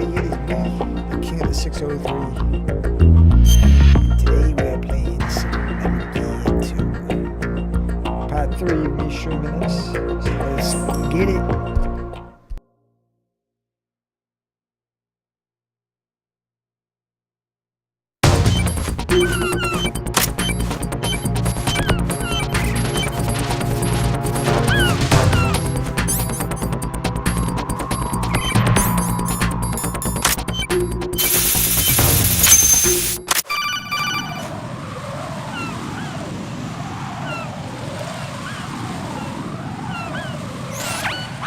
everybody, it is me, the king of the 603. Today we are playing some MD2. Part 3 of me streaming this, so let's get it.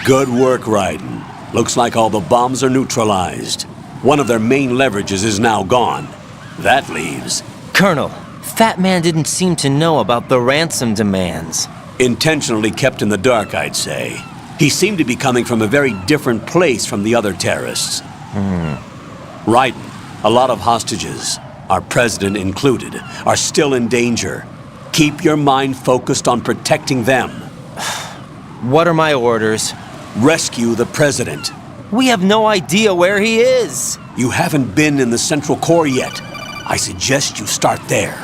Good work, Raiden. Looks like all the bombs are neutralized. One of their main leverages is now gone. That leaves... Colonel, Fat Man didn't seem to know about the ransom demands. Intentionally kept in the dark, I'd say. He seemed to be coming from a very different place from the other terrorists. Raiden, a lot of hostages, our president included, are still in danger. Keep your mind focused on protecting them. What are my orders? Rescue the president. We have no idea where he is. You haven't been in the Central Core yet. I suggest you start there.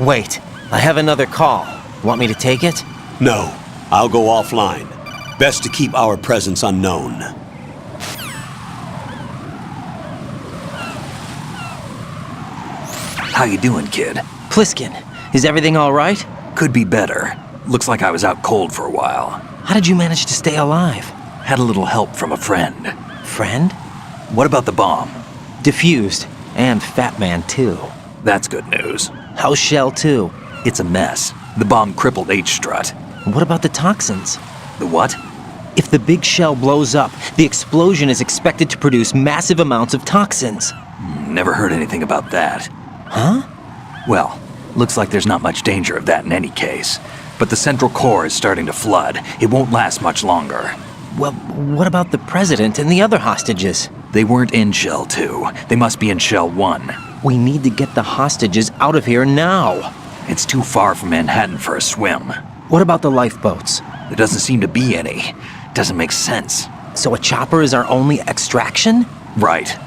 Wait, I have another call. Want me to take it? No, I'll go offline. Best to keep our presence unknown. How you doing, kid? Pliskin, is everything all right? Could be better. Looks like I was out cold for a while. How did you manage to stay alive? Had a little help from a friend. Friend? What about the bomb? Diffused. And Fat Man, too. That's good news. How's Shell, too? It's a mess. The bomb crippled H-Strut. What about the toxins? The what? If the big shell blows up, the explosion is expected to produce massive amounts of toxins. Never heard anything about that. Huh? Well, looks like there's not much danger of that in any case. But the Central Core is starting to flood. It won't last much longer. Well, what about the president and the other hostages? They weren't in Shell 2. They must be in Shell 1. We need to get the hostages out of here now. It's too far from Manhattan for a swim. What about the lifeboats? There doesn't seem to be any. Doesn't make sense. So a chopper is our only extraction? Right.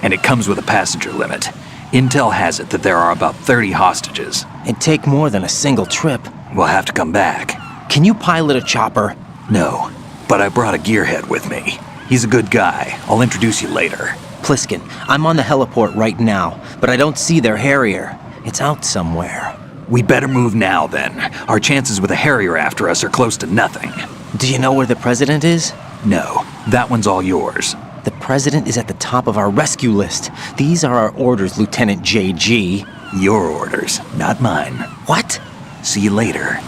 And it comes with a passenger limit. Intel has it that there are about 30 hostages. It'd take more than a single trip. We'll have to come back. Can you pilot a chopper? No, but I brought a gearhead with me. He's a good guy. I'll introduce you later. Pliskin, I'm on the heliport right now, but I don't see their Harrier. It's out somewhere. We better move now, then. Our chances with a Harrier after us are close to nothing. Do you know where the president is? No, that one's all yours. The president is at the top of our rescue list. These are our orders, Lieutenant JG. Your orders, not mine. What? See you later.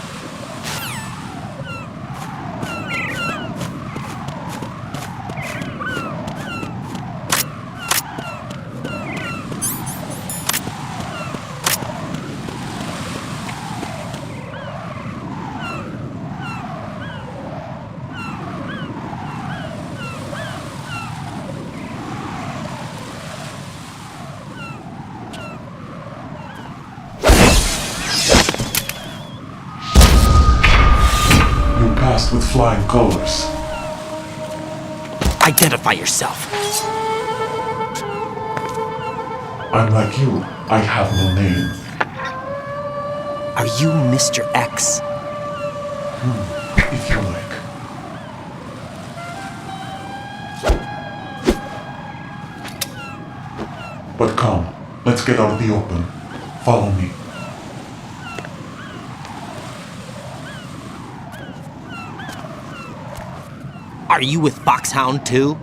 With flying colors. Identify yourself. I'm like you. I have no name. Are you Mr. X? If you like. But come, let's get out of the open. Follow me. Are you with Foxhound too?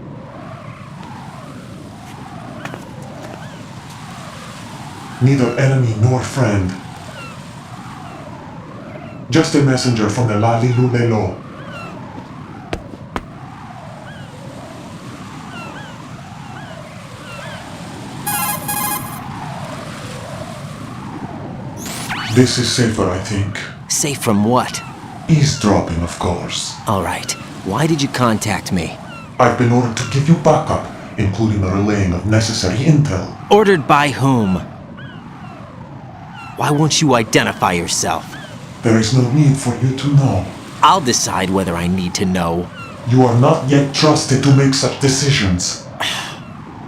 Neither enemy nor friend. Just a messenger from the Lali Lulelo. This is safer, I think. Safe from what? Eavesdropping, of course. All right. Why did you contact me? I've been ordered to give you backup, including the relaying of necessary intel. Ordered by whom? Why won't you identify yourself? There is no need for you to know. I'll decide whether I need to know. You are not yet trusted to make such decisions.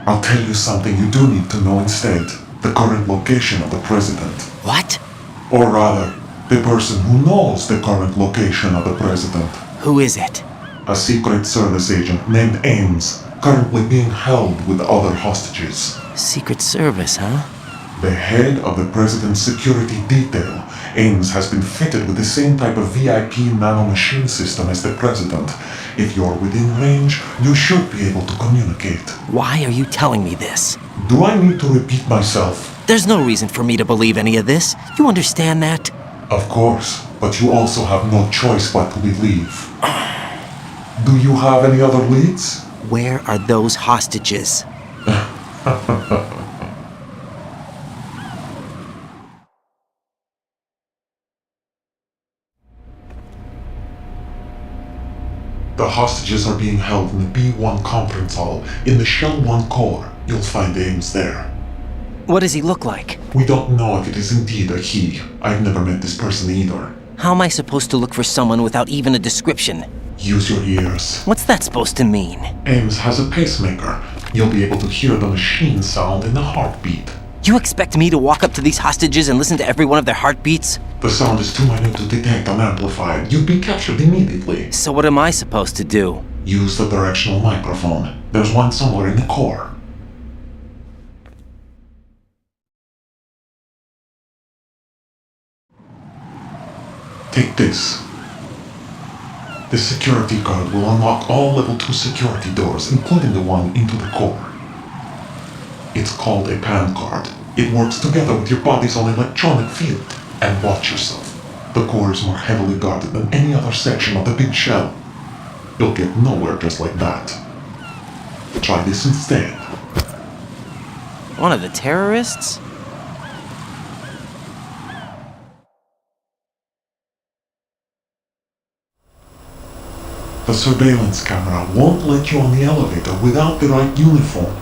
I'll tell you something you do need to know instead. The current location of the president. What? Or rather, the person who knows the current location of the president. Who is it? A Secret Service agent named Ames, currently being held with other hostages. Secret Service, huh? The head of the president's security detail, Ames has been fitted with the same type of VIP nanomachine system as the president. If you're within range, you should be able to communicate. Why are you telling me this? Do I need to repeat myself? There's no reason for me to believe any of this. You understand that? Of course, but you also have no choice but to believe. Do you have any other leads? Where are those hostages? The hostages are being held in the B1 conference hall in the Shell 1 core. You'll find Ames there. What does he look like? We don't know if it is indeed a he. I've never met this person either. How am I supposed to look for someone without even a description? Use your ears. What's that supposed to mean? Ames has a pacemaker. You'll be able to hear the machine sound in the heartbeat. You expect me to walk up to these hostages and listen to every one of their heartbeats? The sound is too minute to detect unamplified. You'd be captured immediately. So what am I supposed to do? Use the directional microphone. There's one somewhere in the core. Take this. The security card will unlock all level 2 security doors, including the one into the core. It's called a PAN card. It works together with your body's own electronic field. And watch yourself. The core is more heavily guarded than any other section of the big shell. You'll get nowhere just like that. Try this instead. One of the terrorists? The surveillance camera won't let you on the elevator without the right uniform.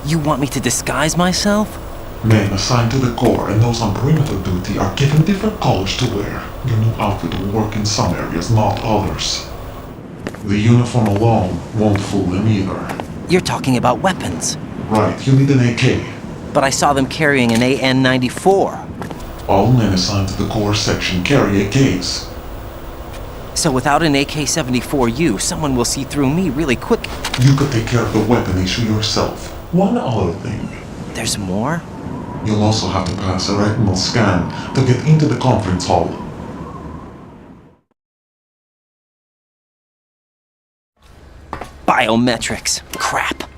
You want me to disguise myself? Men assigned to the core and those on perimeter duty are given different colors to wear. Your new outfit will work in some areas, not others. The uniform alone won't fool them either. You're talking about weapons. Right, you need an AK. But I saw them carrying an AN-94. All men assigned to the core section carry AKs. So without an AK-74U, someone will see through me really quick. You could take care of the weapon issue yourself. One other thing. There's more? You'll also have to pass a retinal scan to get into the conference hall. Biometrics. Crap.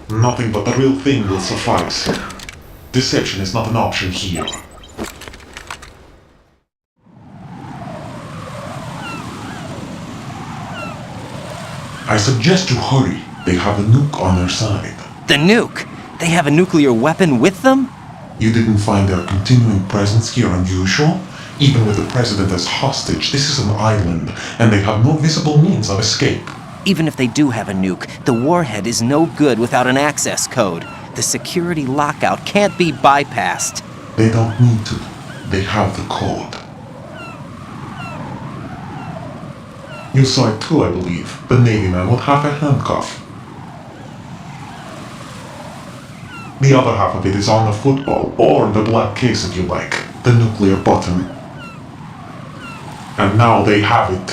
Nothing but the real thing will suffice. Deception is not an option here. I suggest you hurry. They have a nuke on their side. The nuke? They have a nuclear weapon with them? You didn't find their continuing presence here unusual? Even with the president as hostage, this is an island, and they have no visible means of escape. Even if they do have a nuke, the warhead is no good without an access code. The security lockout can't be bypassed. They don't need to. They have the code. You saw it too, I believe. The Navy man with half a handcuff. The other half of it is on the football, or the black case if you like. The nuclear button. And now they have it.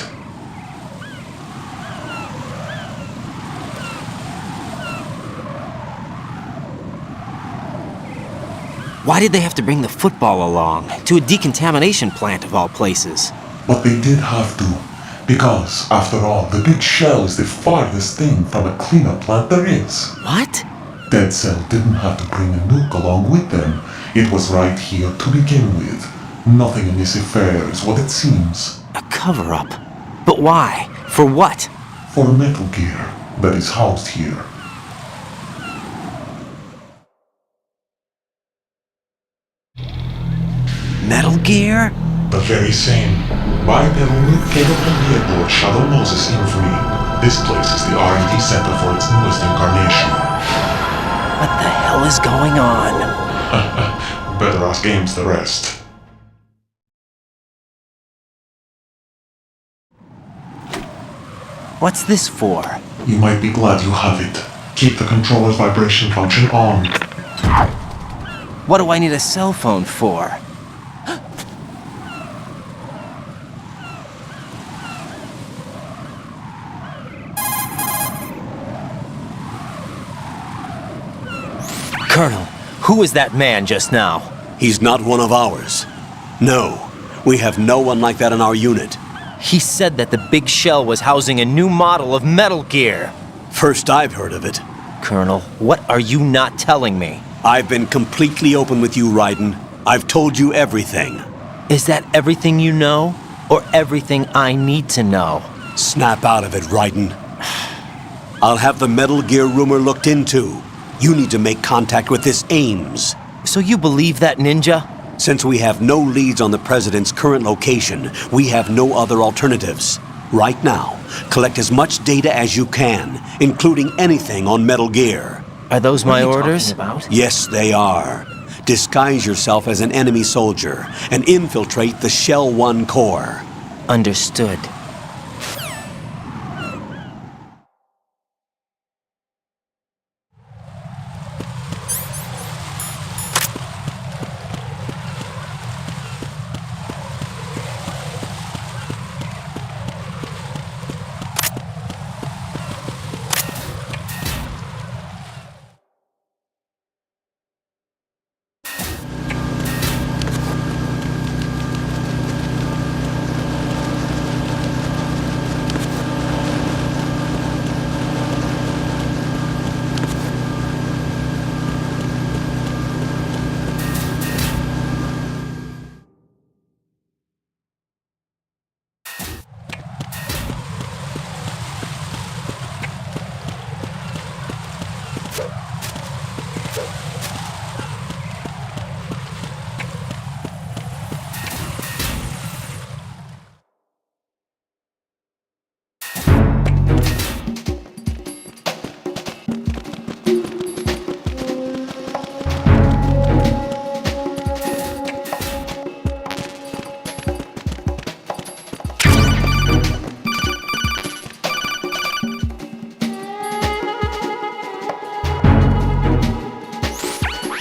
Why did they have to bring the football along? To a decontamination plant of all places. But they did have to. Because, after all, the big shell is the farthest thing from a cleanup plant there is. What? Dead Cell didn't have to bring a nuke along with them. It was right here to begin with. Nothing in this affair is what it seems. A cover-up. But why? For what? For Metal Gear that is housed here. Metal Gear? The very same. Bipedal nuke-capable vehicle Shadow Moses infamy. This place is the R&D center for its newest incarnation. What the hell is going on? Better ask Ames the rest. What's this for? You might be glad you have it. Keep the controller's vibration function on. What do I need a cell phone for? Colonel, who was that man just now? He's not one of ours. No, we have no one like that in our unit. He said that the big shell was housing a new model of Metal Gear. First I've heard of it. Colonel, what are you not telling me? I've been completely open with you, Raiden. I've told you everything. Is that everything you know? Or everything I need to know? Snap out of it, Raiden. I'll have the Metal Gear rumor looked into. You need to make contact with this Ames. So you believe that ninja? Since we have no leads on the President's current location, we have no other alternatives. Right now, collect as much data as you can, including anything on Metal Gear. Are those my orders? Yes, they are. Disguise yourself as an enemy soldier and infiltrate the Shell 1 core. Understood.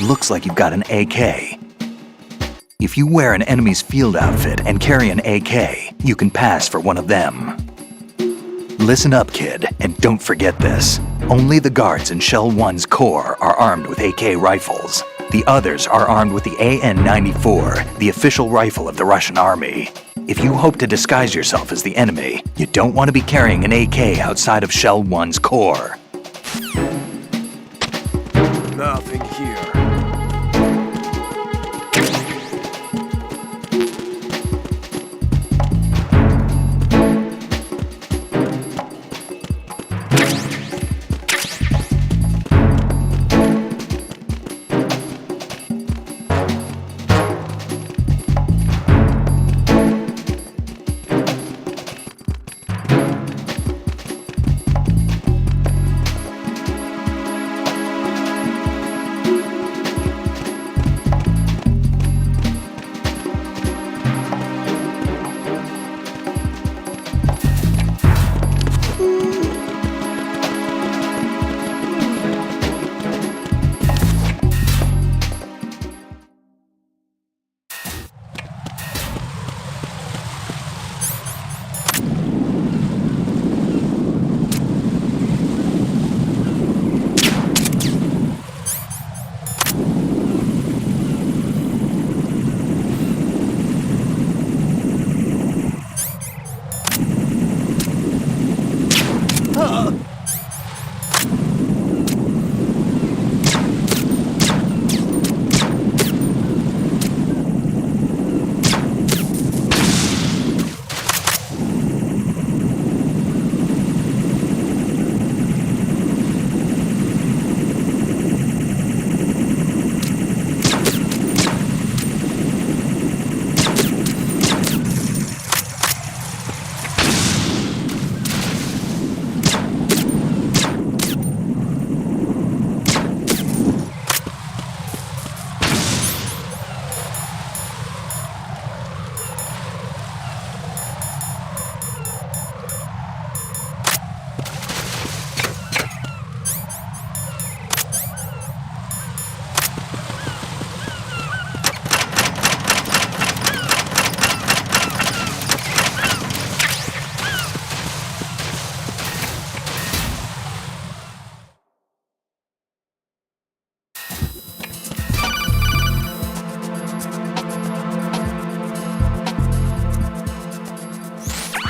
Looks like you've got an AK. If you wear an enemy's field outfit and carry an AK, you can pass for one of them. Listen up, kid, and don't forget this. Only the guards in Shell 1's core are armed with AK rifles. The others are armed with the AN-94, the official rifle of the Russian army. If you hope to disguise yourself as the enemy, you don't want to be carrying an AK outside of Shell 1's core. Nothing here.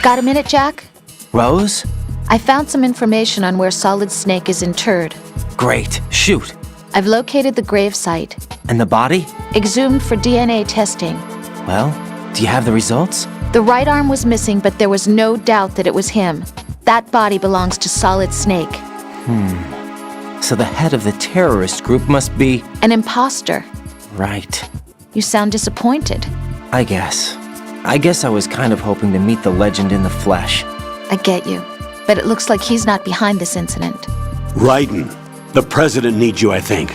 Got a minute, Jack? Rose? I found some information on where Solid Snake is interred. Great. Shoot. I've located the grave site, And the body? exhumed for DNA testing. Well, do you have the results? The right arm was missing, but there was no doubt that it was him. That body belongs to Solid Snake. So the head of the terrorist group must be... An imposter. Right. You sound disappointed. I guess. I was kind of hoping to meet the legend in the flesh. I get you. But it looks like he's not behind this incident. Raiden, the president needs you, I think.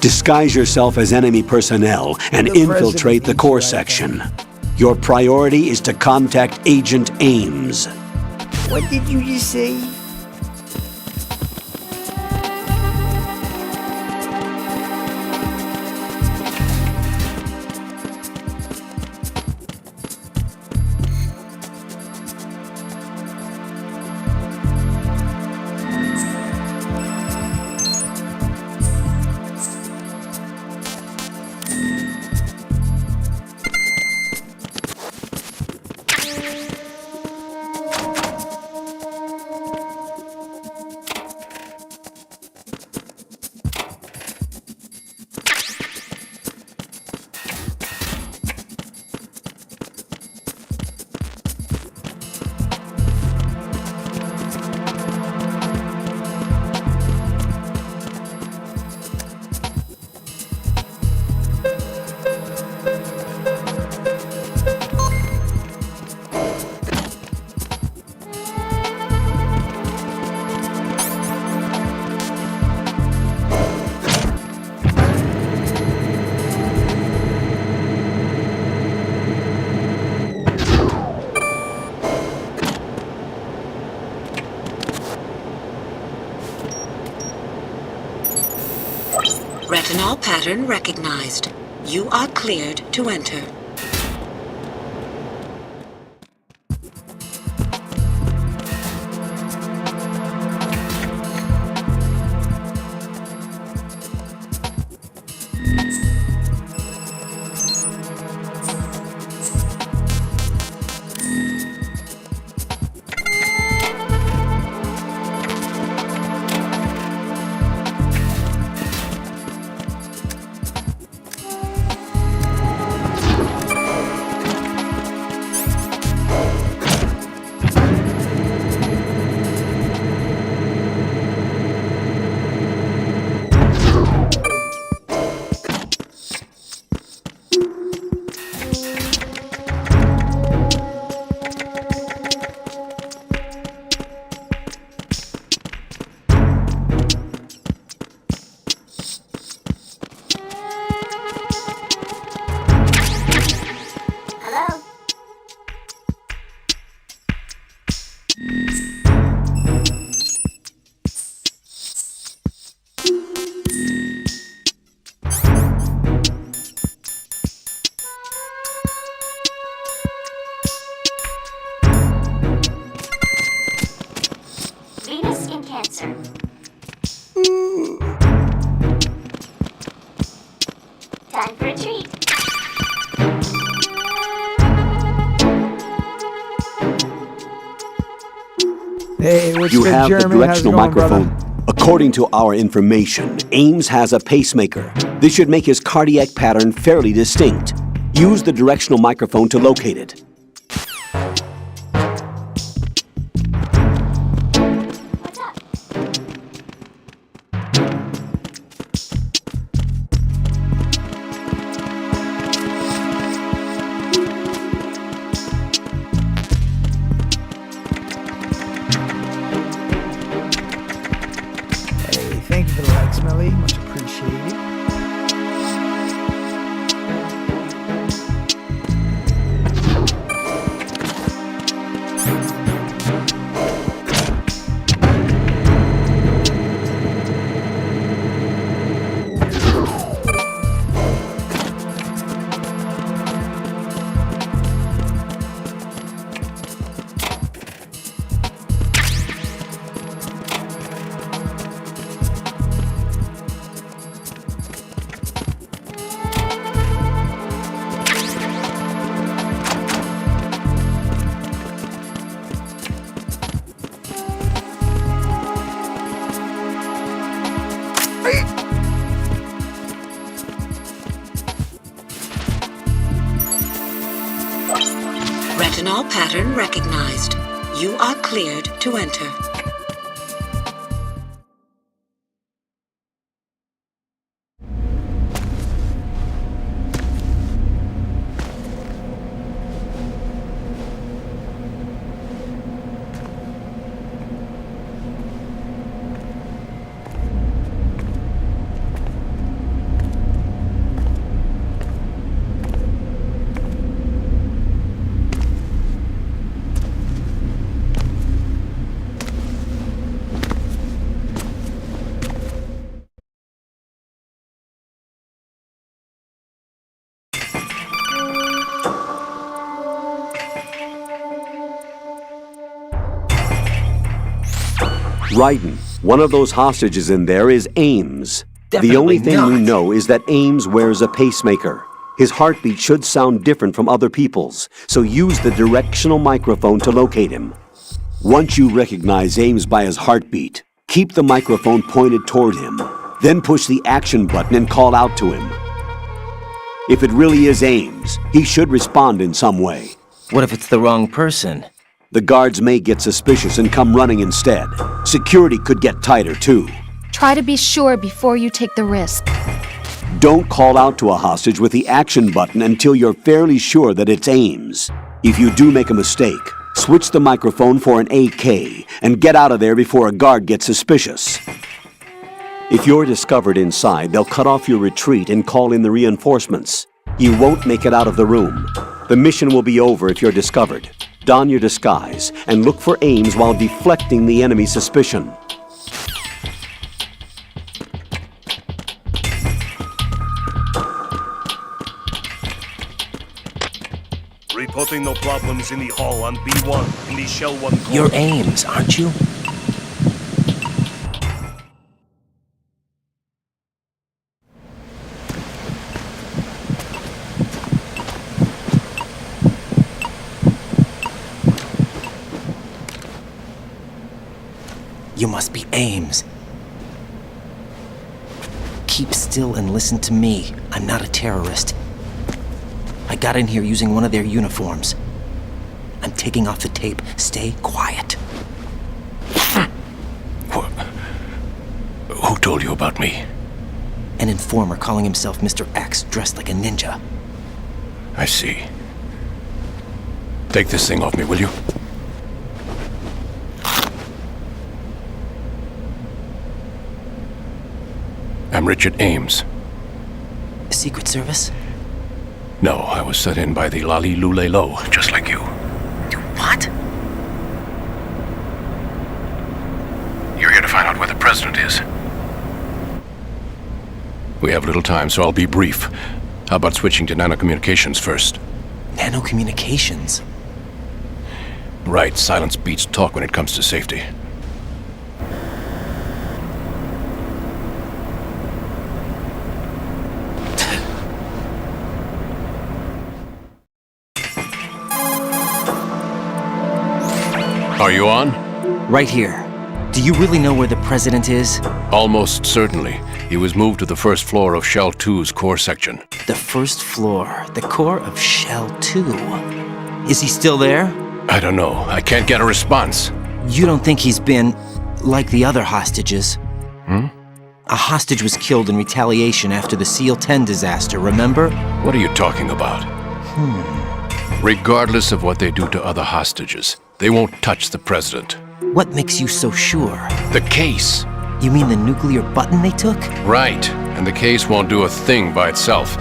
Disguise yourself as enemy personnel and The president infiltrate the needs core you, I think. section. Your priority is to contact Agent Ames. What did you just say? Retinol pattern recognized. You are cleared to enter. Venus in Cancer. Time for a treat. Hey, what's You good, have the Jeremy? How's it directional going, microphone. brother? According to our information, Ames has a pacemaker. This should make his cardiac pattern fairly distinct. Use the directional microphone to locate it. What's up? Hey, thank you for the like, Smelly. Much appreciated. Signal pattern recognized. You are cleared to enter. Raiden, one of those hostages in there is Ames. The only thing we know is that Ames wears a pacemaker. His heartbeat should sound different from other people's, so use the directional microphone to locate him. Once you recognize Ames by his heartbeat, keep the microphone pointed toward him. Then push the action button and call out to him. If it really is Ames, he should respond in some way. What if it's the wrong person? The guards may get suspicious and come running instead. Security could get tighter, too. Try to be sure before you take the risk. Don't call out to a hostage with the action button until you're fairly sure that it's Ames. If you do make a mistake, switch the microphone for an AK and get out of there before a guard gets suspicious. If you're discovered inside, they'll cut off your retreat and call in the reinforcements. You won't make it out of the room. The mission will be over if you're discovered. Don your disguise and look for Ames while deflecting the enemy's suspicion. Reporting no problems in the hall on B1 in the Shell 1 core. You're Ames, aren't you? You must be Ames. Keep still and listen to me. I'm not a terrorist. I got in here using one of their uniforms. I'm taking off the tape. Stay quiet. Who told you about me? An informer calling himself Mr. X, dressed like a ninja. I see. Take this thing off me, will you? I'm Richard Ames. Secret Service? No, I was set in by the Lali Lule Lo, just like you. What? You're here to find out where the president is. We have little time, so I'll be brief. How about switching to nanocommunications first? Nanocommunications? Right, silence beats talk when it comes to safety. Are you on? Right here. Do you really know where the president is? Almost certainly. He was moved to the first floor of Shell 2's core section. The first floor. The core of Shell 2. Is he still there? I don't know. I can't get a response. You don't think he's been like the other hostages? A hostage was killed in retaliation after the SEAL 10 disaster, remember? What are you talking about? Regardless of what they do to other hostages, they won't touch the president. What makes you so sure? The case. You mean the nuclear button they took? Right. And the case won't do a thing by itself.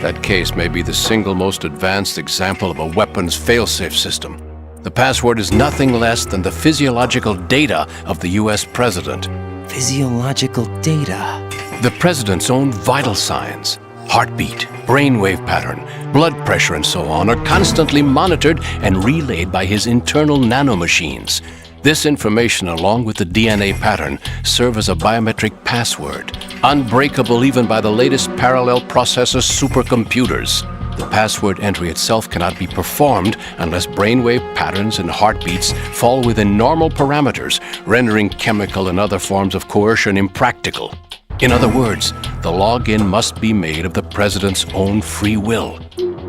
That case may be the single most advanced example of a weapons failsafe system. The password is nothing less than the physiological data of the US president. Physiological data? The president's own vital signs, heartbeat, brainwave pattern, blood pressure, and so on, are constantly monitored and relayed by his internal nanomachines. This information, along with the DNA pattern, serve as a biometric password, unbreakable even by the latest parallel processor supercomputers. The password entry itself cannot be performed unless brainwave patterns and heartbeats fall within normal parameters, rendering chemical and other forms of coercion impractical. In other words, the login must be made of the president's own free will.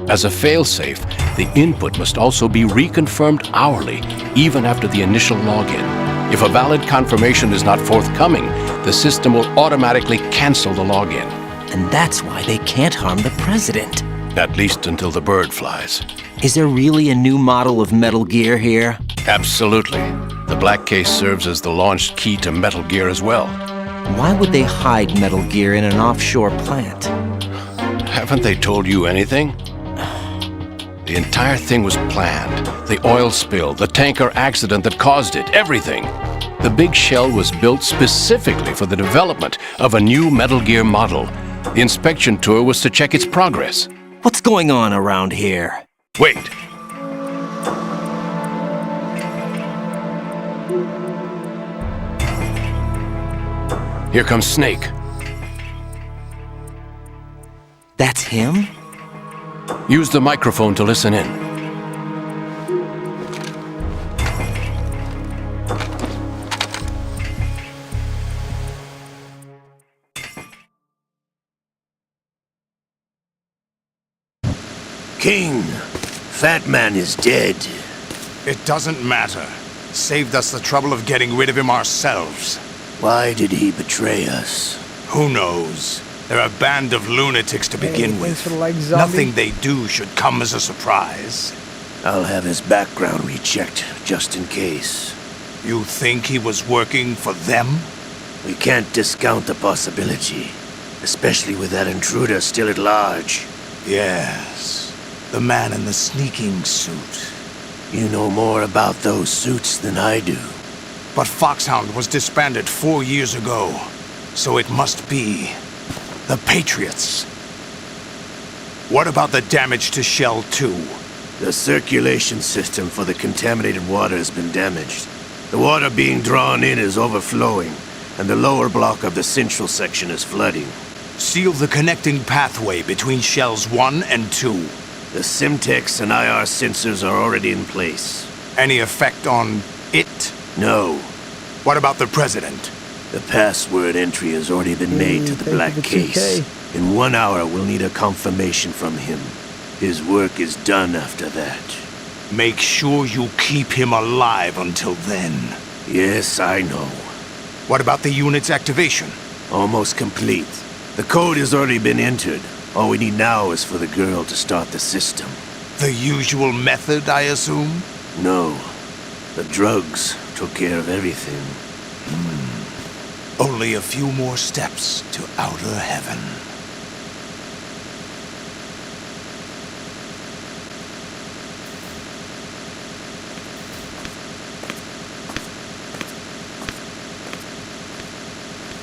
As a failsafe, the input must also be reconfirmed hourly, even after the initial login. If a valid confirmation is not forthcoming, the system will automatically cancel the login. And that's why they can't harm the president. At least until the bird flies. Is there really a new model of Metal Gear here? Absolutely. The black case serves as the launch key to Metal Gear as well. Why would they hide Metal Gear in an offshore plant? Haven't they told you anything? The entire thing was planned. The oil spill, the tanker accident that caused it, everything. The big shell was built specifically for the development of a new Metal Gear model. The inspection tour was to check its progress. What's going on around here? Wait. Here comes Snake. That's him? Use the microphone to listen in. King, Fat Man is dead. It doesn't matter. Saved us the trouble of getting rid of him ourselves. Why did he betray us? Who knows? They're a band of lunatics to begin thanks with. for the like, zombie. Nothing they do should come as a surprise. I'll have his background rechecked, just in case. You think he was working for them? We can't discount the possibility, especially with that intruder still at large. Yes. The man in the sneaking suit. You know more about those suits than I do. But Foxhound was disbanded 4 years ago, so it must be the Patriots. What about the damage to Shell 2? The circulation system for the contaminated water has been damaged. The water being drawn in is overflowing, and the lower block of the central section is flooding. Seal the connecting pathway between Shells 1 and 2. The Simtex and IR sensors are already in place. Any effect on it? No. What about the President? The password entry has already been made to the thank black you for case. 2K. In 1 hour, we'll need a confirmation from him. His work is done after that. Make sure you keep him alive until then. Yes, I know. What about the unit's activation? Almost complete. The code has already been entered. All we need now is for the girl to start the system. The usual method, I assume? No. The drugs took care of everything. Only a few more steps to outer heaven.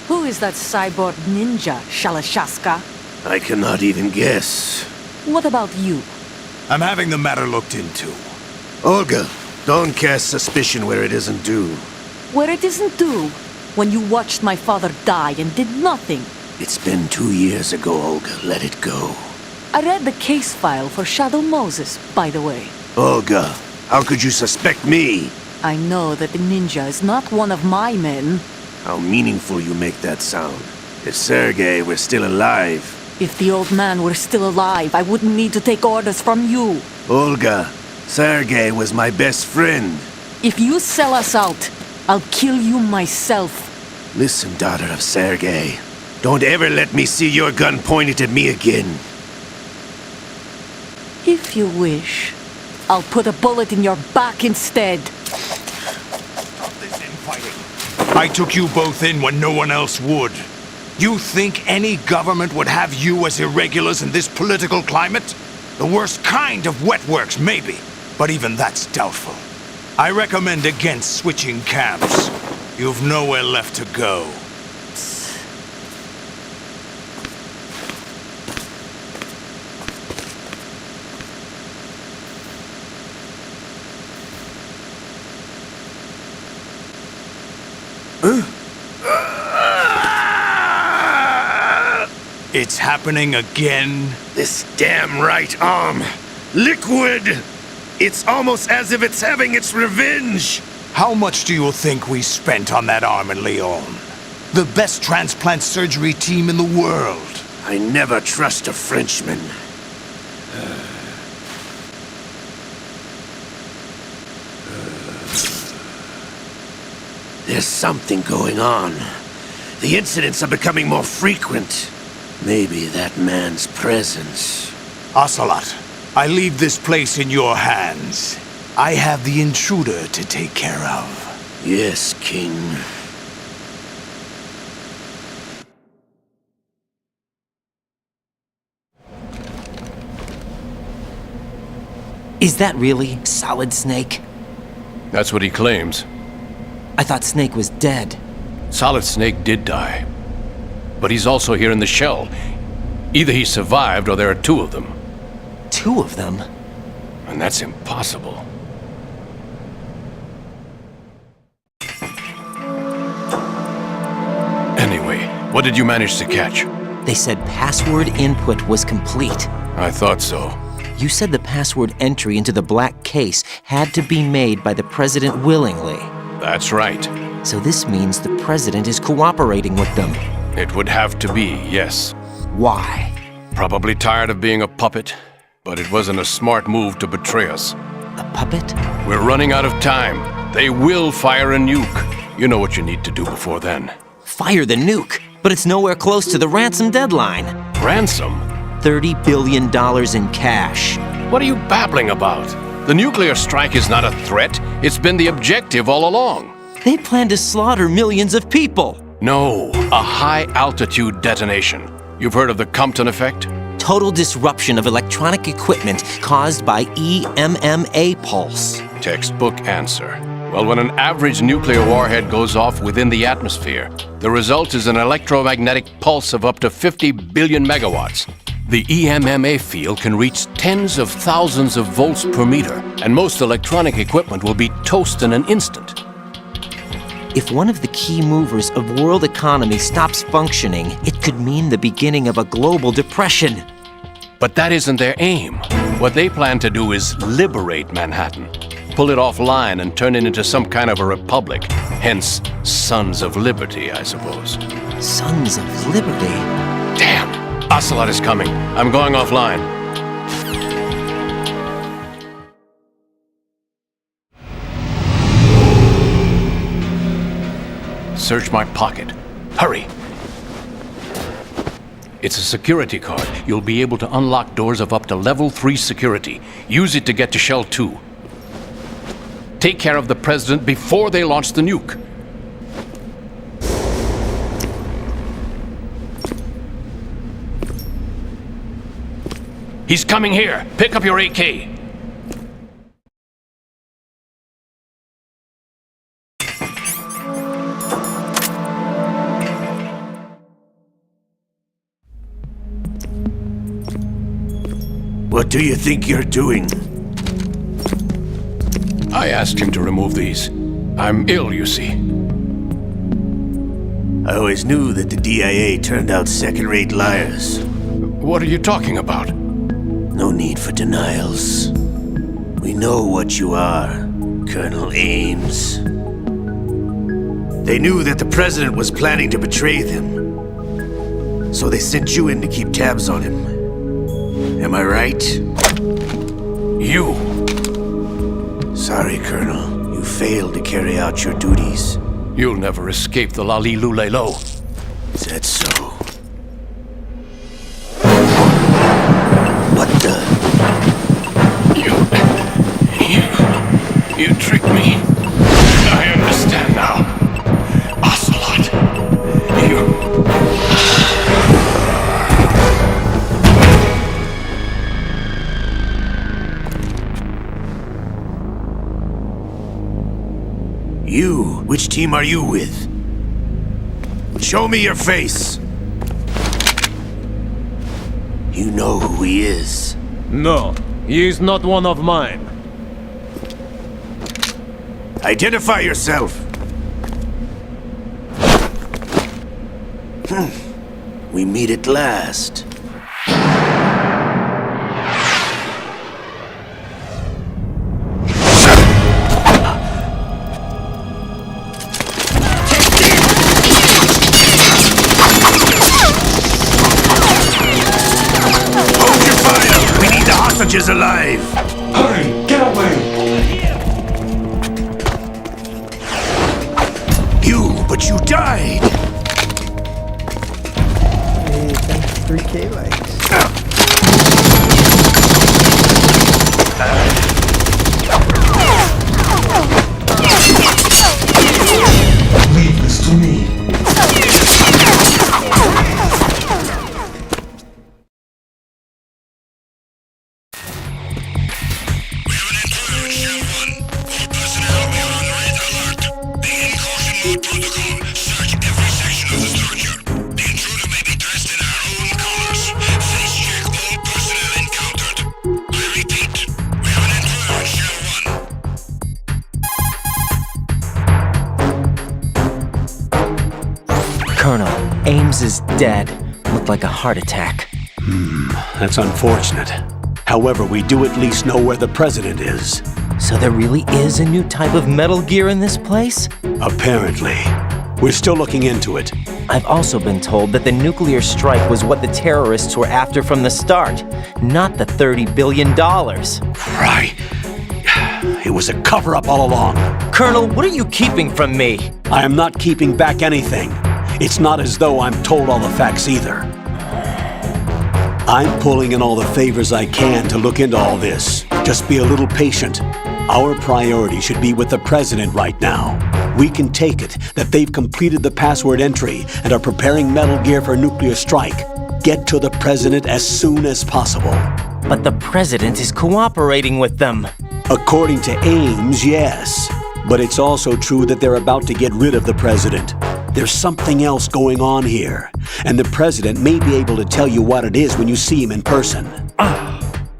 Who is that cyborg ninja, Shalashaska? I cannot even guess. What about you? I'm having the matter looked into. Olga, don't cast suspicion where it isn't due. Where it isn't due, when you watched my father die and did nothing. It's been 2 years ago, Olga. Let it go. I read the case file for Shadow Moses, by the way. Olga, how could you suspect me? I know that the ninja is not one of my men. How meaningful you make that sound. If Sergei were still alive... If the old man were still alive, I wouldn't need to take orders from you. Olga, Sergei was my best friend. If you sell us out, I'll kill you myself. Listen, daughter of Sergei. Don't ever let me see your gun pointed at me again. If you wish, I'll put a bullet in your back instead. Stop this infighting. I took you both in when no one else would. You think any government would have you as irregulars in this political climate? The worst kind of wet works, maybe. But even that's doubtful. I recommend against switching camps. You've nowhere left to go. It's happening again? This damn right arm. Liquid! It's almost as if it's having its revenge! How much do you think we spent on that arm in Lyon? The best transplant surgery team in the world. I never trust a Frenchman. There's something going on. The incidents are becoming more frequent. Maybe that man's presence. Ocelot, I leave this place in your hands. I have the intruder to take care of. Yes, King. Is that really Solid Snake? That's what he claims. I thought Snake was dead. Solid Snake did die. But he's also here in the shell. Either he survived or there are two of them. Two of them? And that's impossible. Anyway, what did you manage to catch? They said password input was complete. I thought so. You said the password entry into the black case had to be made by the president willingly. That's right. So this means the president is cooperating with them. It would have to be, yes. Why? Probably tired of being a puppet, but it wasn't a smart move to betray us. A puppet? We're running out of time. They will fire a nuke. You know what you need to do before then. Fire the nuke? But it's nowhere close to the ransom deadline. Ransom? $30 billion in cash. What are you babbling about? The nuclear strike is not a threat. It's been the objective all along. They plan to slaughter millions of people. No, a high-altitude detonation. You've heard of the Compton effect? Total disruption of electronic equipment caused by EMMA pulse. Textbook answer. Well, when an average nuclear warhead goes off within the atmosphere, the result is an electromagnetic pulse of up to 50 billion megawatts. The EMMA field can reach tens of thousands of volts per meter, and most electronic equipment will be toast in an instant. If one of the key movers of world economy stops functioning, it could mean the beginning of a global depression. But that isn't their aim. What they plan to do is liberate Manhattan. Pull it offline and turn it into some kind of a republic. Hence, Sons of Liberty, I suppose. Sons of Liberty? Damn! Ocelot is coming. I'm going offline. Search my pocket. Hurry! It's a security card. You'll be able to unlock doors of up to level 3 security. Use it to get to Shell 2. Take care of the president before they launch the nuke. He's coming here. Pick up your AK. What do you think you're doing? I asked him to remove these. I'm ill, you see. I always knew that the DIA turned out second-rate liars. What are you talking about? No need for denials. We know what you are, Colonel Ames. They knew that the president was planning to betray them. So they sent you in to keep tabs on him. Am I right? You! Sorry, Colonel. You failed to carry out your duties. You'll never escape the Lali-Lu-Le-Lo. Is that so? What the? You tricked me. I understand now. Ocelot, You? Which team are you with? Show me your face! You know who he is. No, he is not one of mine. Identify yourself! We meet at last. Hold your fire! We need the hostages alive! Hurry! Get away! you died. Hey, thanks for 3K likes. Leave this to me. Colonel, Ames is dead. Looked like a heart attack. That's unfortunate. However, we do at least know where the president is. So there really is a new type of Metal Gear in this place? Apparently. We're still looking into it. I've also been told that the nuclear strike was what the terrorists were after from the start, not the $30 billion. Right. It was a cover-up all along. Colonel, what are you keeping from me? I am not keeping back anything. It's not as though I'm told all the facts either. I'm pulling in all the favors I can to look into all this. Just be a little patient. Our priority should be with the president right now. We can take it that they've completed the password entry and are preparing Metal Gear for nuclear strike. Get to the president as soon as possible. But the president is cooperating with them. According to Ames, yes. But it's also true that they're about to get rid of the president. There's something else going on here, and the president may be able to tell you what it is when you see him in person.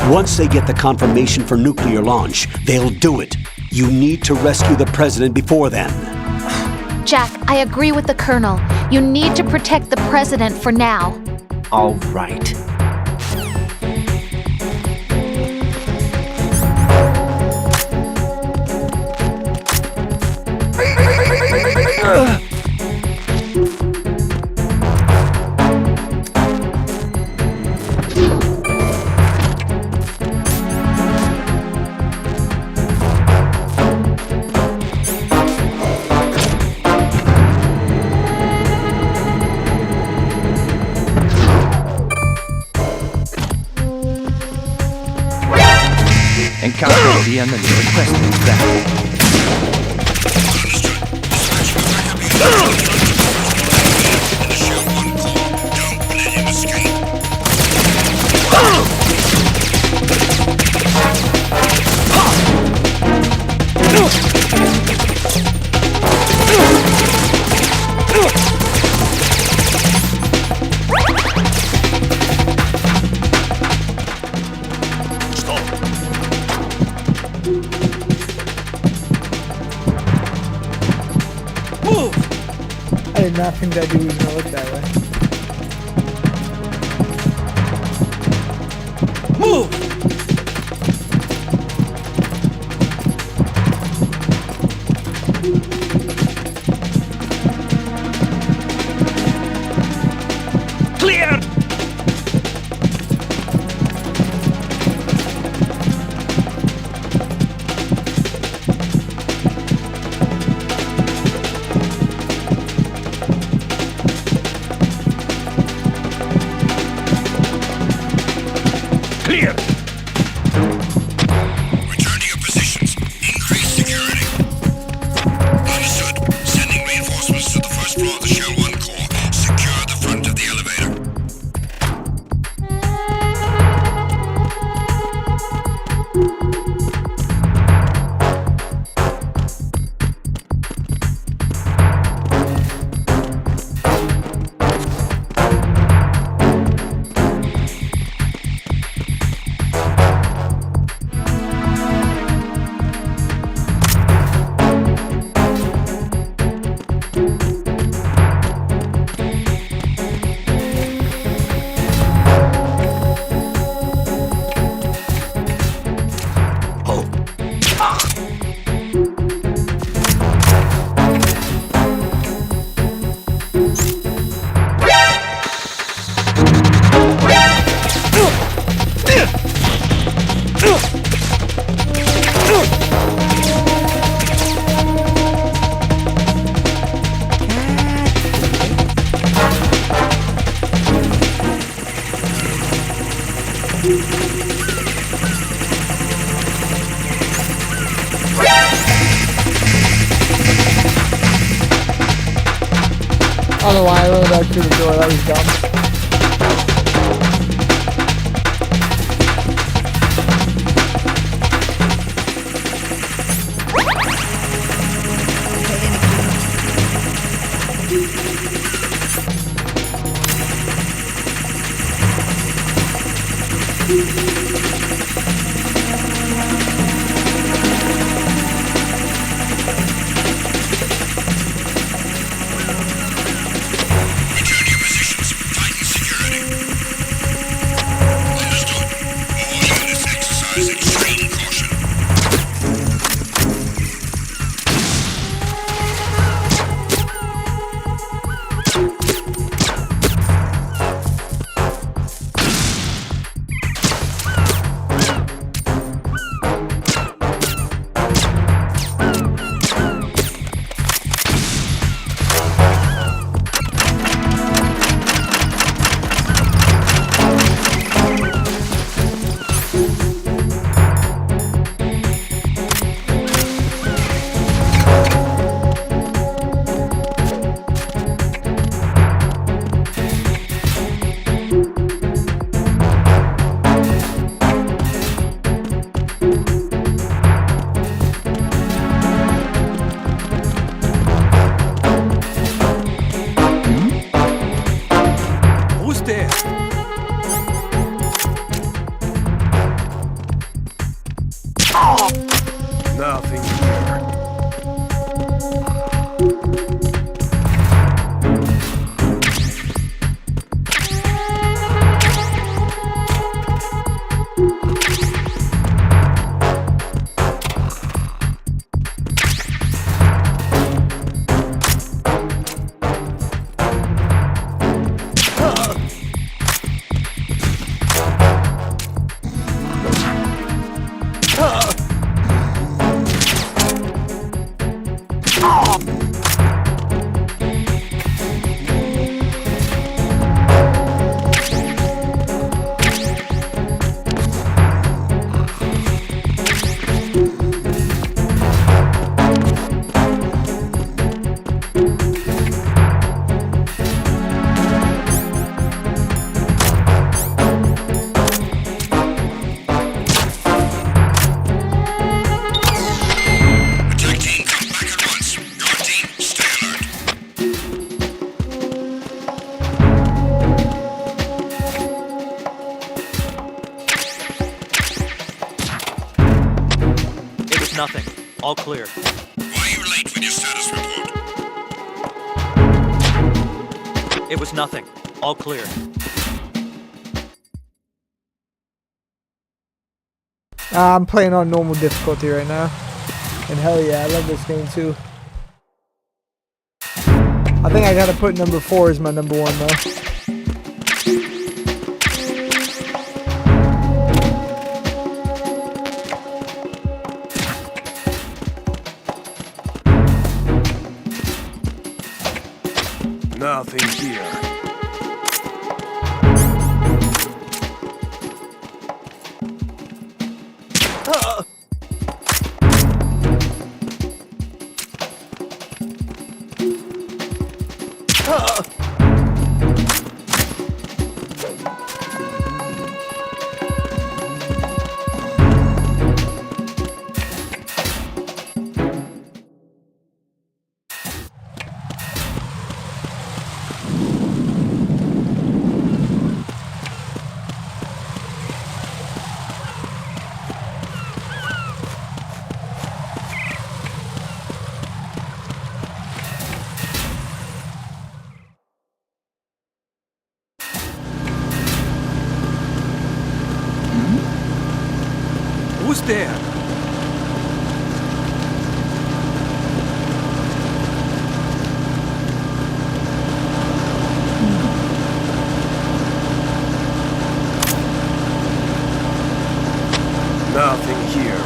Once they get the confirmation for nuclear launch, they'll do it. You need to rescue the president before then. Jack, I agree with the Colonel. You need to protect the president for now. All right. Encounter the enemy requesting that. I did not think that dude was gonna look that way. Move! Clear! Clear! I don't know why I went back through the door. That was dumb. Nothing here. Nothing. All clear. Why are you late with your status report? It was nothing. All clear. I'm playing on normal difficulty right now. And hell yeah, I love this game too. I think I gotta put number 4 as my number 1 though. Nothing here. Who's there? Nothing here.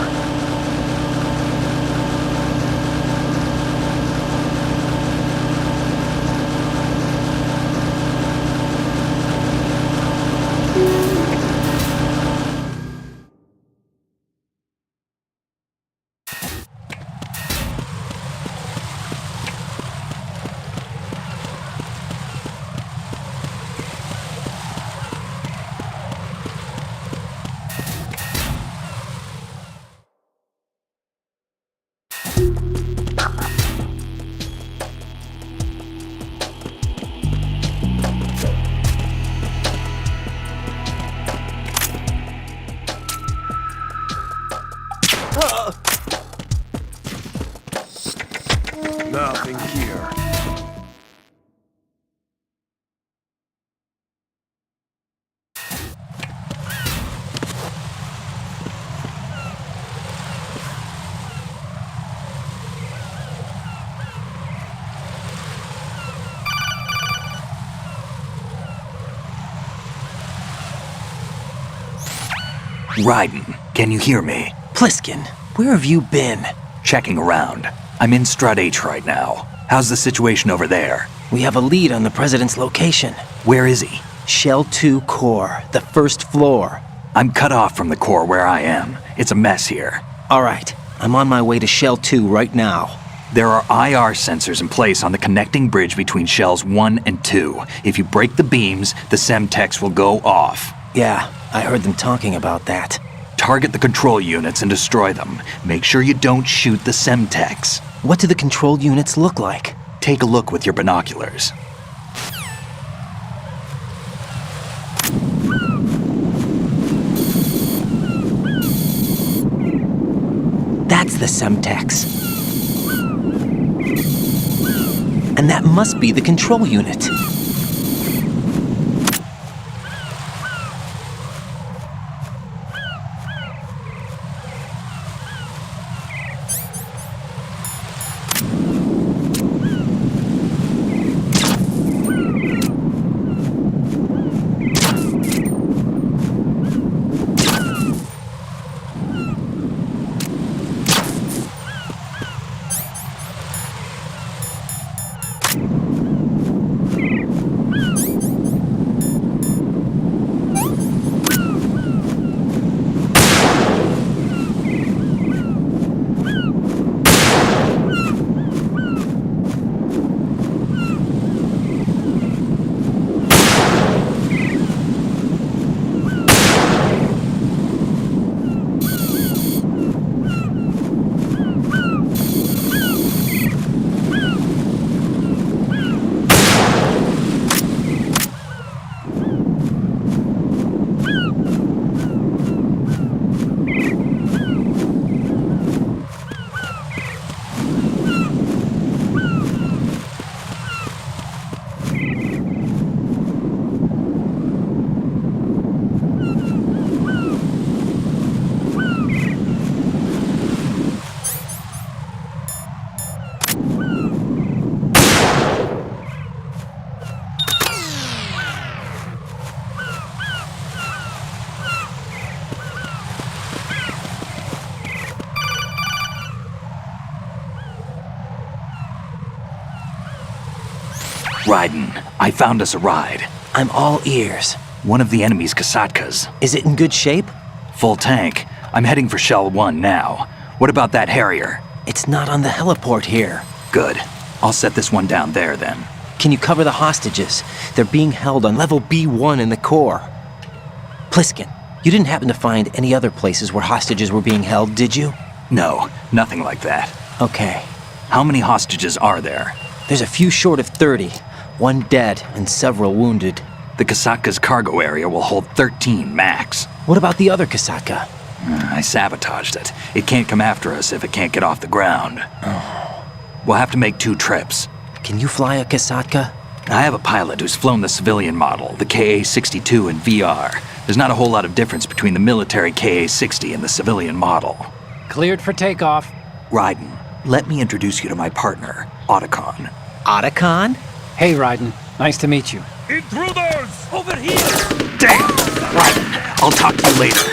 Raiden, can you hear me? Pliskin, where have you been? Checking around. I'm in Strut H right now. How's the situation over there? We have a lead on the President's location. Where is he? Shell 2 core, the first floor. I'm cut off from the core where I am. It's a mess here. All right, I'm on my way to Shell 2 right now. There are IR sensors in place on the connecting bridge between Shells 1 and 2. If you break the beams, the Semtex will go off. Yeah, I heard them talking about that. Target the control units and destroy them. Make sure you don't shoot the Semtex. What do the control units look like? Take a look with your binoculars. That's the Semtex. And that must be the control unit. Raiden, I found us a ride. I'm all ears. One of the enemy's Kasatkas. Is it in good shape? Full tank. I'm heading for Shell 1 now. What about that Harrier? It's not on the heliport here. Good. I'll set this one down there then. Can you cover the hostages? They're being held on level B1 in the core. Pliskin, you didn't happen to find any other places where hostages were being held, did you? No, nothing like that. Okay. How many hostages are there? There's a few short of 30. One dead and several wounded. The Kasatka's cargo area will hold 13 max. What about the other Kasatka? I sabotaged it. It can't come after us if it can't get off the ground. We'll have to make 2 trips. Can you fly a Kasatka? I have a pilot who's flown the civilian model, the KA-62 in VR. There's not a whole lot of difference between the military KA-60 and the civilian model. Cleared for takeoff. Raiden, let me introduce you to my partner, Otacon. Otacon? Hey, Raiden. Nice to meet you. Intruders! Over here! Damn! Raiden, I'll talk to you later.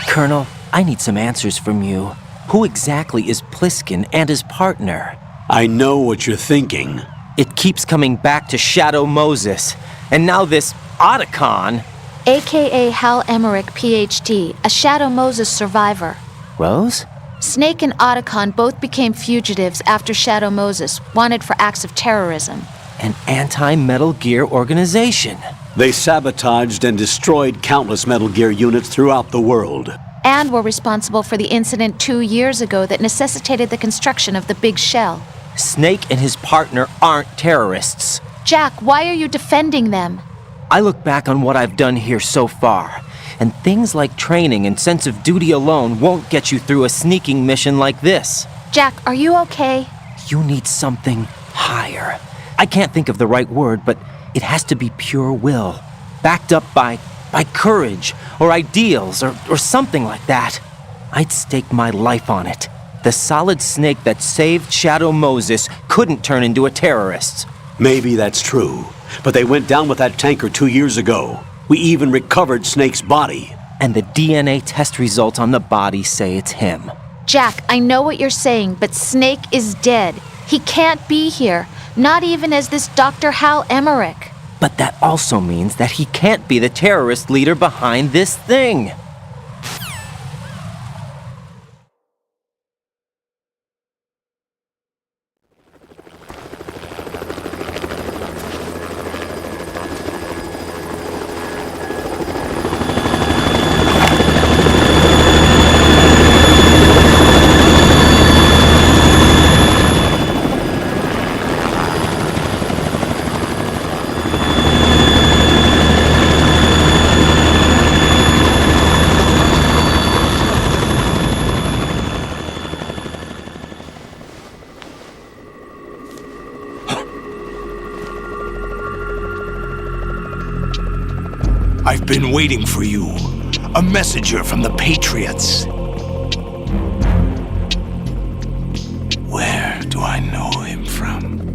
Colonel, I need some answers from you. Who exactly is Pliskin and his partner? I know what you're thinking. It keeps coming back to Shadow Moses. And now this Otacon. AKA Hal Emmerich, PhD, a Shadow Moses survivor. Rose? Snake and Otacon both became fugitives after Shadow Moses, wanted for acts of terrorism. An anti-Metal Gear organization. They sabotaged and destroyed countless Metal Gear units throughout the world. And were responsible for the incident 2 years ago that necessitated the construction of the Big Shell. Snake and his partner aren't terrorists. Jack, why are you defending them? I look back on what I've done here so far, and things like training and sense of duty alone won't get you through a sneaking mission like this. Jack, are you okay? You need something higher. I can't think of the right word, but it has to be pure will, backed up by courage or ideals or something like that. I'd stake my life on it. The solid snake that saved Shadow Moses couldn't turn into a terrorist. Maybe that's true, but they went down with that tanker 2 years ago. We even recovered Snake's body. And the DNA test results on the body say it's him. Jack, I know what you're saying, but Snake is dead. He can't be here, not even as this Dr. Hal Emmerich. But that also means that he can't be the terrorist leader behind this thing. I've been waiting for you. A messenger from the Patriots. Where do I know him from?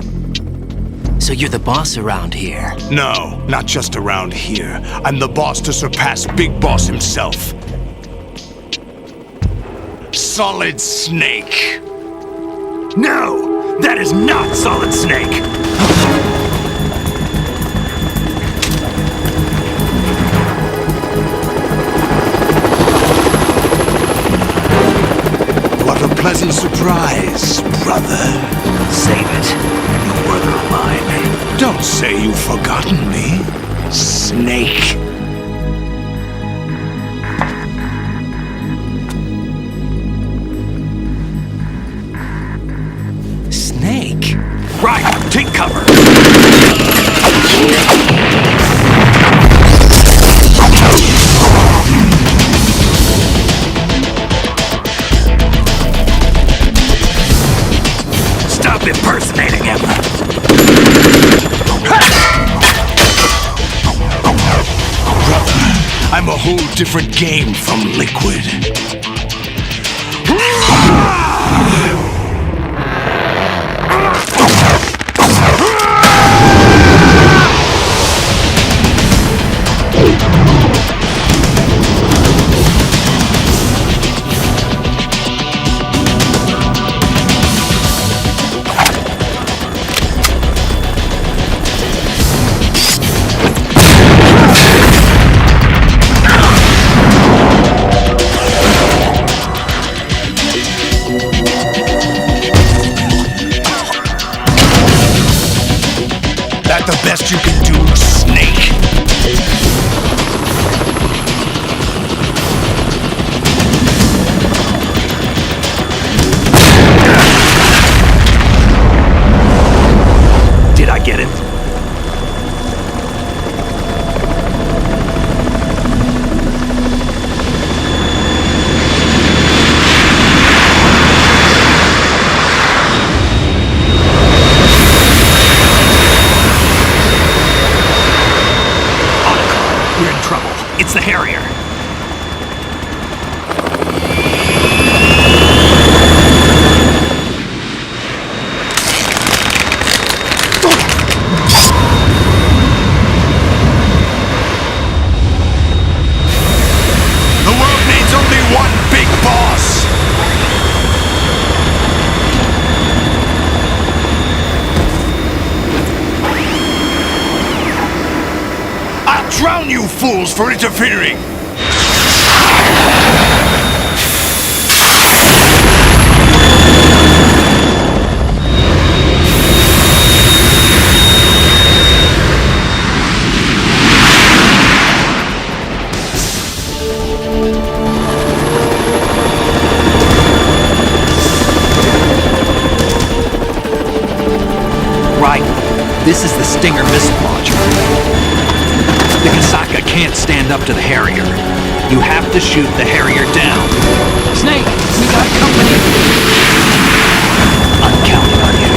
So you're the boss around here? No, not just around here. I'm the boss to surpass Big Boss himself. Solid Snake. No! That is not Solid Snake! What a pleasant surprise, brother. Save it. You brother of mine. Don't say you've forgotten me, Snake. Snake? Right, take cover. Stop impersonating him. Brother, I'm a whole different game from Liquid. That the best you can do, Snake? Did I get it? We're in trouble. It's the Harrier. The world needs only one big boss. I'll drown you fools for interfering. Right. This is the Stinger missile launcher. The Kasaka can't stand up to the Harrier. You have to shoot the Harrier down. Snake, we got company. I'm counting on you.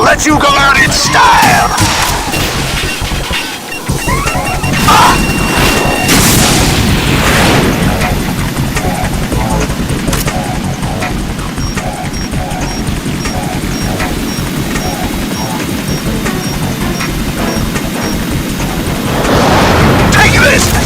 I'll let you go out in style! Take this!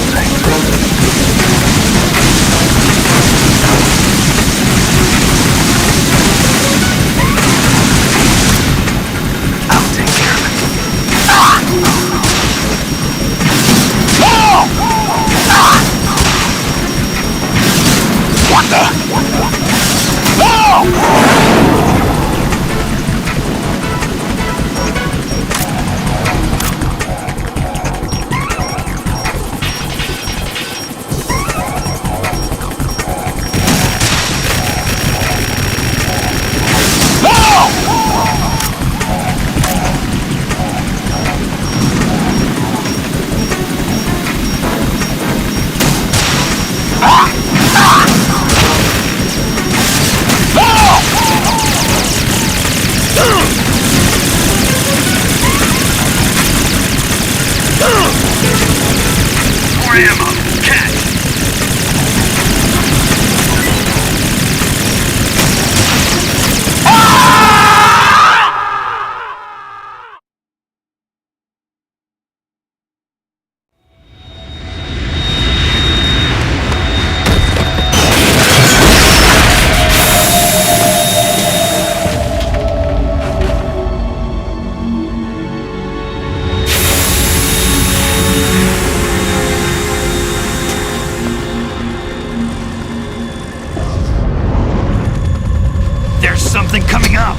There's something coming up!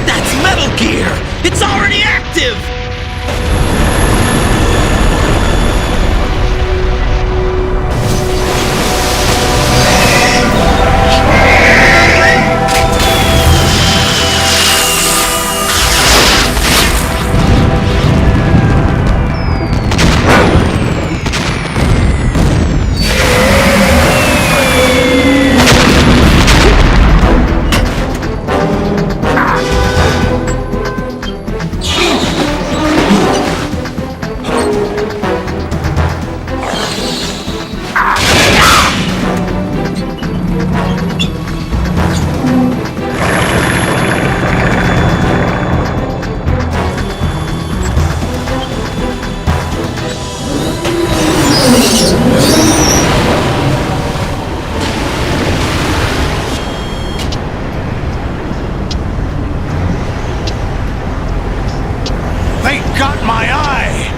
That's Metal Gear! It's already active! They got my eye!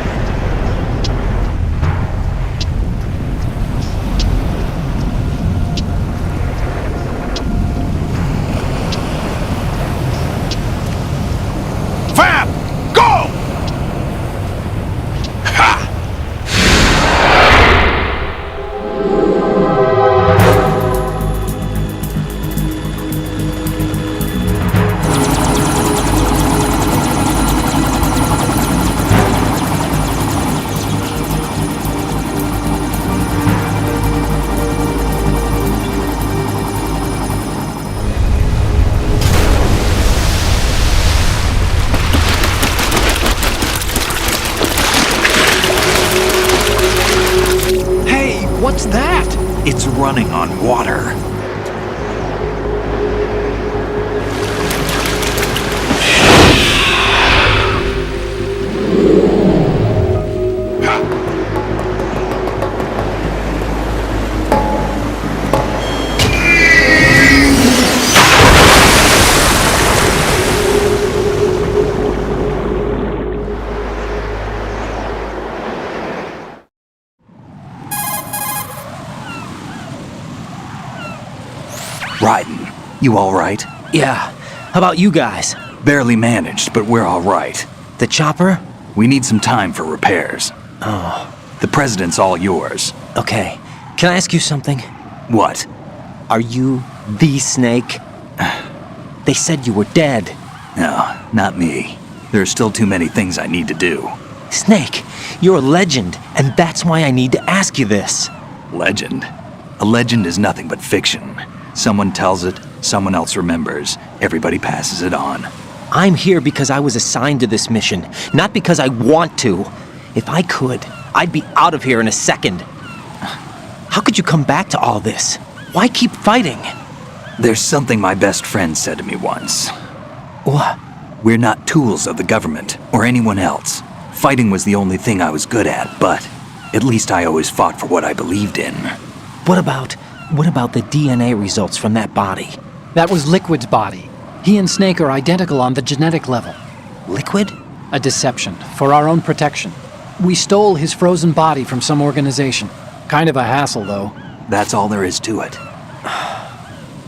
Fab! Go! Ha! What's that? It's running on water. Raiden, you all right? Yeah. How about you guys? Barely managed, but we're all right. The chopper? We need some time for repairs. Oh. The president's all yours. Okay. Can I ask you something? What? Are you the Snake? They said you were dead. No, not me. There are still too many things I need to do. Snake, you're a legend, and that's why I need to ask you this. Legend? A legend is nothing but fiction. Someone tells it, someone else remembers, everybody passes it on. I'm here because I was assigned to this mission, not because I want to. If I could, I'd be out of here in a second. How could you come back to all this? Why keep fighting? There's something my best friend said to me once. What? We're not tools of the government or anyone else. Fighting was the only thing I was good at, but at least I always fought for what I believed in. What about the DNA results from that body? That was Liquid's body. He and Snake are identical on the genetic level. Liquid? A deception, for our own protection. We stole his frozen body from some organization. Kind of a hassle, though. That's all there is to it.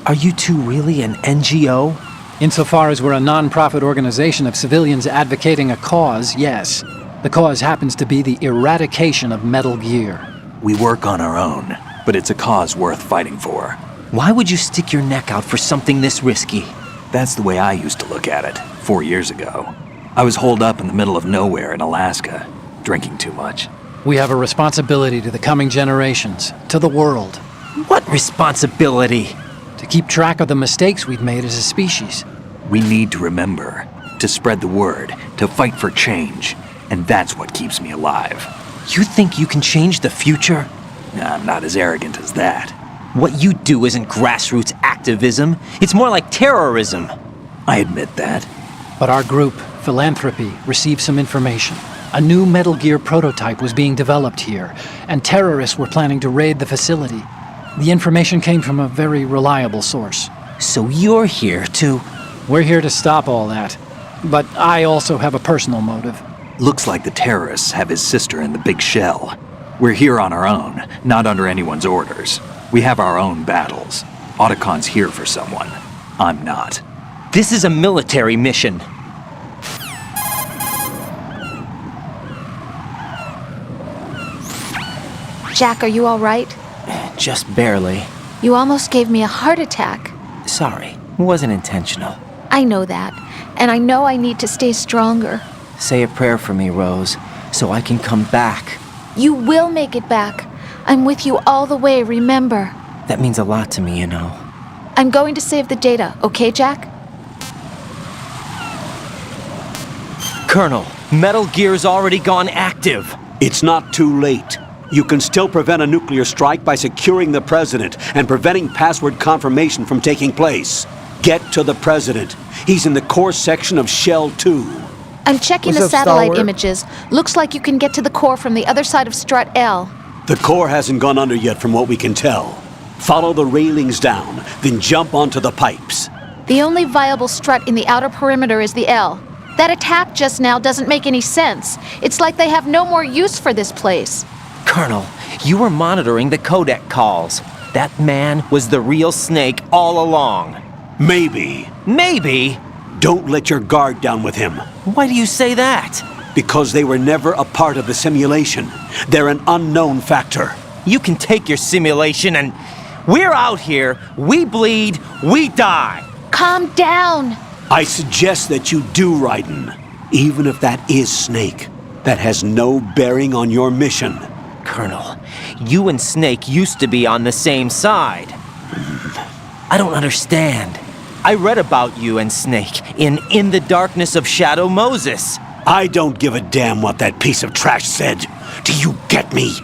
Are you two really an NGO? Insofar as we're a non-profit organization of civilians advocating a cause, yes. The cause happens to be the eradication of Metal Gear. We work on our own, but it's a cause worth fighting for. Why would you stick your neck out for something this risky? That's the way I used to look at it, 4 years ago. I was holed up in the middle of nowhere in Alaska, drinking too much. We have a responsibility to the coming generations, to the world. What responsibility? To keep track of the mistakes we've made as a species. We need to remember, to spread the word, to fight for change, and that's what keeps me alive. You think you can change the future? I'm not as arrogant as that. What you do isn't grassroots activism. It's more like terrorism. I admit that. But our group, Philanthropy, received some information. A new Metal Gear prototype was being developed here, and terrorists were planning to raid the facility. The information came from a very reliable source. So you're here to... We're here to stop all that. But I also have a personal motive. Looks like the terrorists have his sister in the big shell. We're here on our own, not under anyone's orders. We have our own battles. Otacon's here for someone. I'm not. This is a military mission. Jack, are you all right? Just barely. You almost gave me a heart attack. Sorry, it wasn't intentional. I know that, and I know I need to stay stronger. Say a prayer for me, Rose, so I can come back. You will make it back. I'm with you all the way, remember? That means a lot to me, you know. I'm going to save the data, okay, Jack? Colonel, Metal Gear's already gone active. It's not too late. You can still prevent a nuclear strike by securing the president and preventing password confirmation from taking place. Get to the president. He's in the core section of Shell 2. I'm checking What's the up, satellite Stalwart? images. Looks like you can get to the core from the other side of Strut L. The core hasn't gone under yet from what we can tell. Follow the railings down, then jump onto the pipes. The only viable strut in the outer perimeter is the L. That attack just now doesn't make any sense. It's like they have no more use for this place. Colonel, you were monitoring the codec calls. That man was the real Snake all along. Maybe. Maybe? Don't let your guard down with him. Why do you say that? Because they were never a part of the simulation. They're an unknown factor. You can take your simulation and... We're out here, we bleed, we die. Calm down. I suggest that you do, Raiden. Even if that is Snake. That has no bearing on your mission. Colonel, you and Snake used to be on the same side. I don't understand. I read about you and Snake in the Darkness of Shadow Moses. I don't give a damn what that piece of trash said. Do you get me?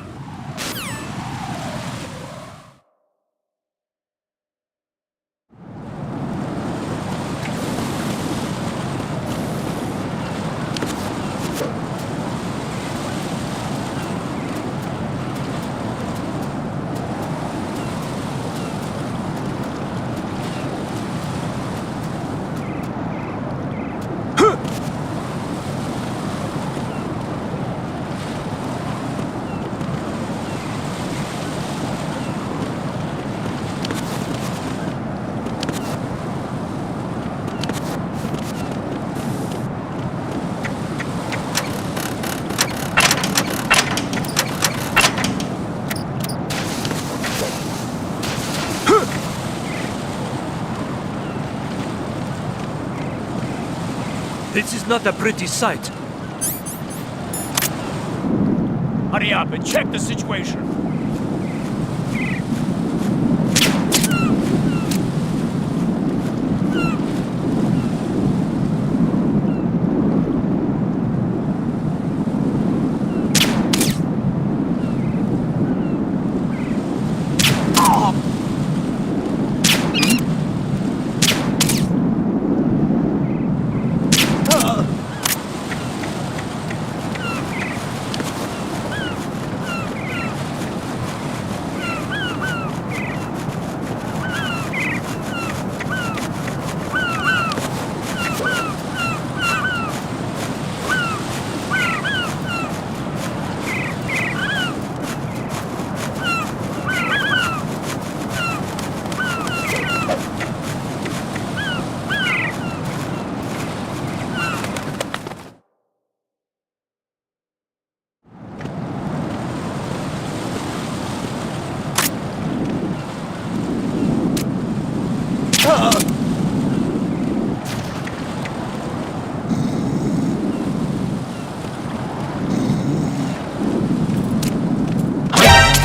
This is not a pretty sight. Hurry up and check the situation.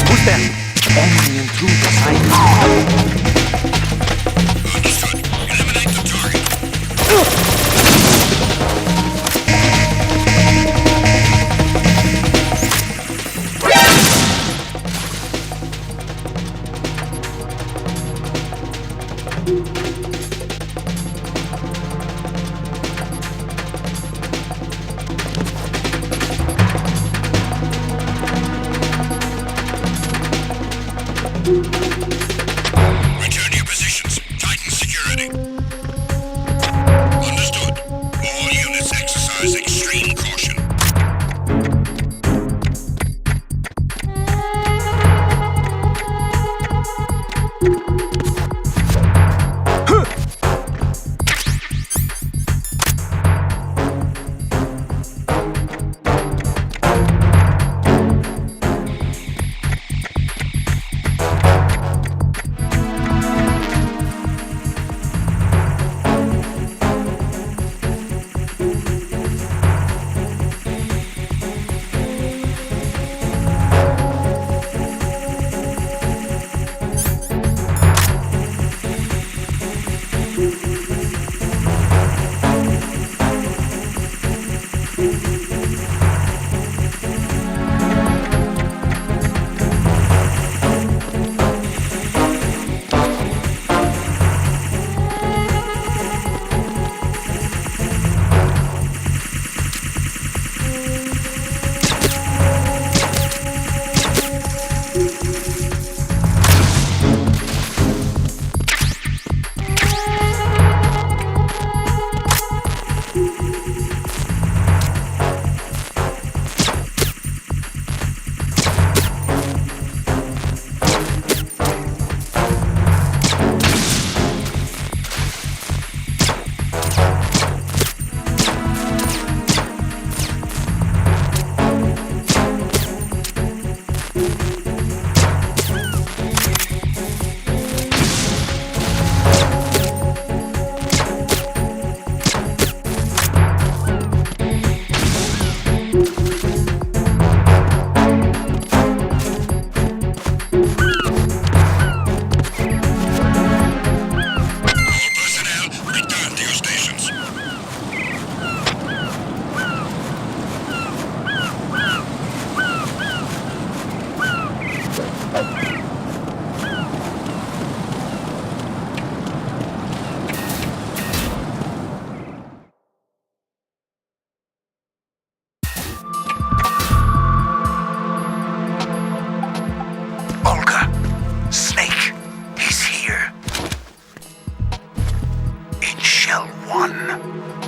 Who's there? Only intruders I Return to your positions. Titan security. Understood. All units exercise extreme caution.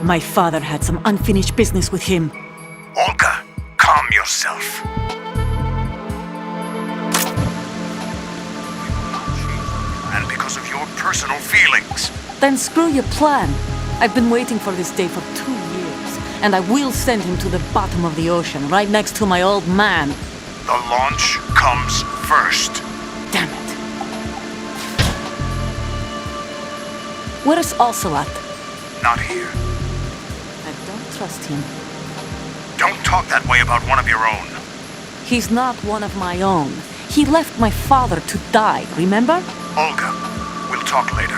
My father had some unfinished business with him. Olga, calm yourself. And because of your personal feelings. Then screw your plan. I've been waiting for this day for 2 years, and I will send him to the bottom of the ocean, right next to my old man. The launch comes first. Damn it. Where is Ocelot? Not here. I don't trust him. Don't talk that way about one of your own. He's not one of my own. He left my father to die, remember? Olga, we'll talk later.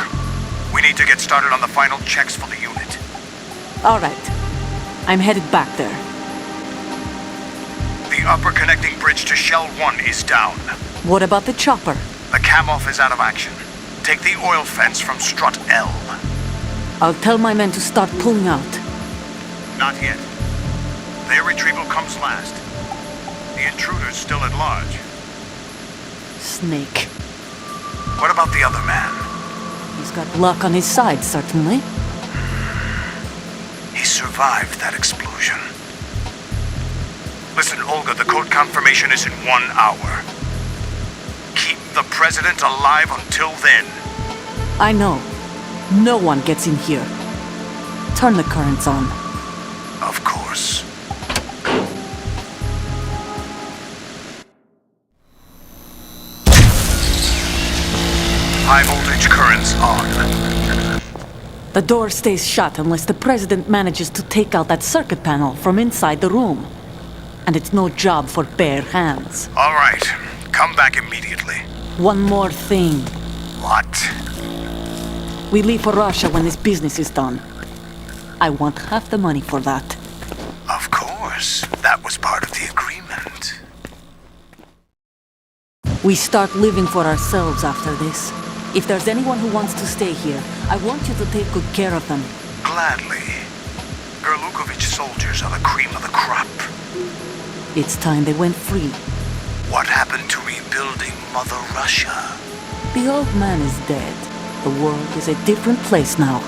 We need to get started on the final checks for the unit. All right. I'm headed back there. The upper connecting bridge to Shell 1 is down. What about the chopper? The cam-off is out of action. Take the oil fence from strut L. I'll tell my men to start pulling out. Not yet. Their retrieval comes last. The intruder's still at large. Snake. What about the other man? He's got luck on his side, certainly. He survived that explosion. Listen, Olga, the code confirmation is in 1 hour. Keep the president alive until then. I know. No one gets in here. Turn the currents on. Of course. High voltage currents on. The door stays shut unless the president manages to take out that circuit panel from inside the room. And it's no job for bare hands. All right. Come back immediately. One more thing. What? We leave for Russia when this business is done. I want half the money for that. Of course. That was part of the agreement. We start living for ourselves after this. If there's anyone who wants to stay here, I want you to take good care of them. Gladly. Gerlukovich soldiers are the cream of the crop. It's time they went free. What happened to rebuilding Mother Russia? The old man is dead. The world is a different place now.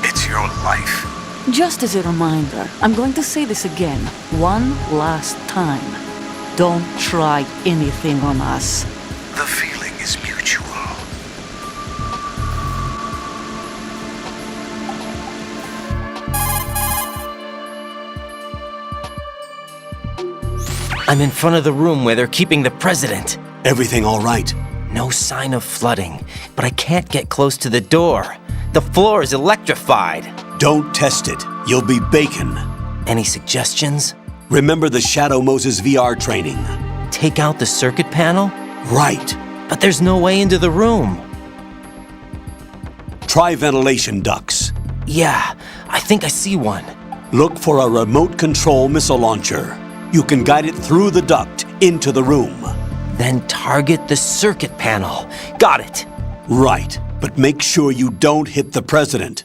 It's your life. Just as a reminder, I'm going to say this again, one last time. Don't try anything on us. The feeling is mutual. I'm in front of the room where they're keeping the president. Everything all right? No sign of flooding, but I can't get close to the door. The floor is electrified. Don't test it. You'll be bacon. Any suggestions? Remember the Shadow Moses VR training. Take out the circuit panel? Right. But there's no way into the room. Try ventilation ducts. Yeah, I think I see one. Look for a remote control missile launcher. You can guide it through the duct into the room. Then target the circuit panel. Got it. Right, but make sure you don't hit the president.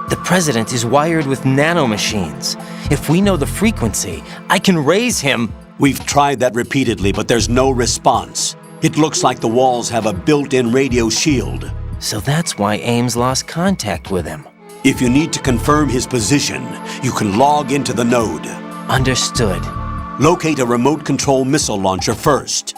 The president is wired with nanomachines. If we know the frequency, I can raise him. We've tried that repeatedly, but there's no response. It looks like the walls have a built-in radio shield. So that's why Ames lost contact with him. If you need to confirm his position, you can log into the node. Understood. Locate a remote control missile launcher first.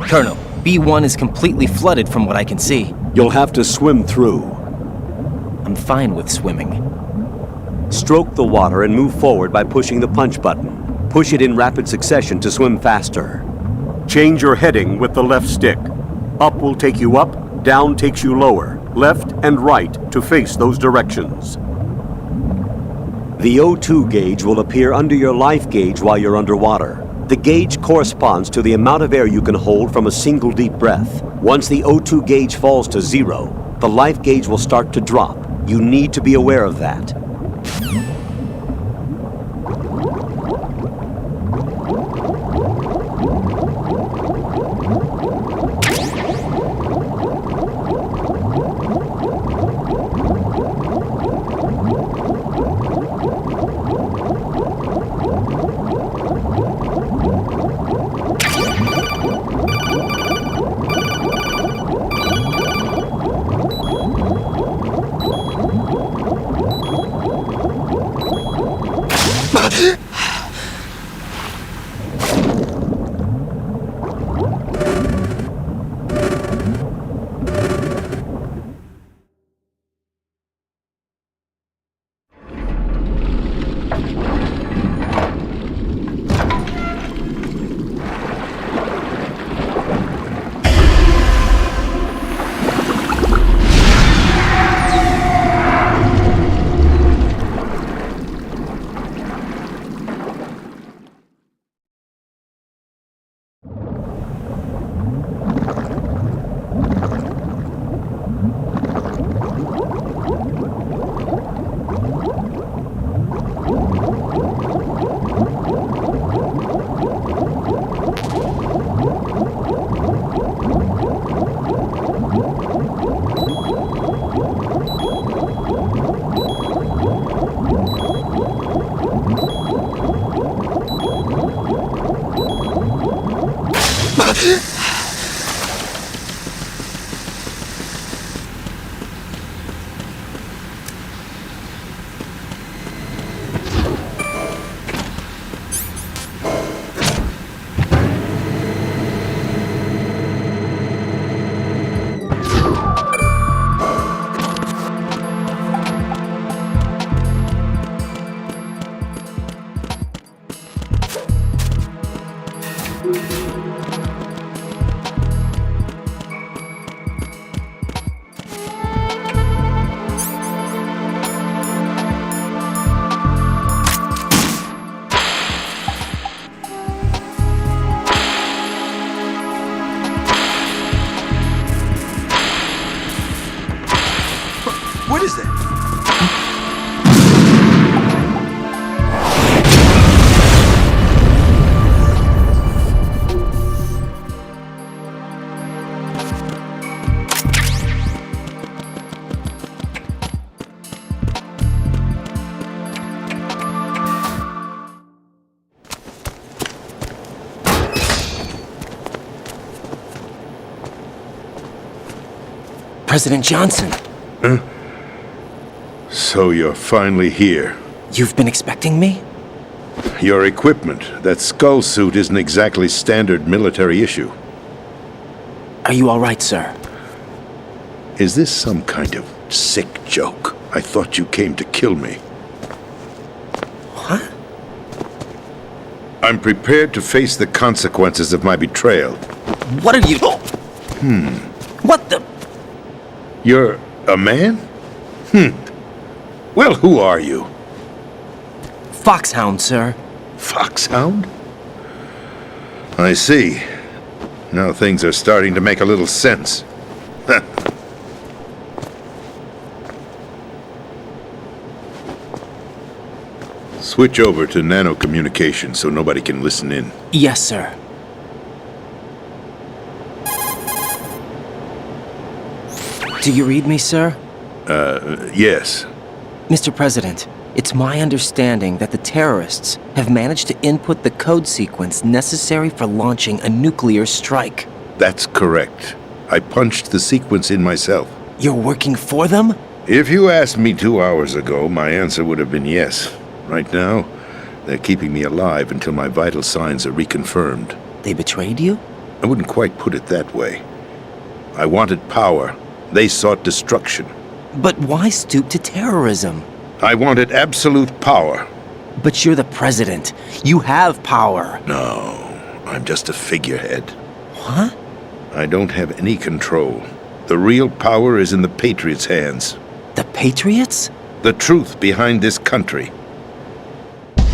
Colonel, B1 is completely flooded from what I can see. You'll have to swim through. I'm fine with swimming. Stroke the water and move forward by pushing the punch button. Push it in rapid succession to swim faster. Change your heading with the left stick. Up will take you up, down takes you lower, left and right to face those directions. The O2 gauge will appear under your life gauge while you're underwater. The gauge corresponds to the amount of air you can hold from a single deep breath. Once the O2 gauge falls to 0, the life gauge will start to drop. You need to be aware of that. What is that? President Johnson. Huh? So you're finally here. You've been expecting me? Your equipment, that skull suit, isn't exactly standard military issue. Are you all right, sir? Is this some kind of sick joke? I thought you came to kill me. What? I'm prepared to face the consequences of my betrayal. What are you... What the... You're a man? Well, who are you? Foxhound, sir. Foxhound? I see. Now things are starting to make a little sense. Switch over to nano-communication so nobody can listen in. Yes, sir. Do you read me, sir? Yes. Mr. President, it's my understanding that the terrorists have managed to input the code sequence necessary for launching a nuclear strike. That's correct. I punched the sequence in myself. You're working for them? If you asked me 2 hours ago, my answer would have been yes. Right now, they're keeping me alive until my vital signs are reconfirmed. They betrayed you? I wouldn't quite put it that way. I wanted power. They sought destruction. But why stoop to terrorism? I wanted absolute power. But you're the president. You have power. No, I'm just a figurehead. What? I don't have any control. The real power is in the Patriots' hands. The Patriots? The truth behind this country.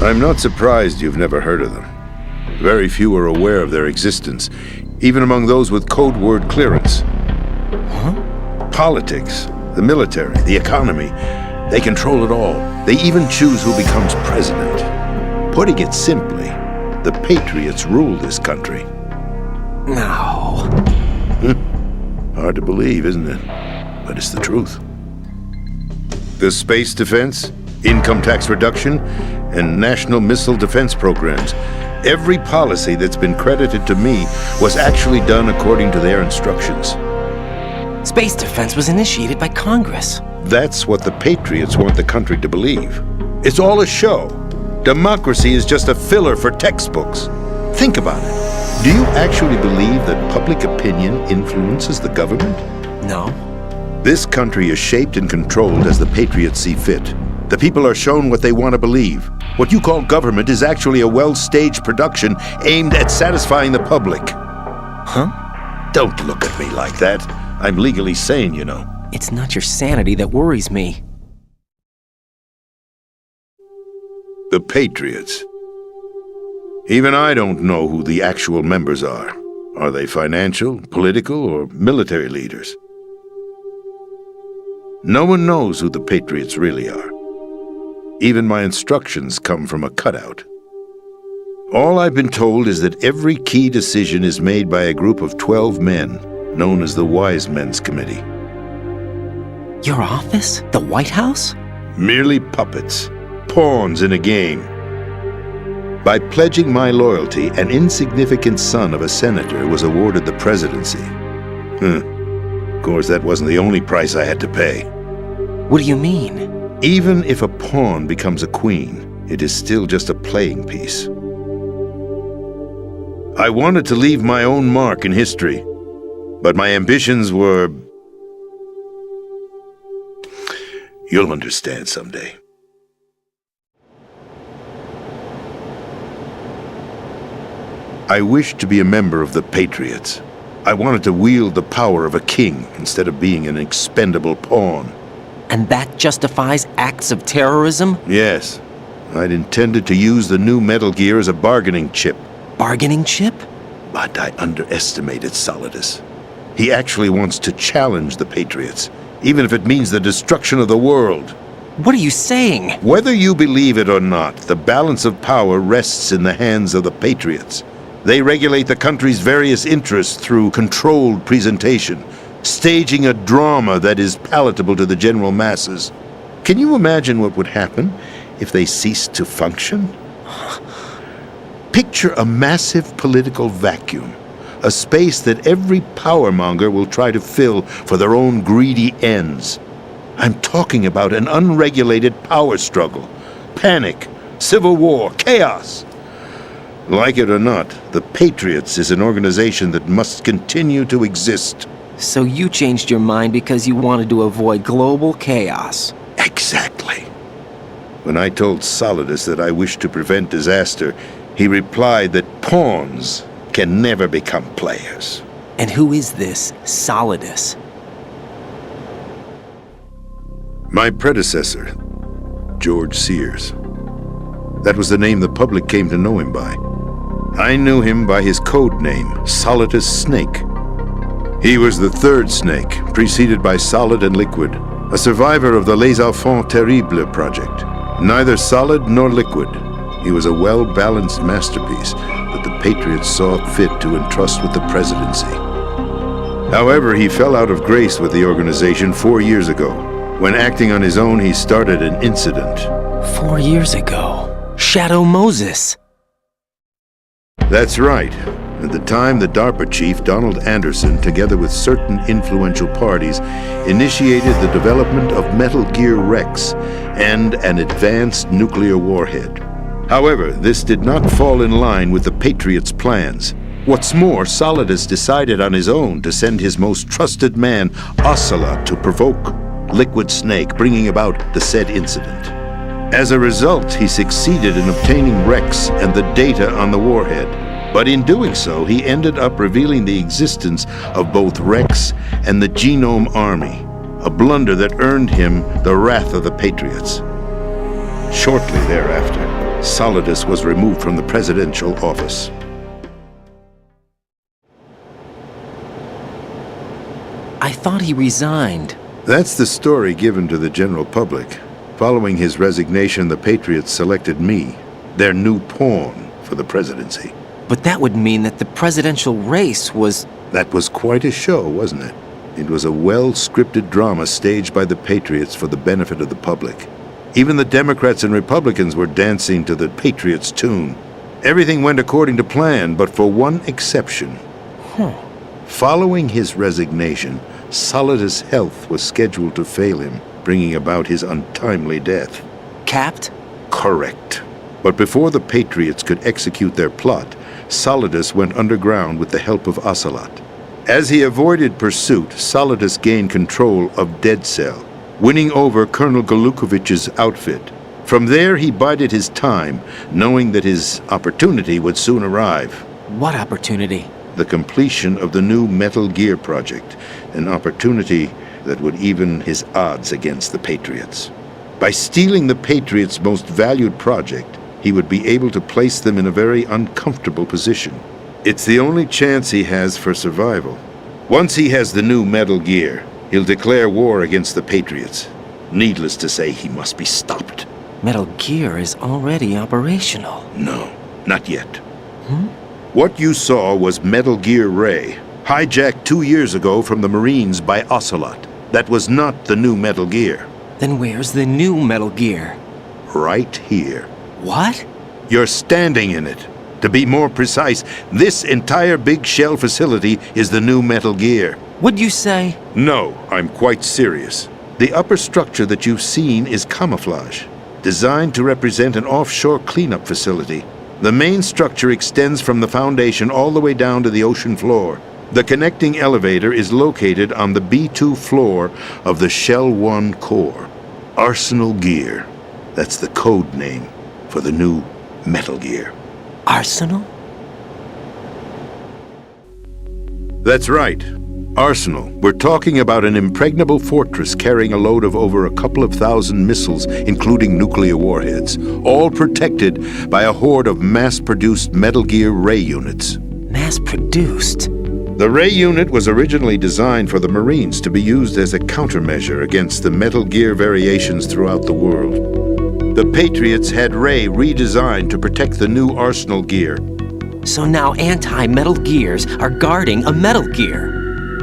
I'm not surprised you've never heard of them. Very few are aware of their existence, even among those with code word clearance. Huh? Politics, the military, the economy, they control it all. They even choose who becomes president. Putting it simply, the Patriots rule this country. No. Hard to believe, isn't it? But it's the truth. The space defense, income tax reduction, and national missile defense programs. Every policy that's been credited to me was actually done according to their instructions. Space defense was initiated by Congress. That's what the Patriots want the country to believe. It's all a show. Democracy is just a filler for textbooks. Think about it. Do you actually believe that public opinion influences the government? No. This country is shaped and controlled as the Patriots see fit. The people are shown what they want to believe. What you call government is actually a well-staged production aimed at satisfying the public. Huh? Don't look at me like that. I'm legally sane, you know. It's not your sanity that worries me. The Patriots. Even I don't know who the actual members are. Are they financial, political, or military leaders? No one knows who the Patriots really are. Even my instructions come from a cutout. All I've been told is that every key decision is made by a group of 12 men, known as the Wise Men's Committee. Your office? The White House? Merely puppets, pawns in a game. By pledging my loyalty, an insignificant son of a senator was awarded the presidency. Of course, that wasn't the only price I had to pay. What do you mean? Even if a pawn becomes a queen, it is still just a playing piece. I wanted to leave my own mark in history, but my ambitions were... You'll understand someday. I wished to be a member of the Patriots. I wanted to wield the power of a king instead of being an expendable pawn. And that justifies acts of terrorism? Yes. I'd intended to use the new Metal Gear as a bargaining chip. Bargaining chip? But I underestimated Solidus. He actually wants to challenge the Patriots, even if it means the destruction of the world. What are you saying? Whether you believe it or not, the balance of power rests in the hands of the Patriots. They regulate the country's various interests through controlled presentation, staging a drama that is palatable to the general masses. Can you imagine what would happen if they ceased to function? Picture a massive political vacuum, a space that every powermonger will try to fill for their own greedy ends. I'm talking about an unregulated power struggle, panic, civil war, chaos. Like it or not, the Patriots is an organization that must continue to exist. So you changed your mind because you wanted to avoid global chaos. Exactly. When I told Solidus that I wished to prevent disaster, he replied that pawns can never become players. And who is this Solidus? My predecessor, George Sears. That was the name the public came to know him by. I knew him by his code name, Solidus Snake. He was the third snake, preceded by Solid and Liquid, a survivor of the Les Enfants Terribles project. Neither solid nor liquid, he was a well-balanced masterpiece that the Patriots saw fit to entrust with the presidency. However, he fell out of grace with the organization 4 years ago. When acting on his own, he started an incident. 4 years ago? Shadow Moses! That's right. At the time, the DARPA chief, Donald Anderson, together with certain influential parties, initiated the development of Metal Gear Rex and an advanced nuclear warhead. However, this did not fall in line with the Patriots' plans. What's more, Solidus decided on his own to send his most trusted man, Ocelot, to provoke Liquid Snake, bringing about the said incident. As a result, he succeeded in obtaining Rex and the data on the warhead. But in doing so, he ended up revealing the existence of both Rex and the Genome Army, a blunder that earned him the wrath of the Patriots. Shortly thereafter, Solidus was removed from the presidential office. I thought he resigned. That's the story given to the general public. Following his resignation, the Patriots selected me, their new pawn, for the presidency. But that would mean that the presidential race was... That was quite a show, wasn't it? It was a well-scripted drama staged by the Patriots for the benefit of the public. Even the Democrats and Republicans were dancing to the Patriots' tune. Everything went according to plan, but for one exception. Following his resignation, Solidus' health was scheduled to fail him, bringing about his untimely death. Capped? Correct. But before the Patriots could execute their plot, Solidus went underground with the help of Ocelot. As he avoided pursuit, Solidus gained control of Dead Cell, winning over Colonel Golukovich's outfit. From there, he bided his time, knowing that his opportunity would soon arrive. What opportunity? The completion of the new Metal Gear project, an opportunity that would even his odds against the Patriots. By stealing the Patriots' most valued project, he would be able to place them in a very uncomfortable position. It's the only chance he has for survival. Once he has the new Metal Gear, he'll declare war against the Patriots. Needless to say, he must be stopped. Metal Gear is already operational. No, not yet. What you saw was Metal Gear Ray, hijacked 2 years ago from the Marines by Ocelot. That was not the new Metal Gear. Then where's the new Metal Gear? Right here. What? You're standing in it. To be more precise, this entire big shell facility is the new Metal Gear. What'd you say? No, I'm quite serious. The upper structure that you've seen is camouflage, designed to represent an offshore cleanup facility. The main structure extends from the foundation all the way down to the ocean floor. The connecting elevator is located on the B2 floor of the Shell 1 core. Arsenal Gear. That's the code name for the new Metal Gear. Arsenal? That's right. Arsenal. We're talking about an impregnable fortress carrying a load of over a couple of thousand missiles, including nuclear warheads, all protected by a horde of mass-produced Metal Gear Ray units. Mass-produced? The Ray unit was originally designed for the Marines to be used as a countermeasure against the Metal Gear variations throughout the world. The Patriots had Ray redesigned to protect the new Arsenal Gear. So now anti-Metal Gears are guarding a Metal Gear.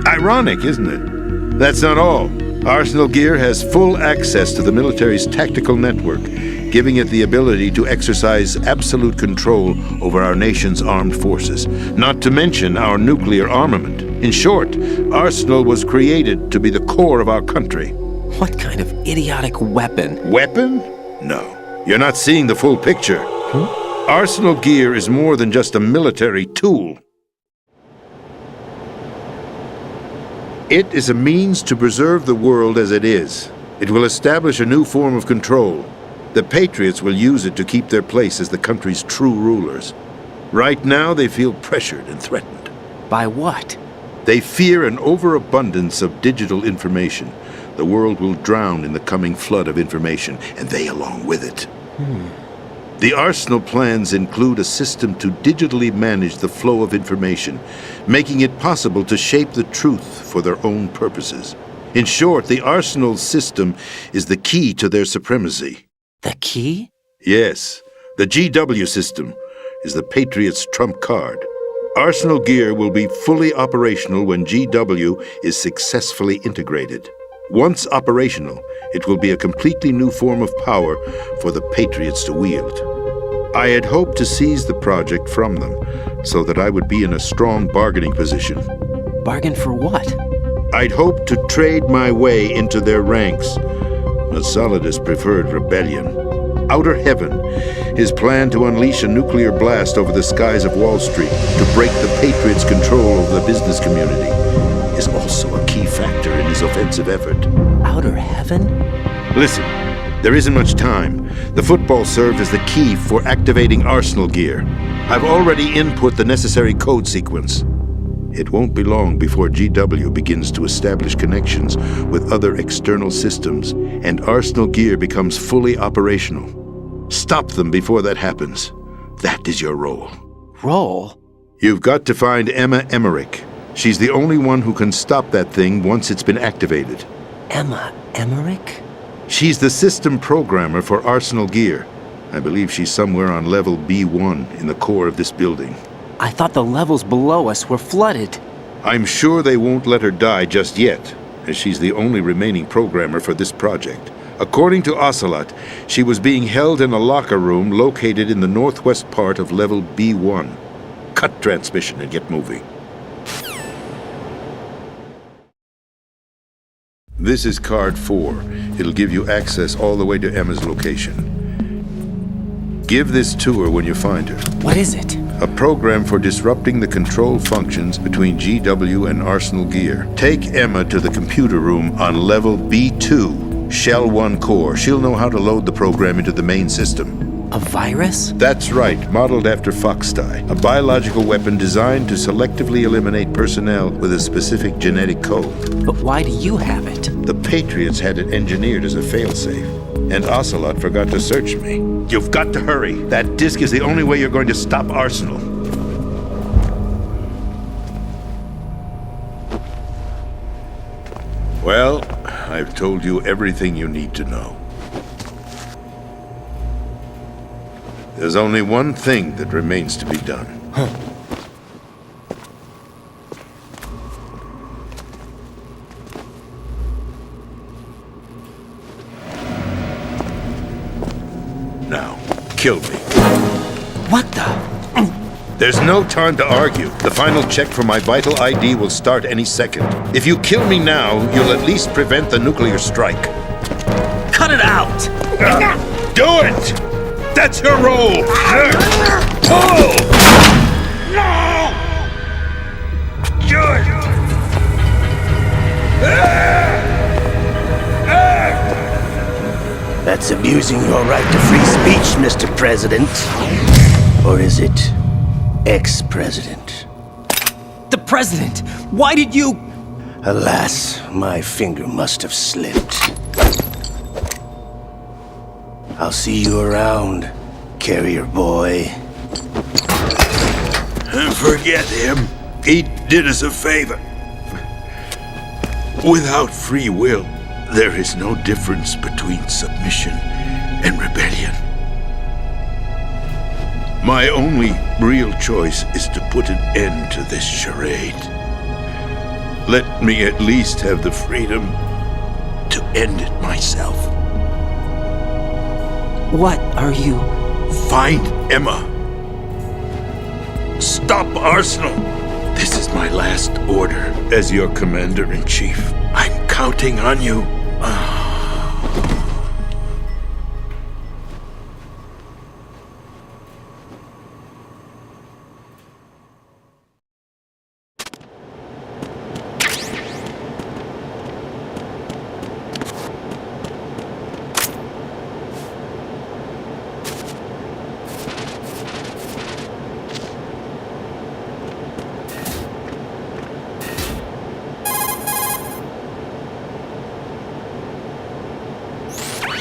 Ironic, isn't it? That's not all. Arsenal Gear has full access to the military's tactical network, giving it the ability to exercise absolute control over our nation's armed forces, not to mention our nuclear armament. In short, Arsenal was created to be the core of our country. What kind of idiotic weapon? Weapon? No. You're not seeing the full picture. Arsenal Gear is more than just a military tool. It is a means to preserve the world as it is. It will establish a new form of control. The Patriots will use it to keep their place as the country's true rulers. Right now, they feel pressured and threatened. By what? They fear an overabundance of digital information. The world will drown in the coming flood of information, and they along with it. The Arsenal plans include a system to digitally manage the flow of information, making it possible to shape the truth for their own purposes. In short, the Arsenal system is the key to their supremacy. The key? Yes. The GW system is the Patriots' trump card. Arsenal Gear will be fully operational when GW is successfully integrated. Once operational, it will be a completely new form of power for the Patriots to wield. I had hoped to seize the project from them, so that I would be in a strong bargaining position. Bargain for what? I'd hoped to trade my way into their ranks, but Solidus preferred rebellion. Outer Heaven, his plan to unleash a nuclear blast over the skies of Wall Street to break the Patriots' control over the business community, is also a key factor in his offensive effort. Outer Heaven? Listen, there isn't much time. The football served as the key for activating Arsenal gear. I've already input the necessary code sequence. It won't be long before GW begins to establish connections with other external systems, and Arsenal gear becomes fully operational. Stop them before that happens. That is your role. Role? You've got to find Emma Emmerich. She's the only one who can stop that thing once it's been activated. Emma Emmerich? She's the system programmer for Arsenal gear. I believe she's somewhere on level B1 in the core of this building. I thought the levels below us were flooded. I'm sure they won't let her die just yet, as she's the only remaining programmer for this project. According to Ocelot, she was being held in a locker room located in the northwest part of level B1. Cut transmission and get moving. This is card 4. It'll give you access all the way to Emma's location. Give this to her when you find her. What is it? A program for disrupting the control functions between GW and Arsenal gear. Take Emma to the computer room on level B2, Shell 1 core. She'll know how to load the program into the main system. A virus? That's right, modeled after Foxdie, a biological weapon designed to selectively eliminate personnel with a specific genetic code. But why do you have it? The Patriots had it engineered as a failsafe, and Ocelot forgot to search me. You've got to hurry. That disk is the only way you're going to stop Arsenal. Well, I've told you everything you need to know. There's only one thing that remains to be done. Now, kill me. What the? There's no time to argue. The final check for my vital ID will start any second. If you kill me now, you'll at least prevent the nuclear strike. Cut it out! Do it! That's your role! Pull! No! Good! That's abusing your right to free speech, Mr. President. Or is it ex-president? The president! Why did you... Alas, my finger must have slipped. I'll see you around, carrier boy. Forget him. He did us a favor. Without free will, there is no difference between submission and rebellion. My only real choice is to put an end to this charade. Let me at least have the freedom to end it myself. What are you... Find Emma. Stop Arsenal. This is my last order as your commander-in-chief. I'm counting on you.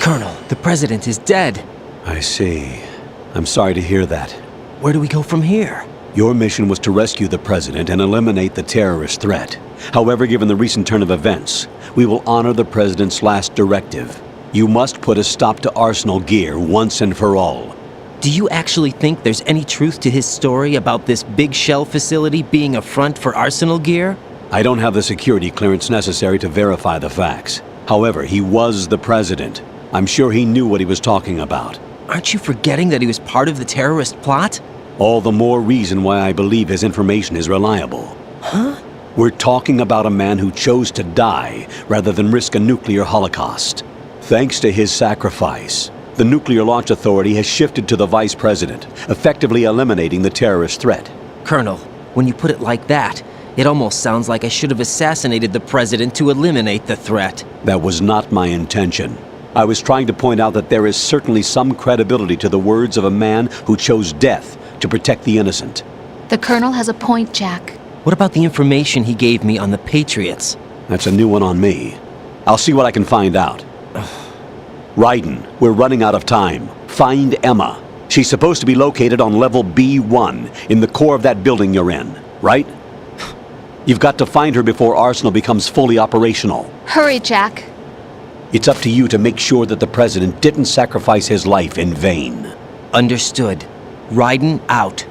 Colonel, the president is dead. I see. I'm sorry to hear that. Where do we go from here? Your mission was to rescue the president and eliminate the terrorist threat. However, given the recent turn of events, we will honor the president's last directive. You must put a stop to Arsenal gear once and for all. Do you actually think there's any truth to his story about this big shell facility being a front for Arsenal gear? I don't have the security clearance necessary to verify the facts. However, he was the president. I'm sure he knew what he was talking about. Aren't you forgetting that he was part of the terrorist plot? All the more reason why I believe his information is reliable. Huh? We're talking about a man who chose to die rather than risk a nuclear holocaust. Thanks to his sacrifice, the Nuclear Launch Authority has shifted to the Vice President, effectively eliminating the terrorist threat. Colonel, when you put it like that, it almost sounds like I should have assassinated the President to eliminate the threat. That was not my intention. I was trying to point out that there is certainly some credibility to the words of a man who chose death to protect the innocent. The Colonel has a point, Jack. What about the information he gave me on the Patriots? That's a new one on me. I'll see what I can find out. Raiden, we're running out of time. Find Emma. She's supposed to be located on level B1 in the core of that building you're in, right? You've got to find her before Arsenal becomes fully operational. Hurry, Jack. It's up to you to make sure that the President didn't sacrifice his life in vain. Understood. Raiden out.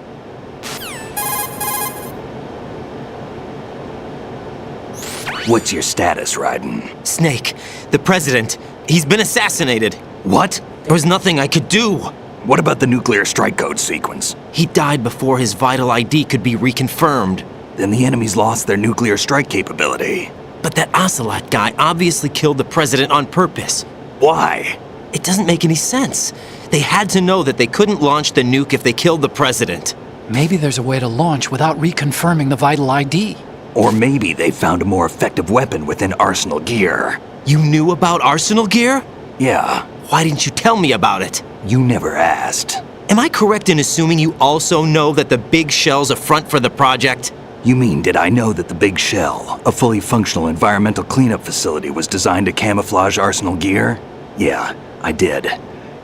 What's your status, Raiden? Snake, the President, he's been assassinated. What? There was nothing I could do. What about the nuclear strike code sequence? He died before his vital ID could be reconfirmed. Then the enemy's lost their nuclear strike capability. But that Ocelot guy obviously killed the President on purpose. Why? It doesn't make any sense. They had to know that they couldn't launch the nuke if they killed the President. Maybe there's a way to launch without reconfirming the vital ID. Or maybe they found a more effective weapon within Arsenal gear. You knew about Arsenal gear? Yeah. Why didn't you tell me about it? You never asked. Am I correct in assuming you also know that the Big Shell's a front for the project? You mean, did I know that the Big Shell, a fully functional environmental cleanup facility, was designed to camouflage Arsenal gear? Yeah, I did.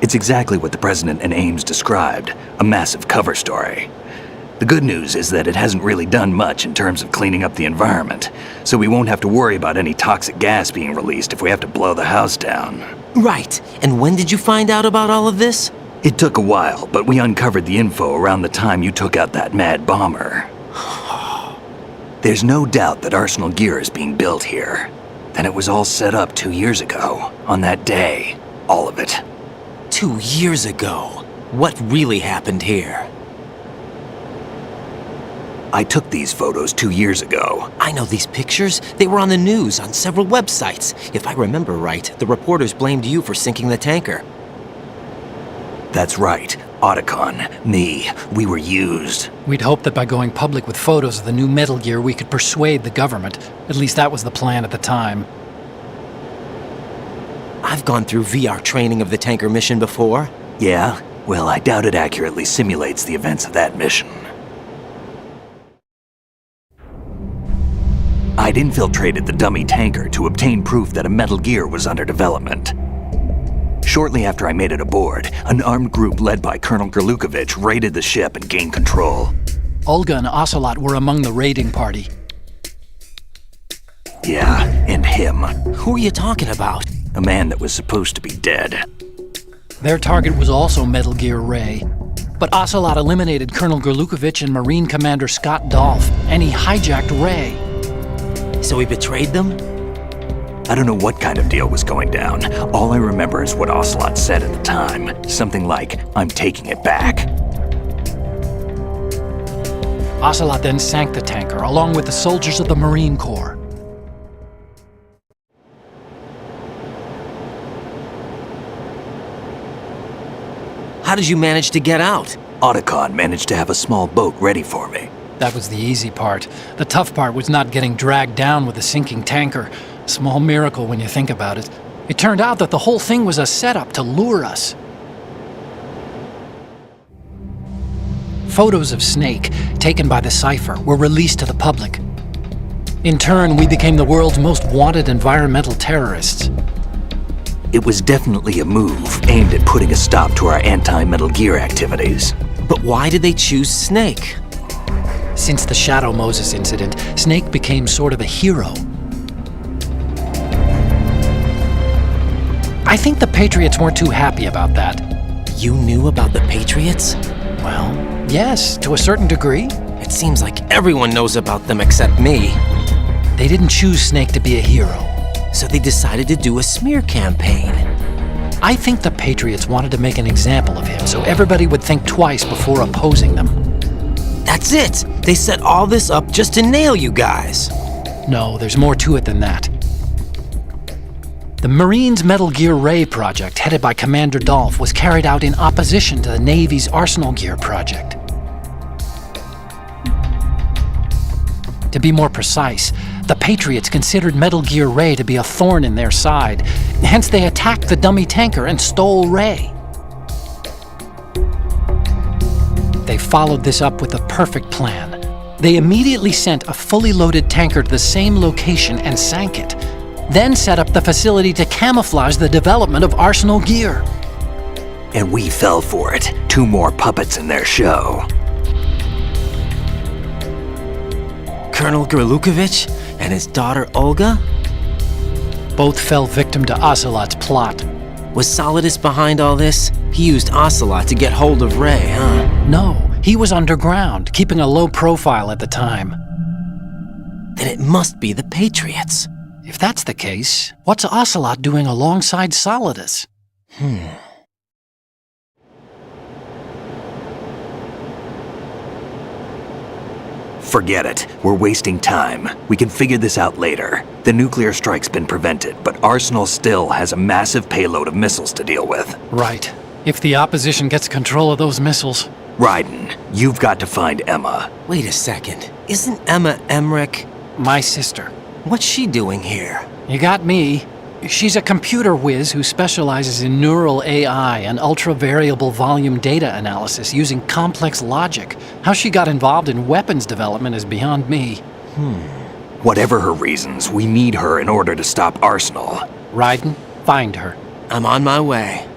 It's exactly what the President and Ames described, a massive cover story. The good news is that it hasn't really done much in terms of cleaning up the environment, so we won't have to worry about any toxic gas being released if we have to blow the house down. Right. And when did you find out about all of this? It took a while, but we uncovered the info around the time you took out that mad bomber. There's no doubt that Arsenal gear is being built here. Then it was all set up 2 years ago, on that day. All of it. 2 years ago? What really happened here? I took these photos 2 years ago. I know these pictures. They were on the news, on several websites. If I remember right, the reporters blamed you for sinking the tanker. That's right. Otacon, me, we were used. We'd hoped that by going public with photos of the new Metal Gear, we could persuade the government. At least that was the plan at the time. I've gone through VR training of the tanker mission before. Yeah? Well, I doubt it accurately simulates the events of that mission. I'd infiltrated the dummy tanker to obtain proof that a Metal Gear was under development. Shortly after I made it aboard, an armed group led by Colonel Gerlukovich raided the ship and gained control. Olga and Ocelot were among the raiding party. Yeah, and him. Who are you talking about? A man that was supposed to be dead. Their target was also Metal Gear Ray. But Ocelot eliminated Colonel Gerlukovich and Marine Commander Scott Dolph, and he hijacked Ray. So he betrayed them? I don't know what kind of deal was going down. All I remember is what Ocelot said at the time. Something like, "I'm taking it back." Ocelot then sank the tanker, along with the soldiers of the Marine Corps. How did you manage to get out? Otacon managed to have a small boat ready for me. That was the easy part. The tough part was not getting dragged down with a sinking tanker. Small miracle when you think about it. It turned out that the whole thing was a setup to lure us. Photos of Snake, taken by the Cypher, were released to the public. In turn, we became the world's most wanted environmental terrorists. It was definitely a move aimed at putting a stop to our anti-Metal Gear activities. But why did they choose Snake? Since the Shadow Moses incident, Snake became sort of a hero. I think the Patriots weren't too happy about that. You knew about the Patriots? Well, yes, to a certain degree. It seems like everyone knows about them except me. They didn't choose Snake to be a hero. So they decided to do a smear campaign. I think the Patriots wanted to make an example of him so everybody would think twice before opposing them. That's it! They set all this up just to nail you guys. No, there's more to it than that. The Marines' Metal Gear Ray project, headed by Commander Dolph, was carried out in opposition to the Navy's Arsenal Gear project. To be more precise, the Patriots considered Metal Gear Ray to be a thorn in their side. Hence, they attacked the dummy tanker and stole Ray. They followed this up with a perfect plan. They immediately sent a fully loaded tanker to the same location and sank it, then set up the facility to camouflage the development of Arsenal Gear. And we fell for it. 2 more puppets in their show. Colonel Gerlukovich and his daughter Olga? Both fell victim to Ocelot's plot. Was Solidus behind all this? He used Ocelot to get hold of Ray, huh? No, he was underground, keeping a low profile at the time. Then it must be the Patriots. If that's the case, what's Ocelot doing alongside Solidus? Forget it. We're wasting time. We can figure this out later. The nuclear strike's been prevented, but Arsenal still has a massive payload of missiles to deal with. Right. If the opposition gets control of those missiles... Raiden, you've got to find Emma. Wait a second. Isn't Emma Emmerich... My sister. What's she doing here? You got me. She's a computer whiz who specializes in neural AI and ultra-variable volume data analysis using complex logic. How she got involved in weapons development is beyond me. Whatever her reasons, we need her in order to stop Arsenal. Raiden, find her. I'm on my way.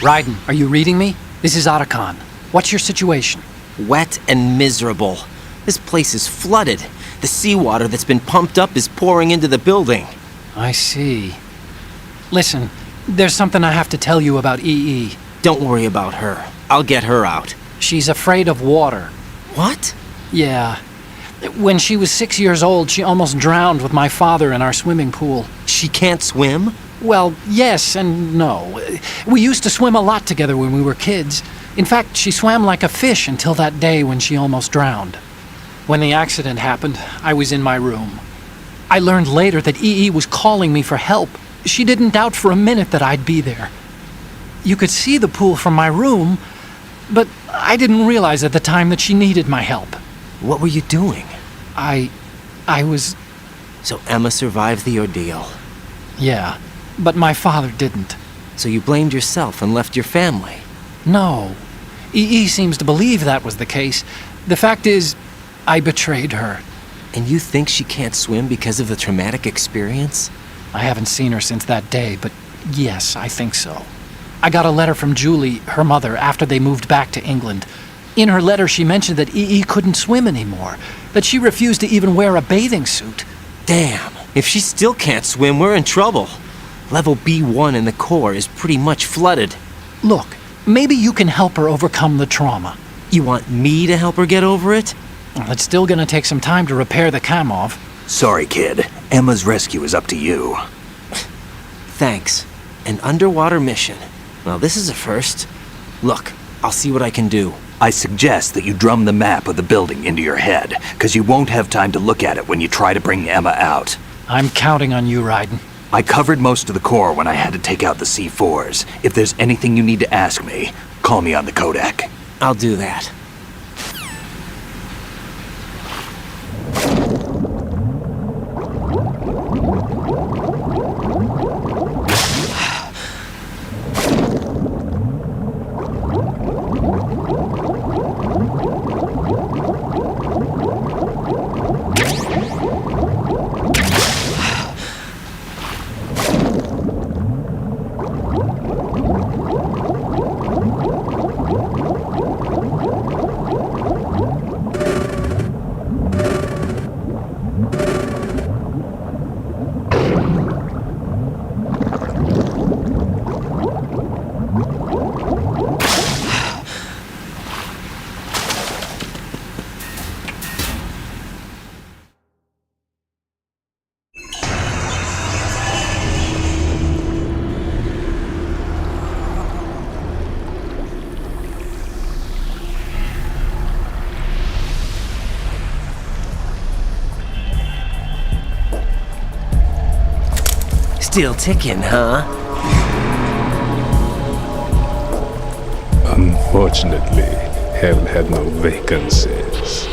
Raiden, are you reading me? This is Otacon. What's your situation? Wet and miserable. This place is flooded. The seawater that's been pumped up is pouring into the building. I see. Listen, there's something I have to tell you about EE. Don't worry about her. I'll get her out. She's afraid of water. What? Yeah. When she was 6 years old, she almost drowned with my father in our swimming pool. She can't swim? Well, yes and no. We used to swim a lot together when we were kids. In fact, she swam like a fish until that day when she almost drowned. When the accident happened, I was in my room. I learned later that EE was calling me for help. She didn't doubt for a minute that I'd be there. You could see the pool from my room, but I didn't realize at the time that she needed my help. What were you doing? I was... So Emma survived the ordeal? Yeah, but my father didn't. So you blamed yourself and left your family? No. EE seems to believe that was the case. The fact is, I betrayed her. And you think she can't swim because of the traumatic experience? I haven't seen her since that day, but yes, I think so. I got a letter from Julie, her mother, after they moved back to England. In her letter, she mentioned that EE couldn't swim anymore, that she refused to even wear a bathing suit. Damn, if she still can't swim, we're in trouble. Level B1 in the core is pretty much flooded. Look, maybe you can help her overcome the trauma. You want me to help her get over it? Well, it's still gonna take some time to repair the Kamov. Sorry, kid. Emma's rescue is up to you. Thanks. An underwater mission. Well, this is a first. Look, I'll see what I can do. I suggest that you drum the map of the building into your head, because you won't have time to look at it when you try to bring Emma out. I'm counting on you, Raiden. I covered most of the core when I had to take out the C4s. If there's anything you need to ask me, call me on the Kodak. I'll do that. Still ticking, huh? Unfortunately, hell had no vacancies.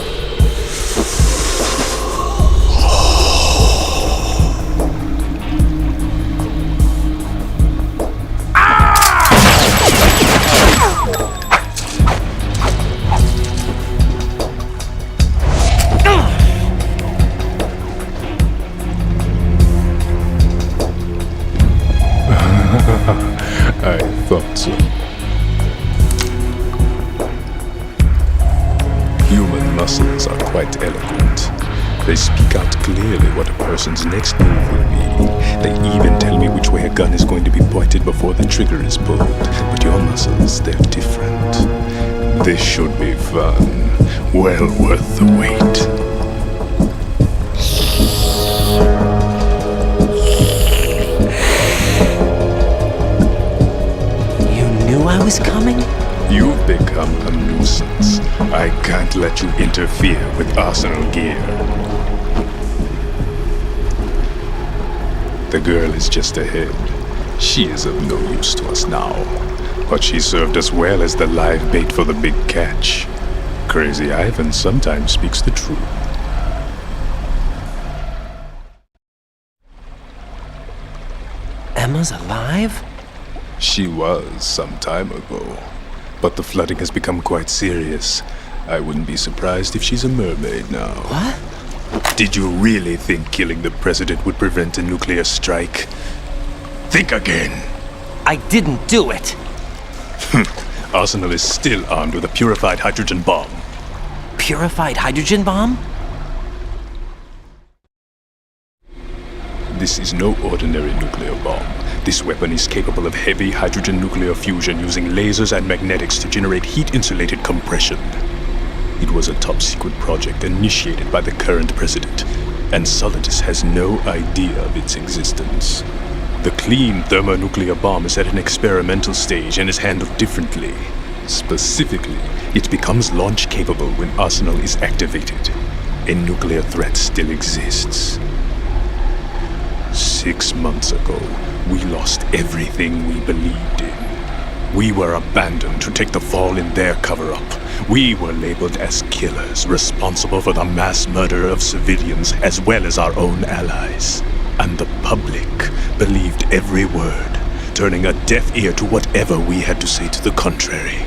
I thought so. Human muscles are quite eloquent. They speak out clearly what a person's next move will be. They even tell me which way a gun is going to be pointed before the trigger is pulled. But your muscles, they're different. This should be fun. Well worth the wait. I was coming? You've become a nuisance. I can't let you interfere with Arsenal gear. The girl is just ahead. She is of no use to us now. But she served us well as the live bait for the big catch. Crazy Ivan sometimes speaks the truth. Emma's alive? She was some time ago, but the flooding has become quite serious. I wouldn't be surprised if she's a mermaid now. What? Did you really think killing the president would prevent a nuclear strike? Think again. I didn't do it. Arsenal is still armed with a purified hydrogen bomb. Purified hydrogen bomb? This is no ordinary nuclear bomb. This weapon is capable of heavy hydrogen nuclear fusion using lasers and magnetics to generate heat-insulated compression. It was a top-secret project initiated by the current president, and Solidus has no idea of its existence. The clean thermonuclear bomb is at an experimental stage and is handled differently. Specifically, it becomes launch-capable when Arsenal is activated. A nuclear threat still exists. 6 months ago, we lost everything we believed in. We were abandoned to take the fall in their cover-up. We were labeled as killers, responsible for the mass murder of civilians as well as our own allies. And the public believed every word, turning a deaf ear to whatever we had to say to the contrary.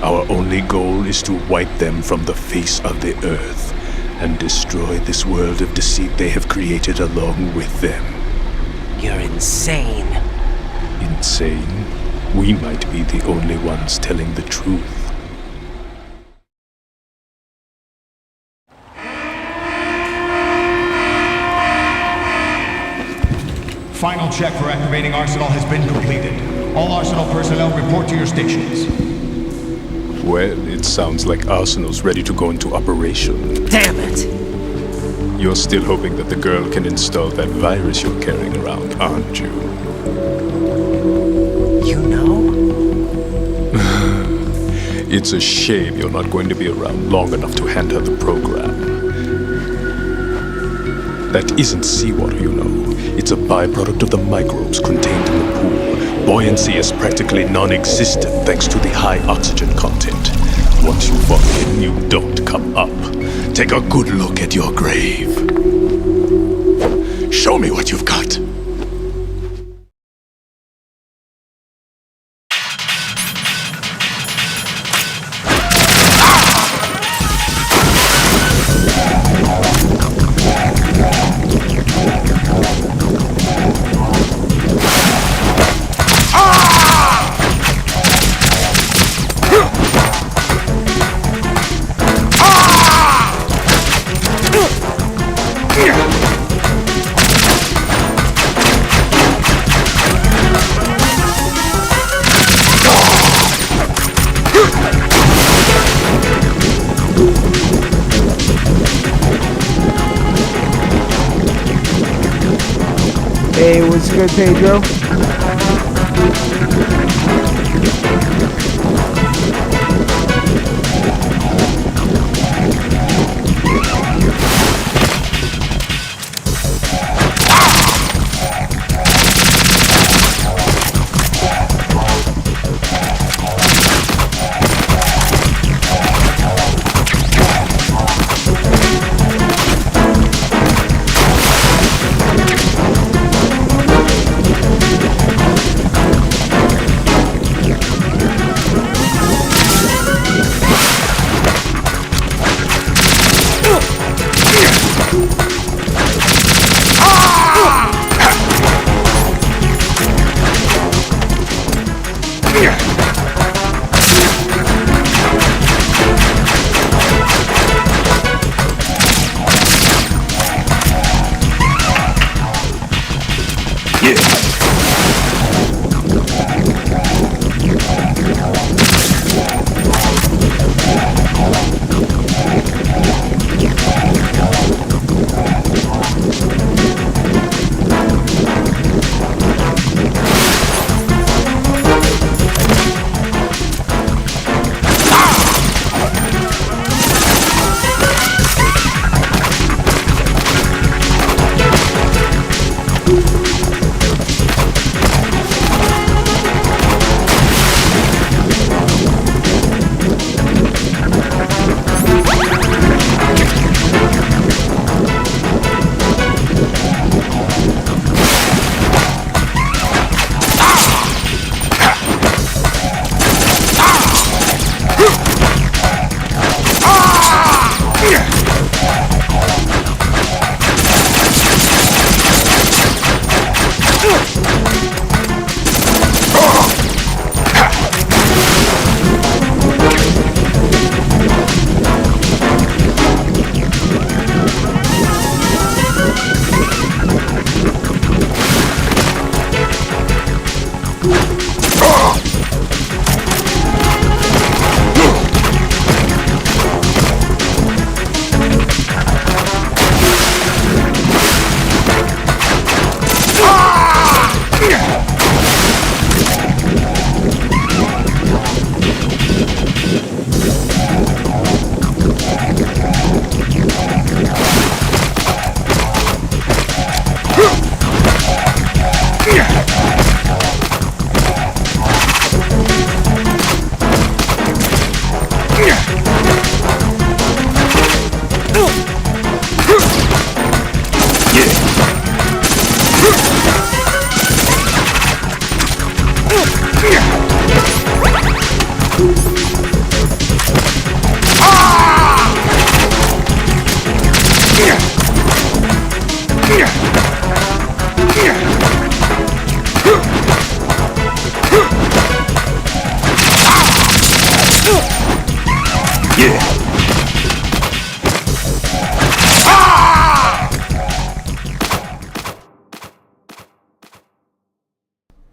Our only goal is to wipe them from the face of the earth and destroy this world of deceit they have created along with them. You're insane. Insane? We might be the only ones telling the truth. Final check for activating Arsenal has been completed. All Arsenal personnel report to your stations. Well, it sounds like Arsenal's ready to go into operation. Damn it! You're still hoping that the girl can install that virus you're carrying around, aren't you? You know? It's a shame you're not going to be around long enough to hand her the program. That isn't seawater, you know. It's a byproduct of the microbes contained in the pool. Buoyancy is practically non-existent thanks to the high oxygen content. Once you fall in, you don't come up. Take a good look at your grave. Show me what you've got. Hey, what's good, Pedro?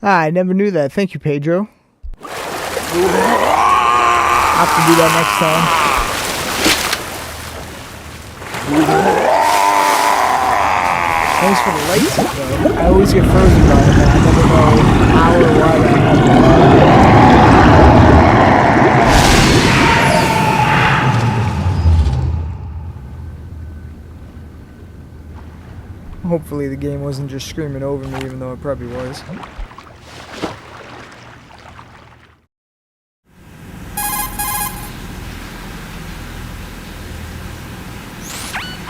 I never knew that. Thank you, Pedro. I'll have to do that next time. Thanks for the lights, though. I always get frozen by it, and I never know how or why that happens. Hopefully the game wasn't just screaming over me, even though it probably was.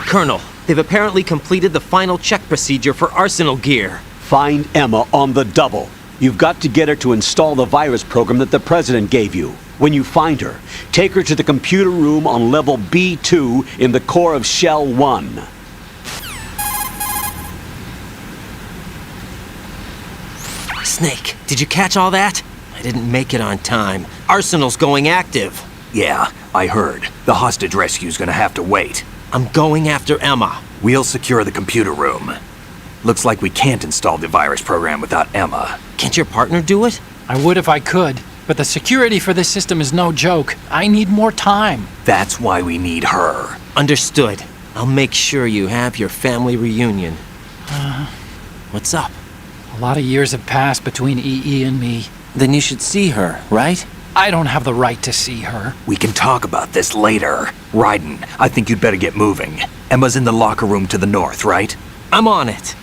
Colonel, they've apparently completed the final check procedure for arsenal gear. Find Emma on the double. You've got to get her to install the virus program that the President gave you. When you find her, take her to the computer room on level B2 in the core of Shell 1. Snake, did you catch all that? I didn't make it on time. Arsenal's going active. Yeah, I heard. The hostage rescue's gonna have to wait. I'm going after Emma. We'll secure the computer room. Looks like we can't install the virus program without Emma. Can't your partner do it? I would if I could, but the security for this system is no joke. I need more time. That's why we need her. Understood. I'll make sure you have your family reunion. What's up? A lot of years have passed between EE and me. Then you should see her, right? I don't have the right to see her. We can talk about this later. Raiden, I think you'd better get moving. Emma's in the locker room to the north, right? I'm on it.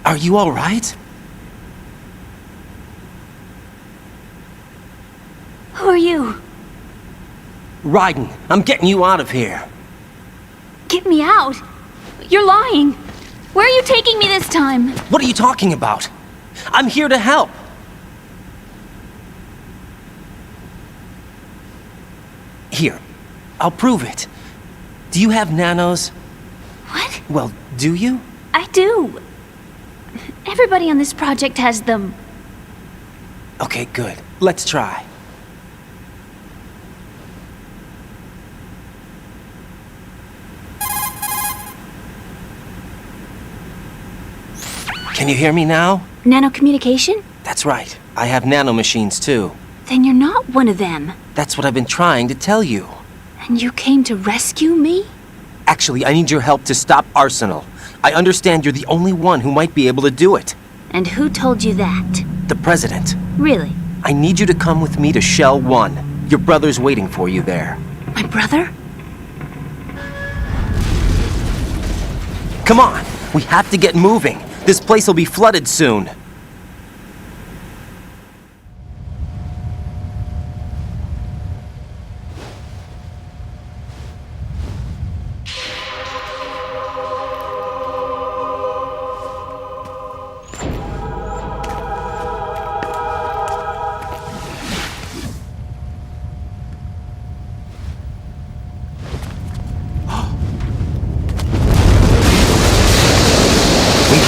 Are you all right? Who are you? Raiden, I'm getting you out of here. Get me out. You're lying. Where are you taking me this time? What are you talking about? I'm here to help. Here, I'll prove it. Do you have nanos? What? Well, do you? I do. Everybody on this project has them. Okay, good. Let's try. Can you hear me now? Nanocommunication? That's right. I have nanomachines too. Then you're not one of them. That's what I've been trying to tell you. And you came to rescue me? Actually, I need your help to stop Arsenal. I understand you're the only one who might be able to do it. And who told you that? The President. Really? I need you to come with me to Shell 1. Your brother's waiting for you there. My brother? Come on! We have to get moving. This place will be flooded soon.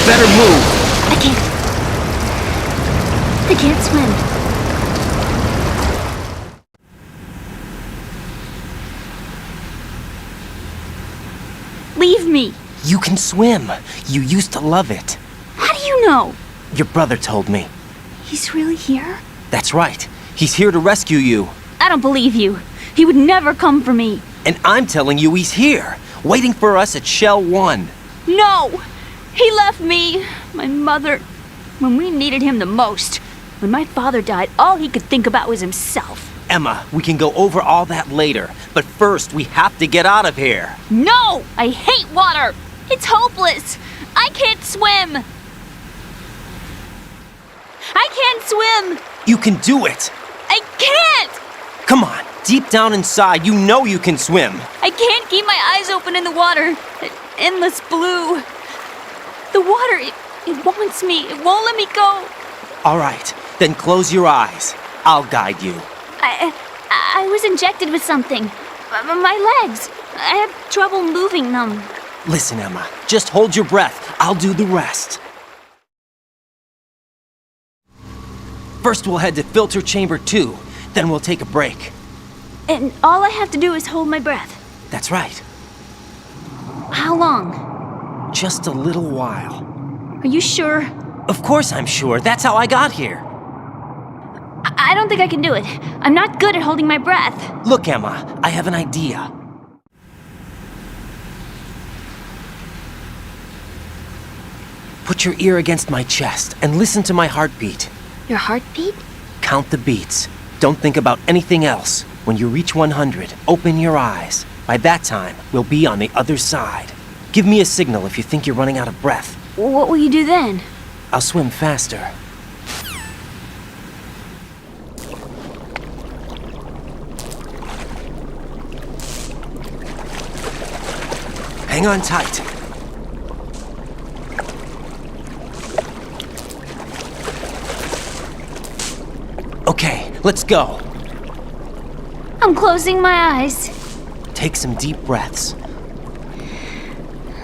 Better move! I can't swim. Leave me. You can swim. You used to love it. How do you know? Your brother told me. He's really here? That's right. He's here to rescue you. I don't believe you. He would never come for me. And I'm telling you he's here, waiting for us at Shell 1. No! He left me, my mother, When we needed him the most. When my father died, all he could think about was himself. Emma, we can go over all that later. But first, we have to get out of here. No! I hate water! It's hopeless! I can't swim! I can't swim! You can do it! I can't! Come on, deep down inside, you know you can swim. I can't keep my eyes open in the water. Endless blue. The water, it wants me. It won't let me go. All right, then close your eyes. I'll guide you. I was injected with something. My legs. I have trouble moving them. Listen, Emma, just hold your breath. I'll do the rest. First, we'll head to filter chamber 2. Then we'll take a break. And all I have to do is hold my breath. That's right. How long? Just a little while. Are you sure? Of course I'm sure. That's how I got here. I don't think I can do it. I'm not good at holding my breath. Look, Emma, I have an idea. Put your ear against my chest and listen to my heartbeat. Your heartbeat? Count the beats. Don't think about anything else. When you reach 100, open your eyes. By that time, we'll be on the other side. Give me a signal if you think you're running out of breath. What will you do then? I'll swim faster. Hang on tight. Okay, let's go. I'm closing my eyes. Take some deep breaths.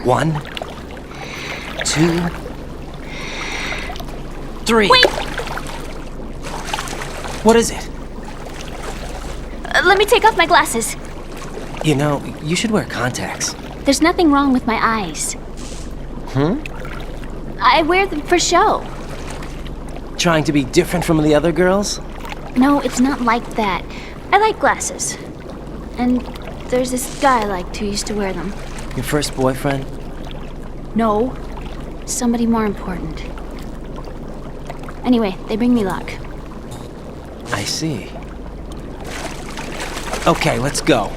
1, 2, 3. Wait! What is it? Let me take off my glasses. You know, you should wear contacts. There's nothing wrong with my eyes. I wear them for show. Trying to be different from the other girls? No, it's not like that. I like glasses. And there's this guy I liked who used to wear them. Your first boyfriend? No. Somebody more important. Anyway, they bring me luck. I see. Okay, let's go.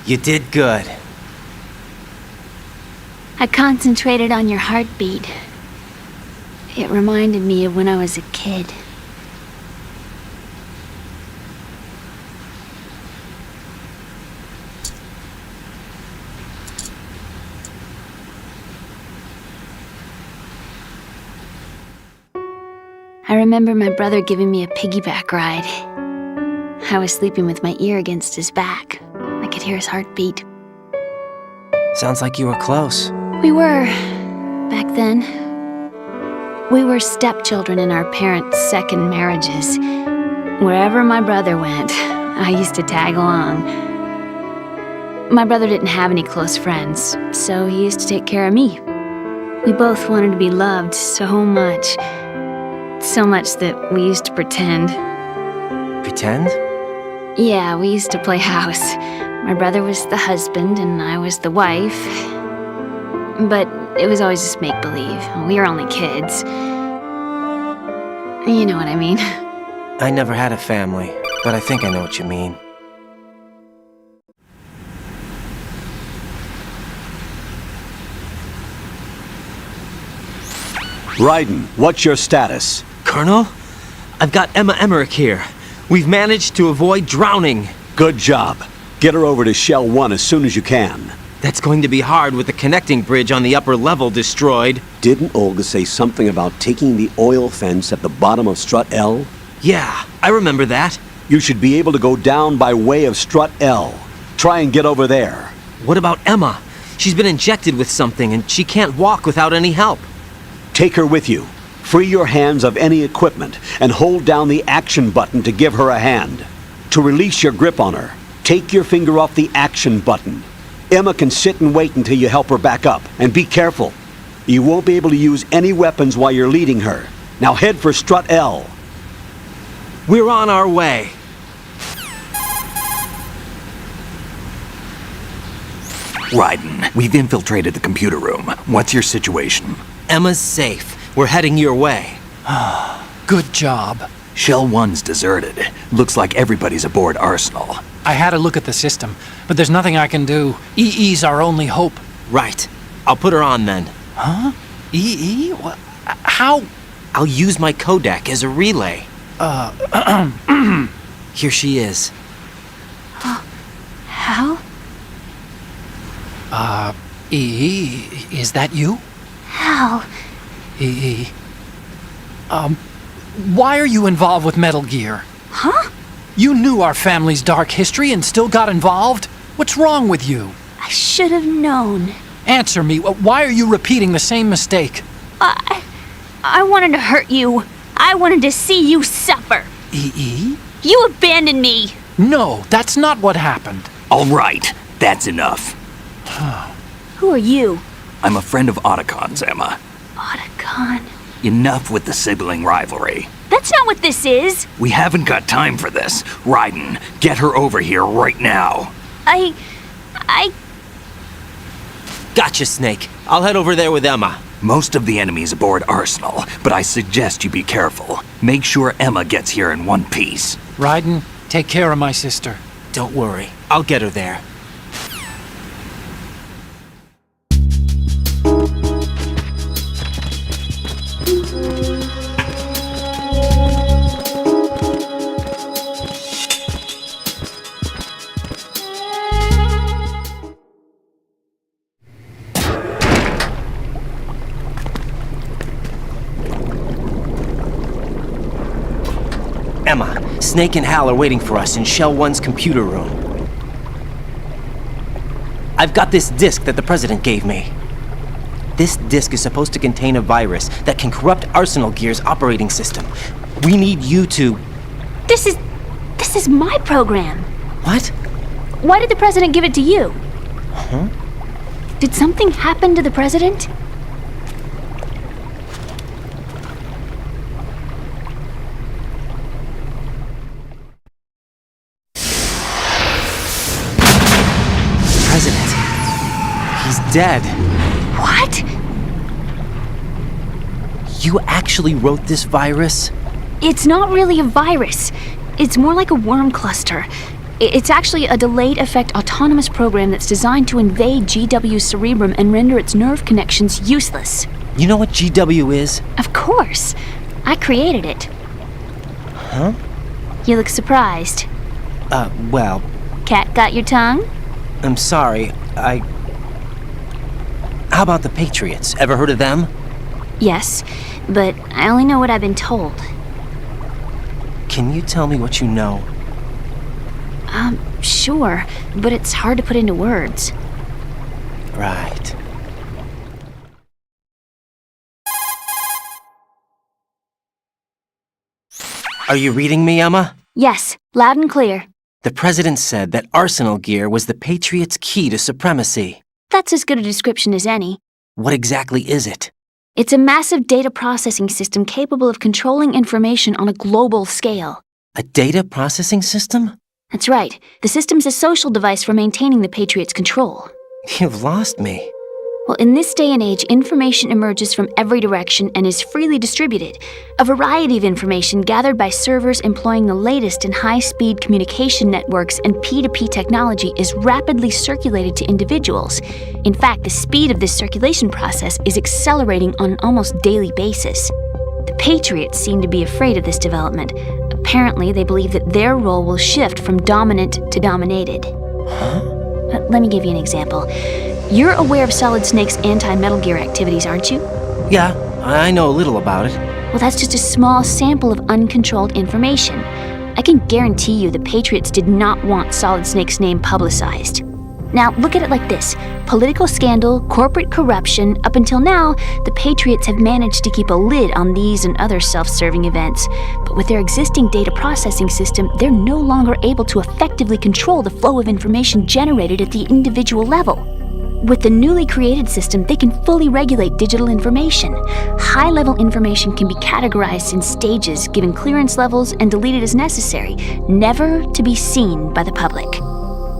You did good. I concentrated on your heartbeat. It reminded me of when I was a kid. I remember my brother giving me a piggyback ride. I was sleeping with my ear against his back. I could hear his heartbeat. Sounds like you were close. We were, back then. We were stepchildren in our parents' second marriages. Wherever my brother went, I used to tag along. My brother didn't have any close friends, so he used to take care of me. We both wanted to be loved so much. So much that we used to pretend. Pretend? Yeah, we used to play house. My brother was the husband and I was the wife. But it was always just make-believe. We were only kids. You know what I mean. I never had a family, but I think I know what you mean. Raiden, what's your status? Colonel? I've got Emma Emmerich here. We've managed to avoid drowning. Good job. Get her over to Shell 1 as soon as you can. That's going to be hard with the connecting bridge on the upper level destroyed. Didn't Olga say something about taking the oil fence at the bottom of Strut L? Yeah, I remember that. You should be able to go down by way of Strut L. Try and get over there. What about Emma? She's been injected with something and she can't walk without any help. Take her with you. Free your hands of any equipment and hold down the action button to give her a hand. To release your grip on her, take your finger off the action button. Emma can sit and wait until you help her back up. And be careful. You won't be able to use any weapons while you're leading her. Now head for Strut L. We're on our way. Raiden, we've infiltrated the computer room. What's your situation? Emma's safe. We're heading your way. Good job. Shell 1's deserted. Looks like everybody's aboard Arsenal. I had a look at the system, but there's nothing I can do. EE's our only hope. Right. I'll put her on then. Huh? EE? What? How? I'll use my Kodak as a relay. Here she is. How? EE, is that you? How? EE. Why are you involved with Metal Gear? Huh? You knew our family's dark history and still got involved? What's wrong with you? I should have known. Answer me. Why are you repeating the same mistake? I wanted to hurt you. I wanted to see you suffer. EE? You abandoned me. No, that's not what happened. All right, that's enough. Who are you? I'm a friend of Otacon's, Emma. Otacon. Enough with the sibling rivalry. That's not what this is. We haven't got time for this. Raiden, get her over here right now. I... Gotcha, Snake. I'll head over there with Emma. Most of the enemy's aboard Arsenal, but I suggest you be careful. Make sure Emma gets here in one piece. Raiden, take care of my sister. Don't worry. I'll get her there. Emma, Snake and Hal are waiting for us in Shell 1's computer room. I've got this disk that the President gave me. This disk is supposed to contain a virus that can corrupt Arsenal Gear's operating system. We need you to... This is my program. What? Why did the President give it to you? Huh? Did something happen to the President? President. He's dead. What? You actually wrote this virus? It's not really a virus. It's more like a worm cluster. It's actually a delayed effect autonomous program that's designed to invade GW's cerebrum and render its nerve connections useless. You know what GW is? Of course. I created it. Huh? You look surprised. Well... Cat got your tongue? I'm sorry, How about the Patriots? Ever heard of them? Yes, but I only know what I've been told. Can you tell me what you know? Sure, but it's hard to put into words. Right. Are you reading me, Emma? Yes, loud and clear. The President said that Arsenal Gear was the Patriots' key to supremacy. That's as good a description as any. What exactly is it? It's a massive data processing system capable of controlling information on a global scale. A data processing system? That's right. The system's a social device for maintaining the Patriots' control. You've lost me. Well, in this day and age, information emerges from every direction and is freely distributed. A variety of information gathered by servers employing the latest in high-speed communication networks and P2P technology is rapidly circulated to individuals. In fact, the speed of this circulation process is accelerating on an almost daily basis. The The Patriots seem to be afraid of this development. Apparently, they believe that their role will shift from dominant to dominated. Let me give you an example. You're aware of Solid Snake's anti-Metal Gear activities, aren't you? Yeah, I know a little about it. Well, that's just a small sample of uncontrolled information. I can guarantee you the Patriots did not want Solid Snake's name publicized. Now, look at it like this. Political scandal, corporate corruption, up until now, the Patriots have managed to keep a lid on these and other self-serving events. But with their existing data processing system, they're no longer able to effectively control the flow of information generated at the individual level. With the newly created system, they can fully regulate digital information. High-level information can be categorized in stages, given clearance levels, and deleted as necessary, never to be seen by the public.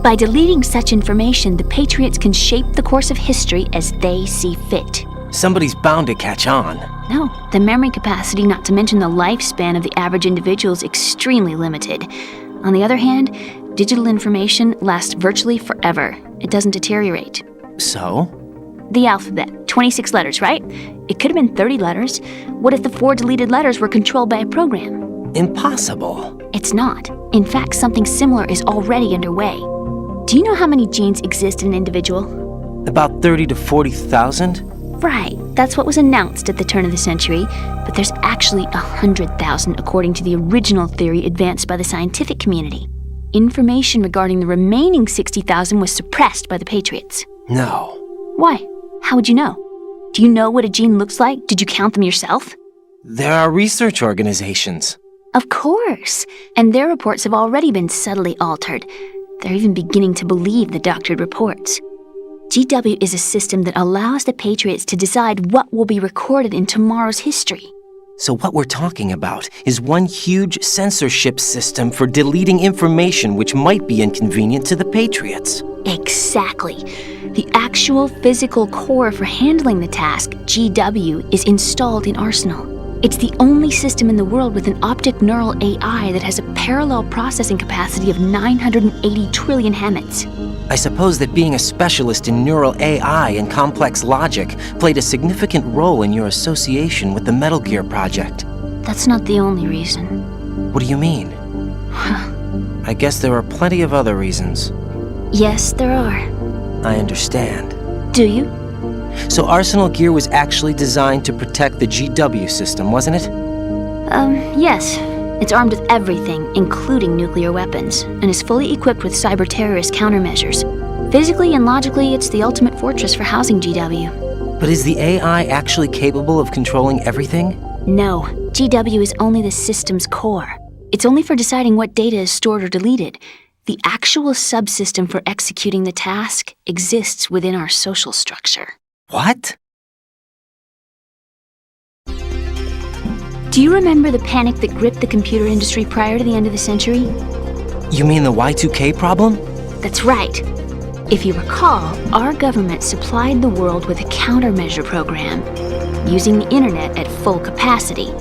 By deleting such information, the Patriots can shape the course of history as they see fit. Somebody's bound to catch on. No, the memory capacity, not to mention the lifespan of the average individual, is extremely limited. On the other hand, digital information lasts virtually forever. It doesn't deteriorate. So? The alphabet, 26 letters, right? It could have been 30 letters. What if the 4 deleted letters were controlled by a program? Impossible. It's not. In fact, something similar is already underway. Do you know how many genes exist in an individual? About 30 to 40,000? Right. That's what was announced at the turn of the century. But there's actually 100,000 according to the original theory advanced by the scientific community. Information regarding the remaining 60,000 was suppressed by the Patriots. No. Why? How would you know? Do you know what a gene looks like? Did you count them yourself? There are research organizations. Of course. And their reports have already been subtly altered. They're even beginning to believe the doctored reports. GW is a system that allows the Patriots to decide what will be recorded in tomorrow's history. So what we're talking about is one huge censorship system for deleting information which might be inconvenient to the Patriots. Exactly. The actual physical core for handling the task, GW, is installed in Arsenal. It's the only system in the world with an optic neural AI that has a parallel processing capacity of 980 trillion Hammets. I suppose that being a specialist in neural AI and complex logic played a significant role in your association with the Metal Gear project. That's not the only reason. What do you mean? I guess there are plenty of other reasons. Yes, there are. I understand. Do you? So Arsenal Gear was actually designed to protect the GW system, wasn't it? Yes. It's armed with everything, including nuclear weapons, and is fully equipped with cyber-terrorist countermeasures. Physically and logically, it's the ultimate fortress for housing GW. But is the AI actually capable of controlling everything? No. GW is only the system's core. It's only for deciding what data is stored or deleted. The actual subsystem for executing the task exists within our social structure. What? Do you remember the panic that gripped the computer industry prior to the end of the century? You mean the Y2K problem? That's right. If you recall, our government supplied the world with a countermeasure program. Using the internet at full capacity,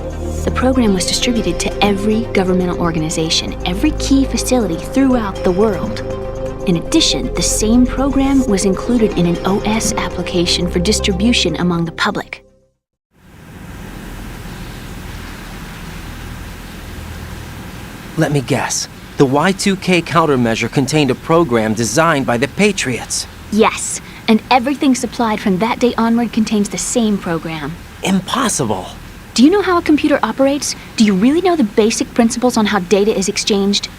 the program was distributed to every governmental organization, every key facility throughout the world. In addition, the same program was included in an OS application for distribution among the public. Let me guess. The Y2K countermeasure contained a program designed by the Patriots. Yes, and everything supplied from that day onward contains the same program. Impossible. Do you know how a computer operates? Do you really know the basic principles on how data is exchanged?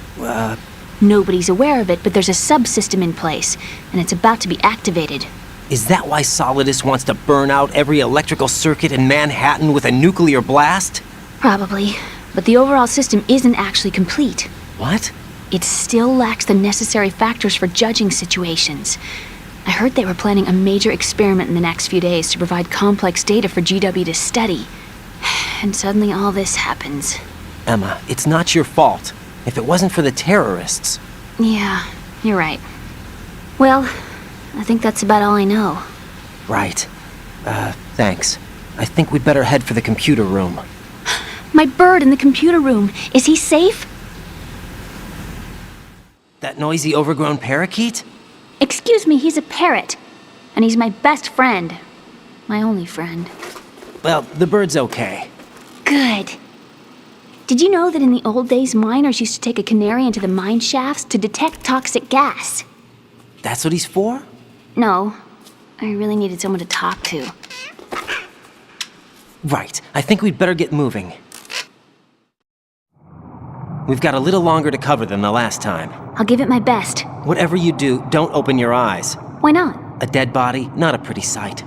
Nobody's aware of it, but there's a subsystem in place, and it's about to be activated. Is that why Solidus wants to burn out every electrical circuit in Manhattan with a nuclear blast? Probably, but the overall system isn't actually complete. What? It still lacks the necessary factors for judging situations. I heard they were planning a major experiment in the next few days to provide complex data for GW to study. And suddenly all this happens. Emma, it's not your fault. If it wasn't for the terrorists... Yeah, you're right. Well, I think that's about all I know. Right. Thanks. I think we'd better head for the computer room. My bird in the computer room. Is he safe? That noisy overgrown parakeet? Excuse me, he's a parrot. And he's my best friend. My only friend. Well, the bird's okay. Good. Did you know that in the old days, miners used to take a canary into the mine shafts to detect toxic gas? That's what he's for? No. I really needed someone to talk to. Right. I think we'd better get moving. We've got a little longer to cover than the last time. I'll give it my best. Whatever you do, don't open your eyes. Why not? A dead body, not a pretty sight.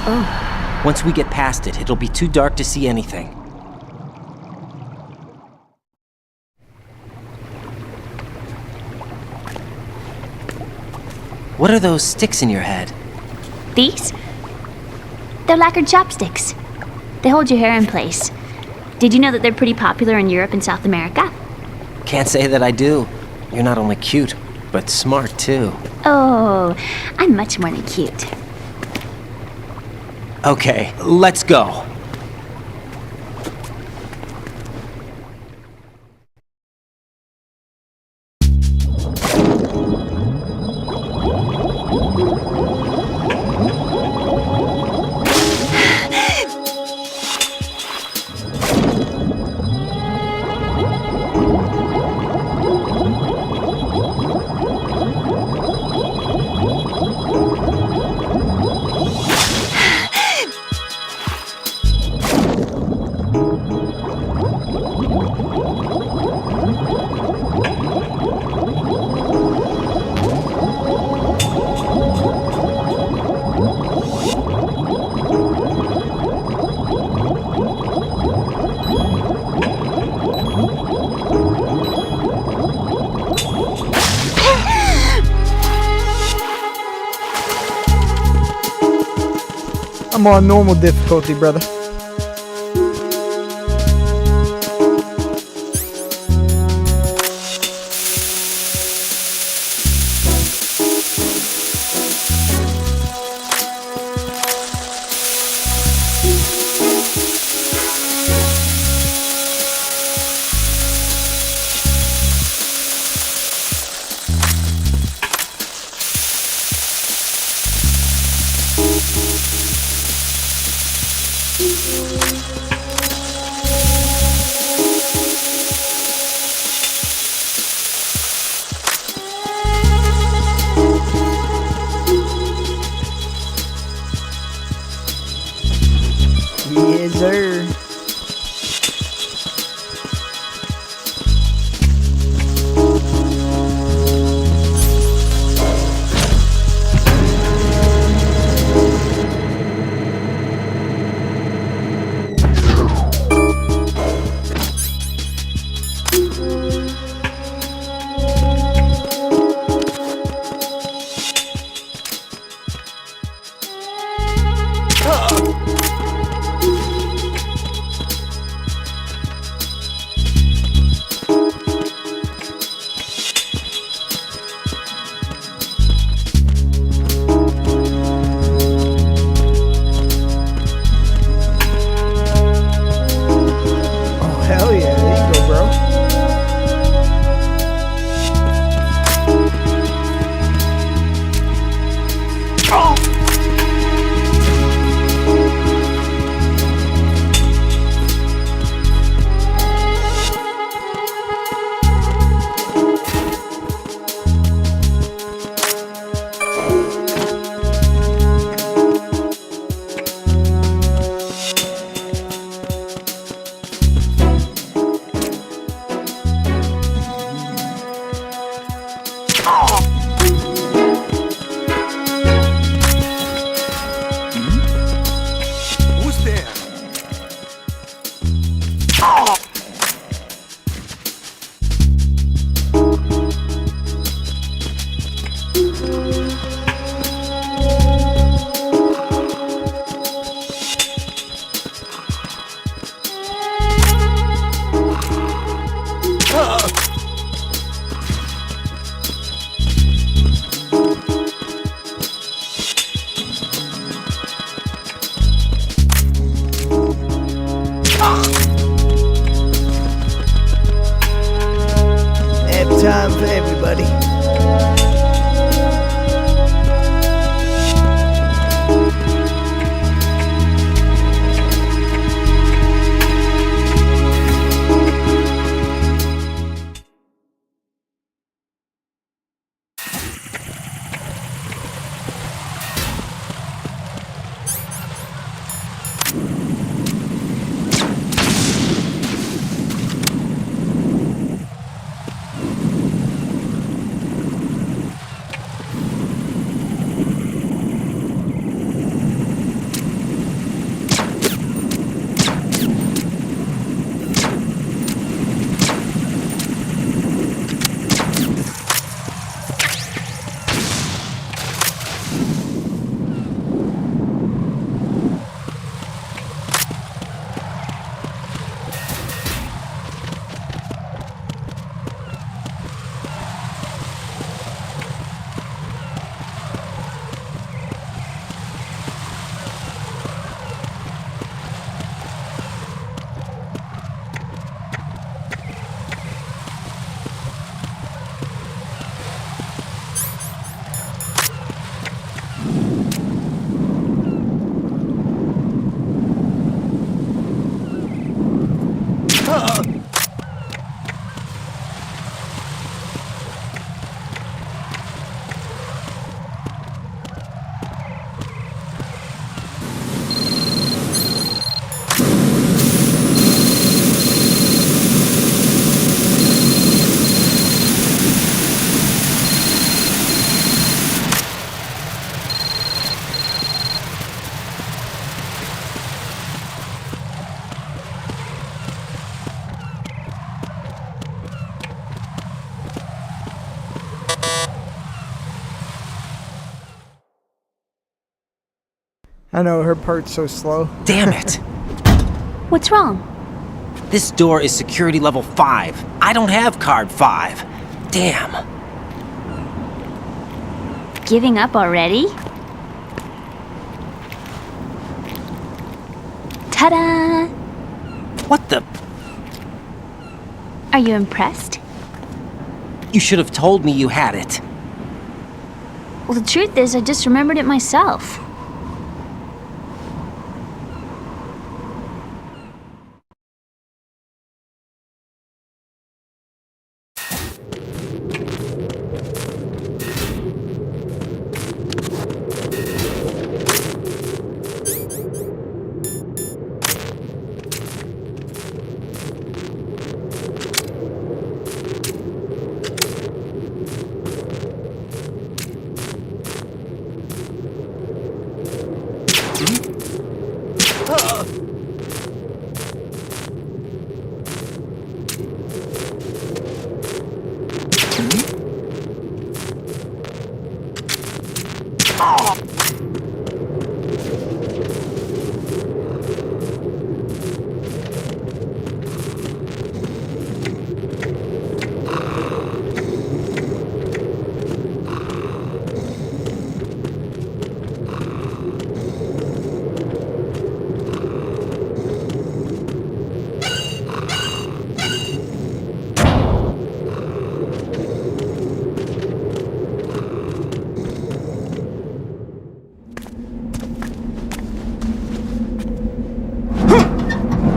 Oh. Once we get past it, it'll be too dark to see anything. What are those sticks in your head? These? They're lacquered chopsticks. They hold your hair in place. Did you know that they're pretty popular in Europe and South America? Can't say that I do. You're not only cute, but smart too. Oh, I'm much more than cute. Okay, let's go. I'm on normal difficulty, brother. Yes, sir. Hell yeah, there you go, bro. Who's there? Nap time for everybody. I know, her part's so slow. Damn it! What's wrong? This door is security level 5. I don't have card 5. Damn. Giving up already? Ta-da! What the? Are you impressed? You should have told me you had it. Well, the truth is, I just remembered it myself.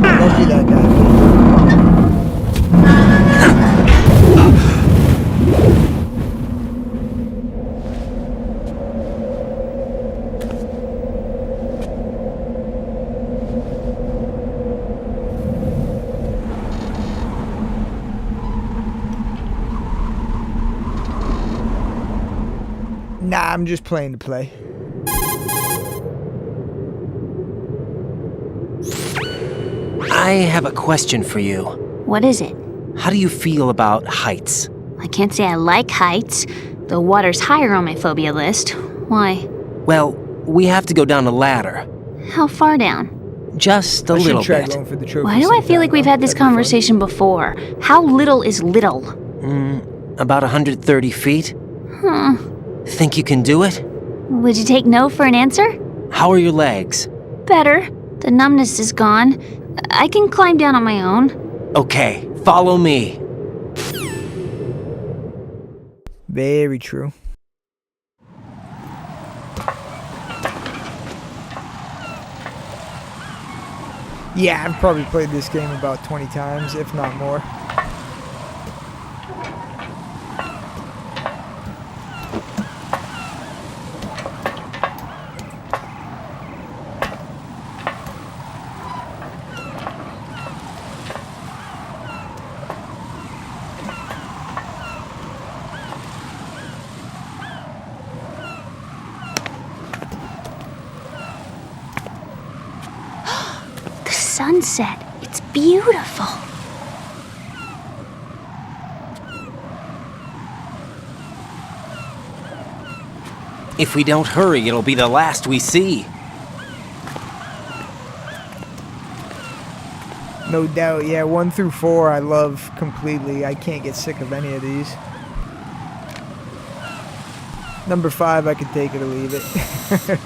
Lucky that guy. Nah, I'm just playing to play. I have a question for you. What is it? How do you feel about heights? I can't say I like heights. The water's higher on my phobia list. Why? Well, we have to go down a ladder. How far down? Just a I should little try bit. going for the trophy Why do I sometime, feel like we've though. had this That'd be fun. conversation before? How little is little? About 130 feet? Huh. Think you can do it? Would you take no for an answer? How are your legs? Better. The numbness is gone. I can climb down on my own. Okay, follow me. Very true. Yeah, I've probably played this game about 20 times, if not more. The sunset. It's beautiful. If we don't hurry, it'll be the last we see. No doubt, yeah, 1 through 4 I love completely. I can't get sick of any of these. Number 5, I could take it or leave it.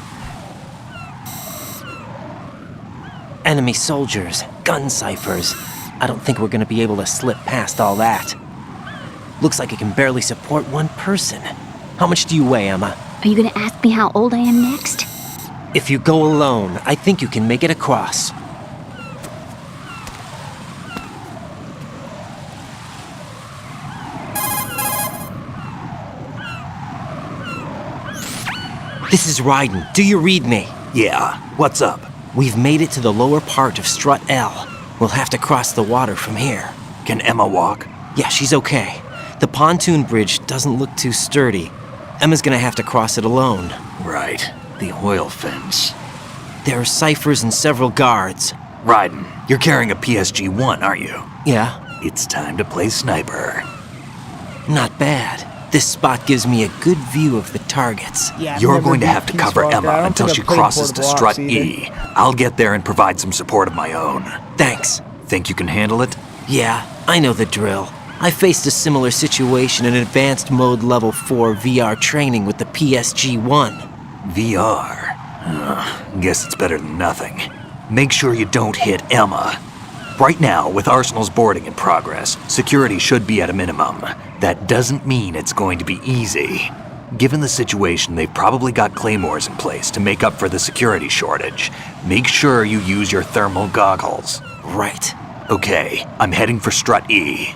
Enemy soldiers, gun ciphers. I don't think we're gonna be able to slip past all that. Looks like it can barely support one person. How much do you weigh, Emma? Are you gonna ask me how old I am next? If you go alone, I think you can make it across. This is Raiden. Do you read me? Yeah, what's up? We've made it to the lower part of Strut L. We'll have to cross the water from here. Can Emma walk? Yeah, she's okay. The pontoon bridge doesn't look too sturdy. Emma's gonna have to cross it alone. Right, the oil fence. There are ciphers and several guards. Raiden, you're carrying a PSG-1, aren't you? Yeah, It's time to play sniper. not bad. This spot gives me a good view of the targets. Yeah, I've You're never going to beat have to Peace cover Walker. I Emma don't until think she I've played crosses to Portable strut Ops E. either. I'll get there and provide some support of my own. Thanks. Think you can handle it? Yeah, I know the drill. I faced a similar situation in advanced mode level 4 VR training with the PSG-1. VR? Guess it's better than nothing. Make sure you don't hit Emma. Right now, with Arsenal's boarding in progress, security should be at a minimum. That doesn't mean it's going to be easy. Given the situation, they've probably got claymores in place to make up for the security shortage. Make sure you use your thermal goggles. Right. Okay, I'm heading for strut E.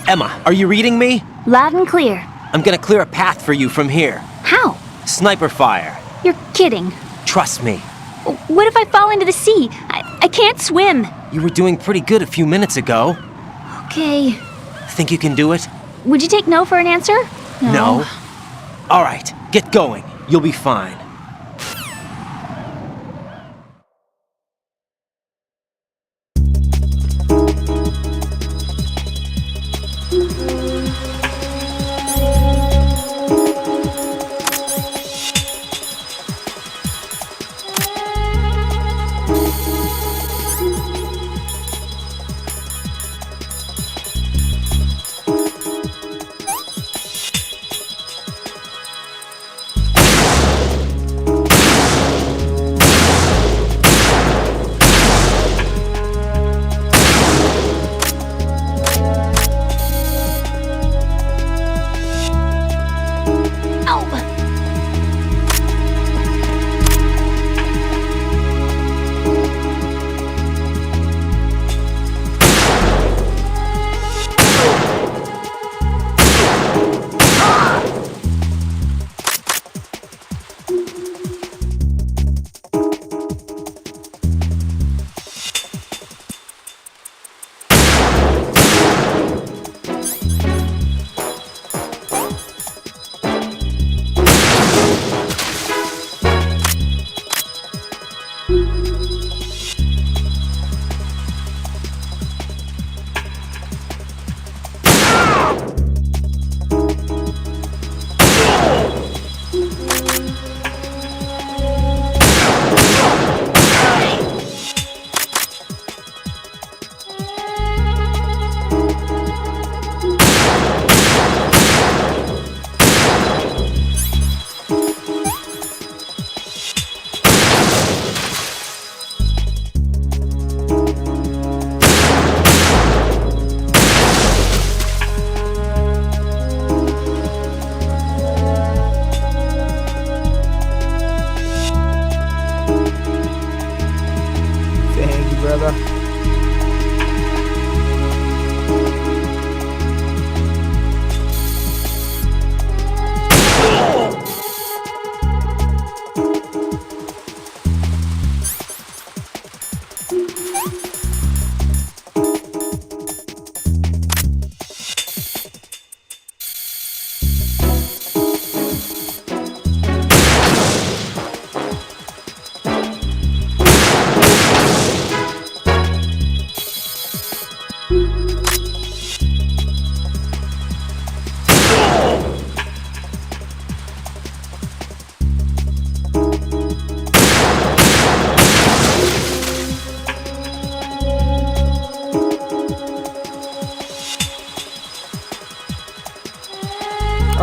Emma, are you reading me? Loud and clear. I'm gonna clear a path for you from here. How? Sniper fire. You're kidding. Trust me. What if I fall into the sea? I can't swim. You were doing pretty good a few minutes ago. Okay. Think you can do it? Would you take no for an answer? No. All right, get going. You'll be fine.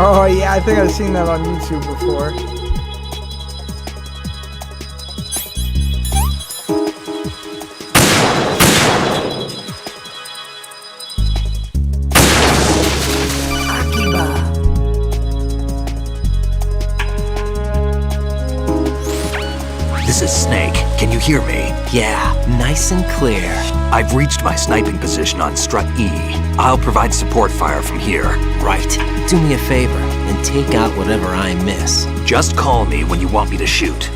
Oh yeah, I think I've seen that on YouTube before. This is Snake. Can you hear me? Yeah, nice and clear. I've reached my sniping position on strut E. I'll provide support fire from here. Right. Do me a favor and take out whatever I miss. Just call me when you want me to shoot.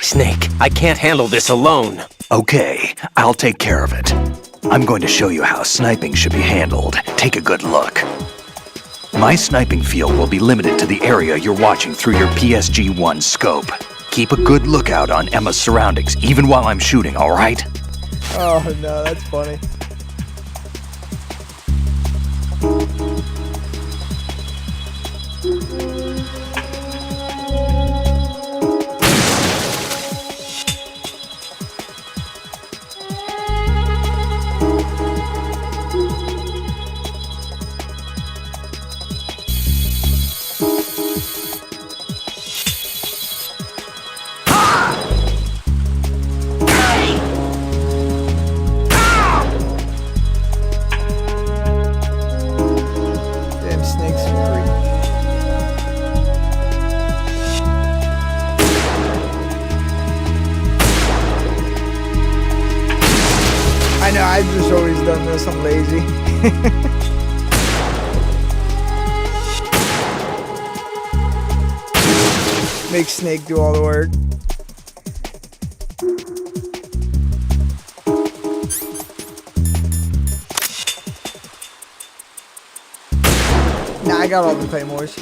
Snake, I can't handle this alone. Okay, I'll take care of it. I'm going to show you how sniping should be handled. Take a good look. My sniping field will be limited to the area you're watching through your PSG-1 scope. Keep a good lookout on Emma's surroundings, even while I'm shooting, all right? Oh no, that's funny. Damn snakes are creepy. I know, I've just always done this, I'm lazy. Make Snake do all the work. Nah, I got all the claymores.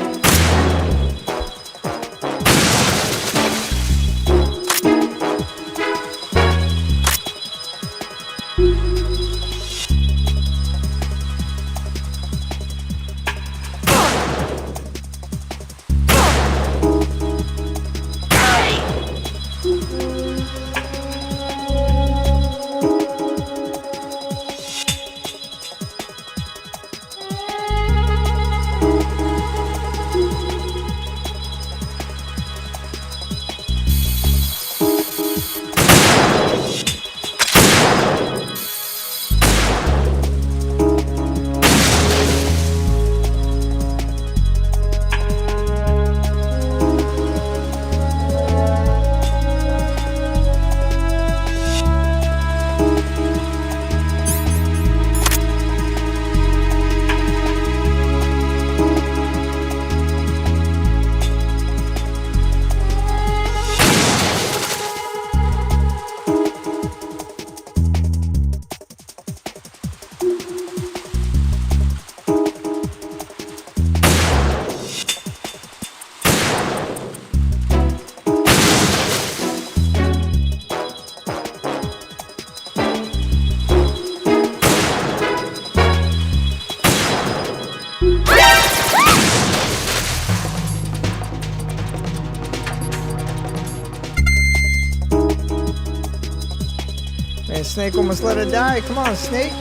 Man, Snake almost let her die. Come on, Snake.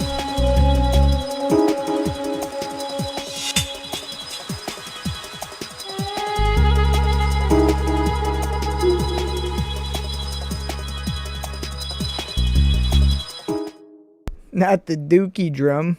Not the dookie drum.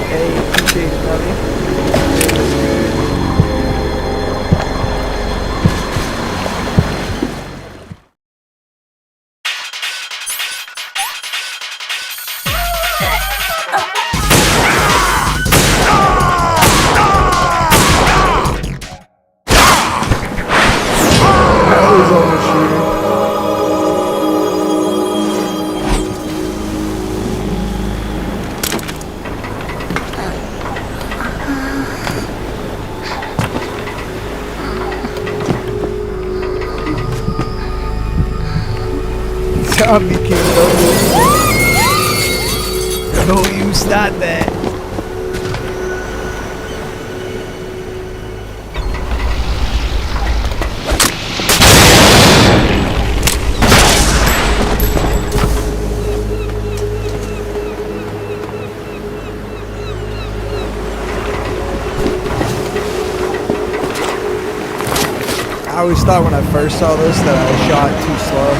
Hey, appreciate it, buddy. Zombie kid, no, you start that. I always thought when I first saw this that I shot too slow.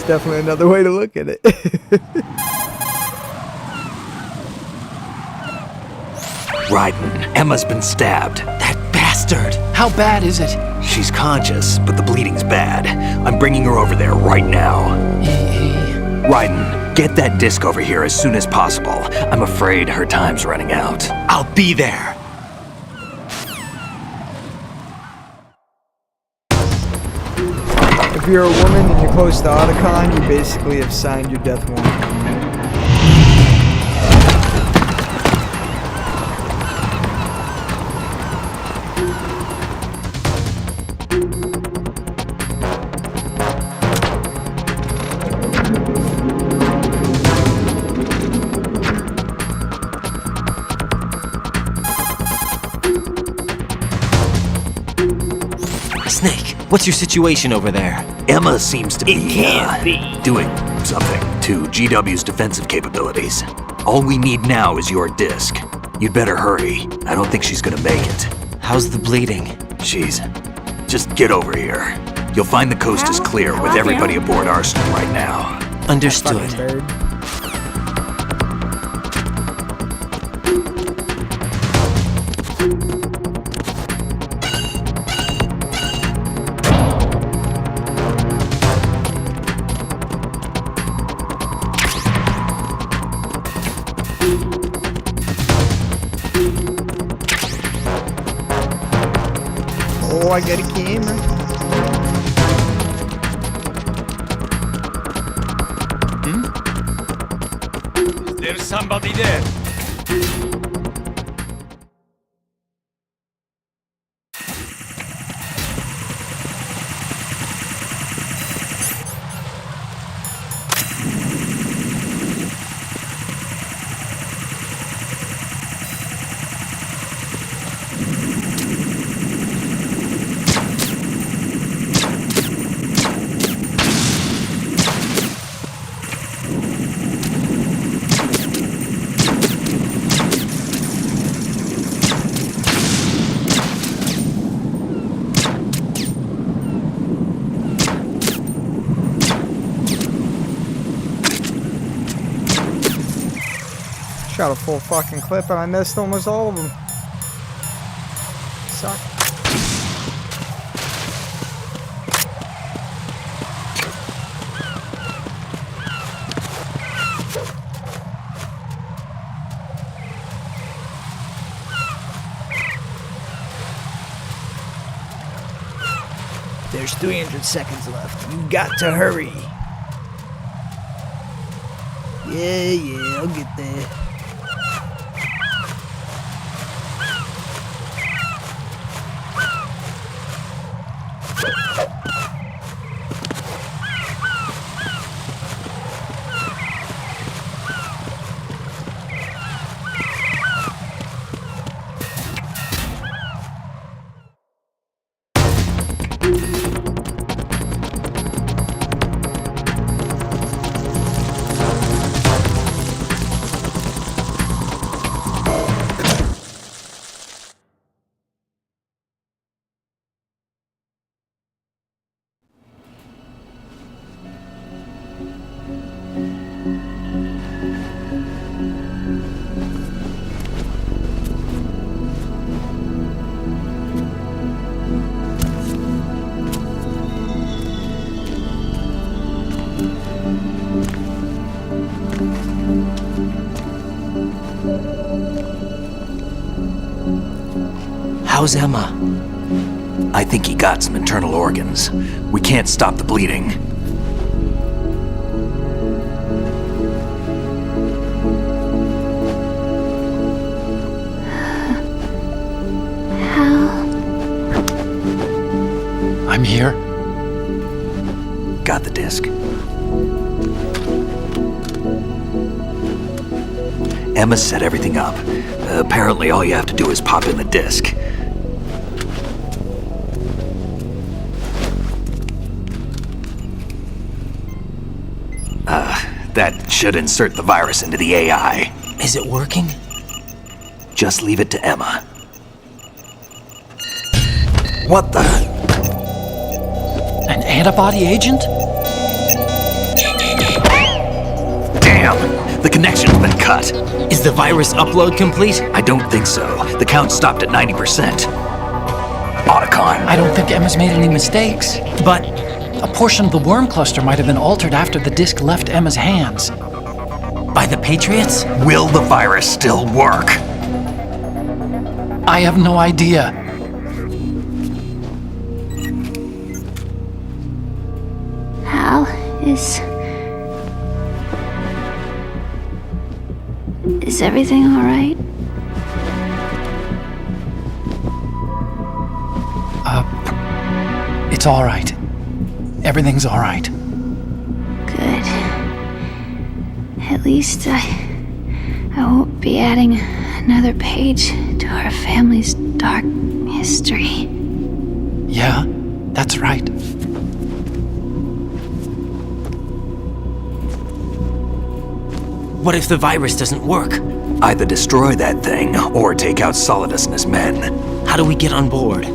definitely another way to look at it. Raiden, Emma's been stabbed. That bastard! How bad is it? She's conscious, but the bleeding's bad. I'm bringing her over there right now. Raiden, get that disc over here as soon as possible. I'm afraid her time's running out. I'll be there. If you're a woman and you're close to Otacon, you basically have signed your death warrant. Snake, what's your situation over there? Emma seems to be, doing something to GW's defensive capabilities. All we need now is your disc. You'd better hurry. I don't think she's gonna make it. How's the bleeding? Just get over here. You'll find the coast is clear with everybody aboard Arsenal right now. Understood. Bird. Oh, I got a camera. There's somebody there. Shot a full fucking clip and I missed almost all of them. Suck. There's 300 seconds left. You got to hurry. Yeah, I'll get there. How's Emma? I think he got some internal organs. We can't stop the bleeding. I'm here. Got the disc. Emma set everything up. Apparently all you have to do is pop in the disc. That should insert the virus into the AI. Is it working? Just leave it to Emma. What the? An antibody agent? Damn! The connection's been cut. Is the virus upload complete? I don't think so. The count stopped at 90%. Otacon. I don't think Emma's made any mistakes. But a portion of the worm cluster might have been altered after the disk left Emma's hands. By the Patriots? Will the virus still work? I have no idea. Hal, is everything all right? It's all right. Everything's all right. Good. At least I won't be adding another page to our family's dark history. Yeah, that's right. What if the virus doesn't work? Either destroy that thing or take out Solidus and his men. How do we get on board?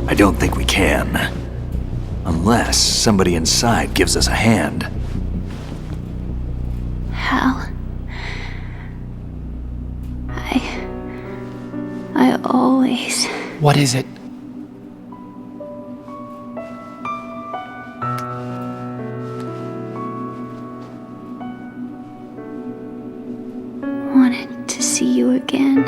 I don't think we can. Unless somebody inside gives us a hand. Hal, I always... What is it? wanted to see you again.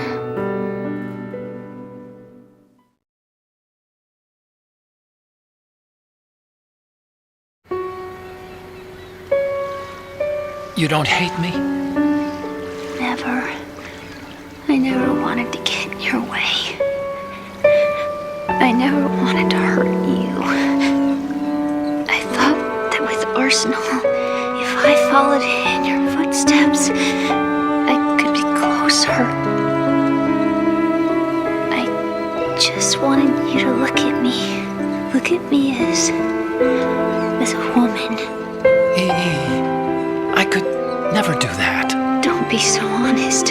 You don't hate me? Never. I never wanted to get in your way. I never wanted to hurt you. I thought that with Arsenal, if I followed in your footsteps, I could be closer. I just wanted you to look at me. Look at me as a woman. I could never do that. Don't be so honest.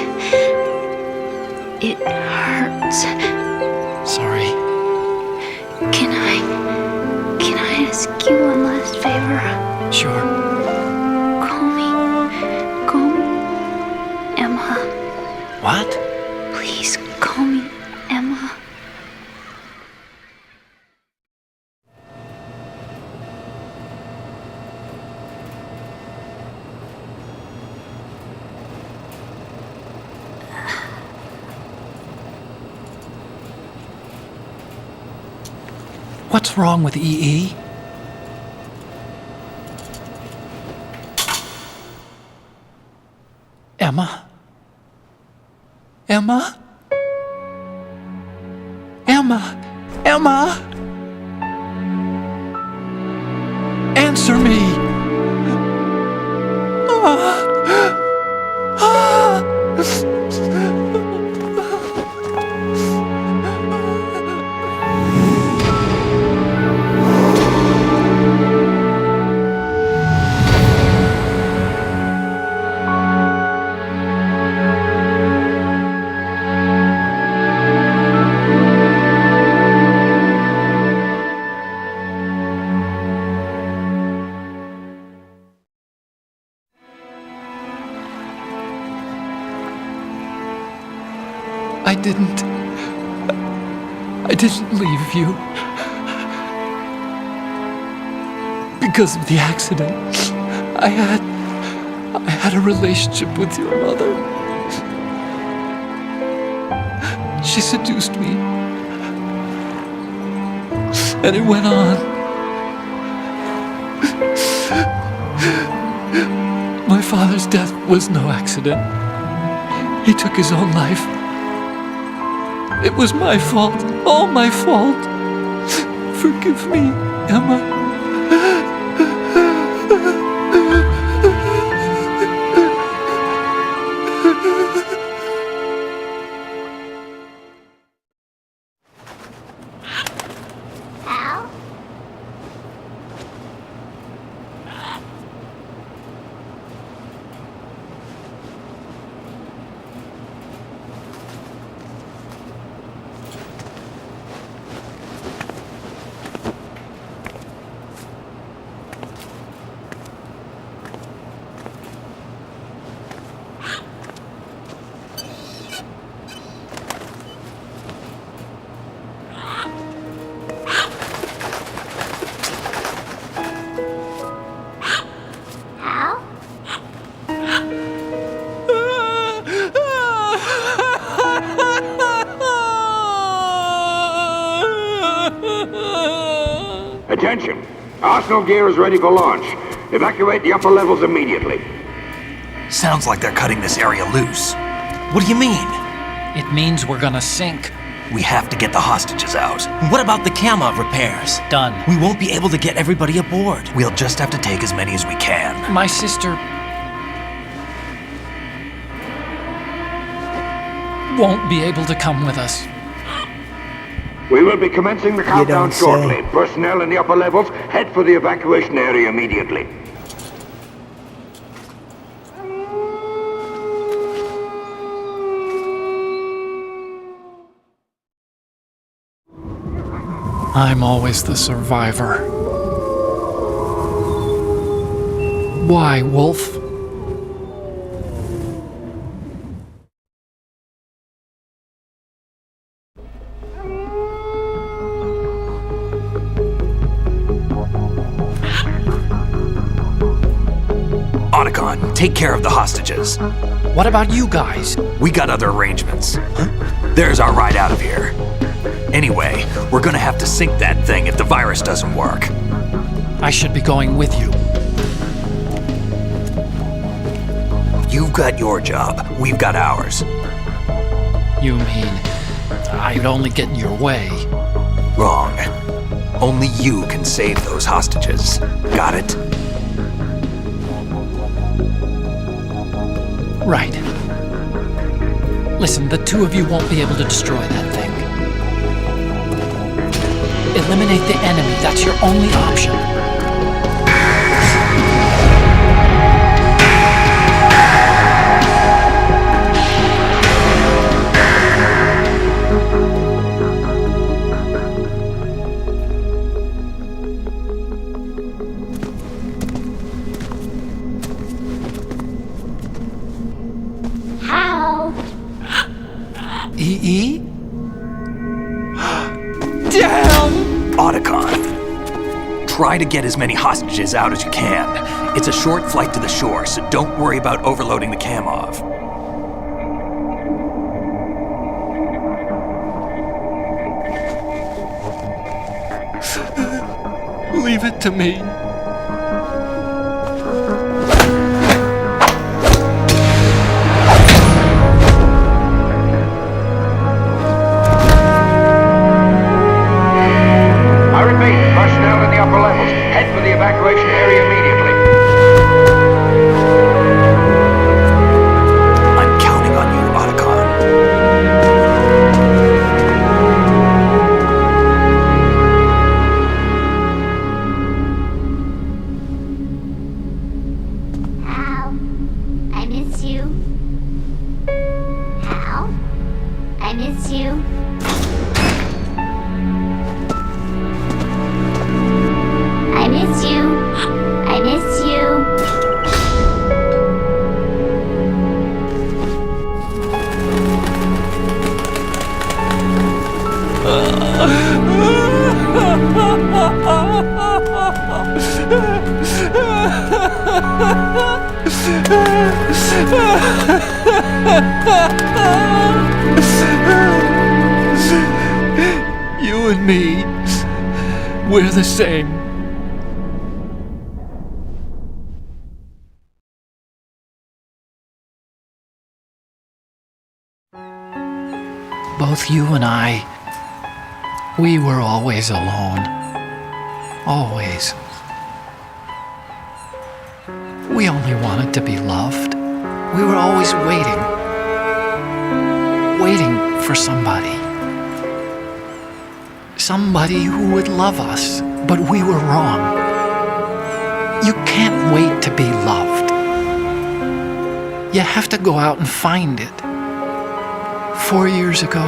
It hurts. Sorry. Can I ask you one last favor? Sure. Call me Emma. What? Please call me Emma. What's wrong with EE? Emma? Emma? Emma? Emma? Answer me! I didn't leave you. Because of the accident, I had a relationship with your mother. She seduced me. And it went on. My father's death was no accident. He took his own life. It was my fault, all my fault. Forgive me, Emma. Al? Attention! Arsenal gear is ready for launch. Evacuate the upper levels immediately. Sounds like they're cutting this area loose. What do you mean? It means we're gonna sink. We have to get the hostages out. What about the camo repairs? Done. We won't be able to get everybody aboard. We'll just have to take as many as we can. My sister won't be able to come with us. We will be commencing the countdown don't say. shortly. Personnel in the upper levels, head for the evacuation area immediately. I'm always the survivor. Why, Wolf? Otacon, take care of the hostages. What about you guys? We got other arrangements. There's our ride out of here. Anyway, we're gonna have to sink that thing if the virus doesn't work. I should be going with you. You've got your job, we've got ours. You mean I'd only get in your way? Wrong. Only you can save those hostages. Got it? Right. Listen, the two of you won't be able to destroy that thing. Eliminate the enemy. That's your only option. How? EE? Damn! Otacon, try to get as many hostages out as you can. It's a short flight to the shore, so don't worry about overloading the Kamov. Leave it to me. I repeat, personnel in the upper levels, head for the evacuation area immediately. I'm counting on you, Otacon. Hal, I miss you. Hal, I miss you. I miss you. I miss you. You and me, we're the same. Both you and I, we were always alone. Always. We only wanted to be loved. We were always waiting. Waiting for somebody. Somebody who would love us, but we were wrong. You can't wait to be loved. You have to go out and find it. 4 years ago,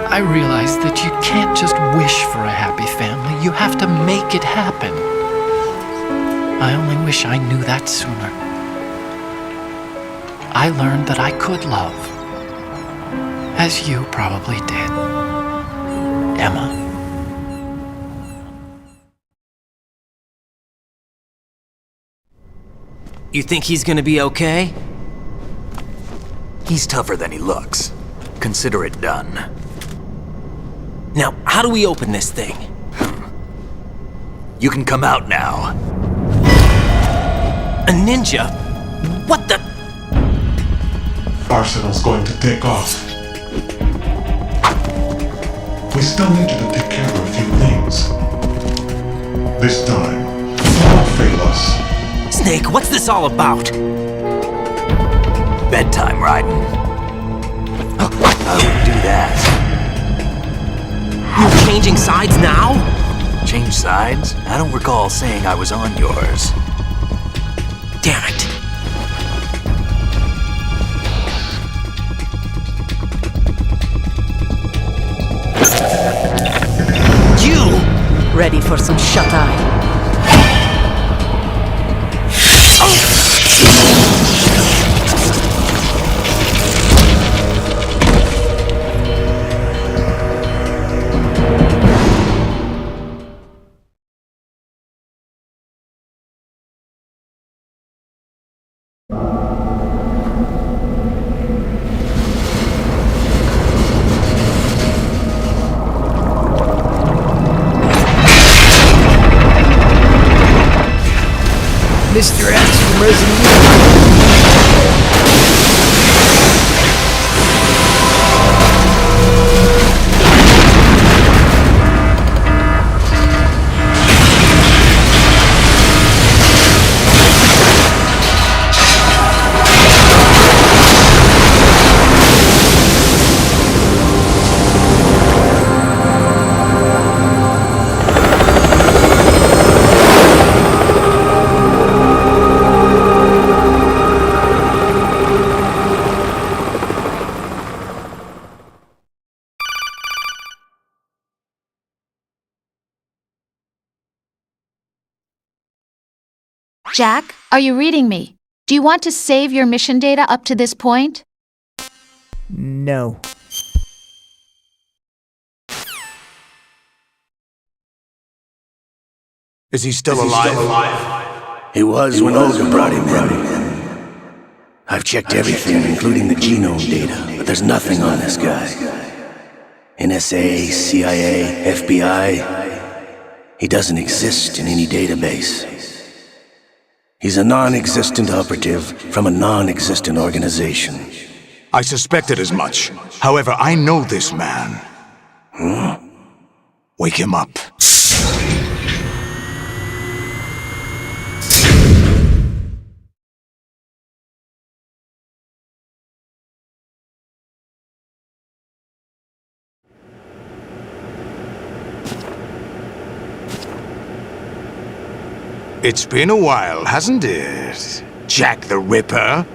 I realized that you can't just wish for a happy family. You have to make it happen. I only wish I knew that sooner. I learned that I could love, as you probably did, Emma. You think he's gonna be okay? He's tougher than he looks. Consider it done. Now, how do we open this thing? You can come out now. A ninja? What the? Arsenal's going to take off. We still need you to take care of a few things. This time, don't fail us. Snake, what's this all about? Bedtime, Raiden. I wouldn't do that. You're changing sides now? Change sides? I don't recall saying I was on yours. Damn it. You! Ready for some shut-eye? Mr. X from Resident Evil. Jack, are you reading me? Do you want to save your mission data up to this point? No. Is he still alive? He was when Olga brought him in. I've checked everything, including the genome data, but there's nothing on this guy. NSA, CIA, FBI. He doesn't exist in any database. He's a non-existent operative from a non-existent organization. I suspected as much. However, I know this man. Wake him up. It's been a while, hasn't it? Jack the Ripper?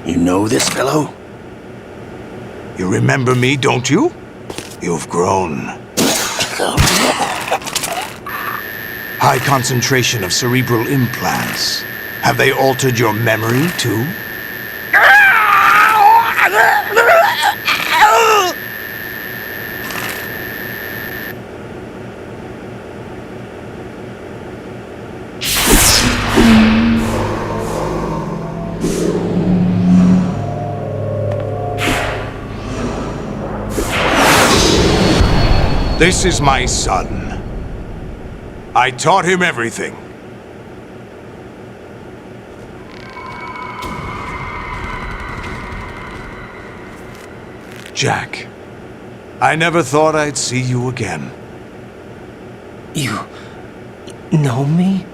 You know this fellow? You remember me, don't you? You've grown. High concentration of cerebral implants. Have they altered your memory, too? This is my son. I taught him everything. Jack, I never thought I'd see you again. You know me?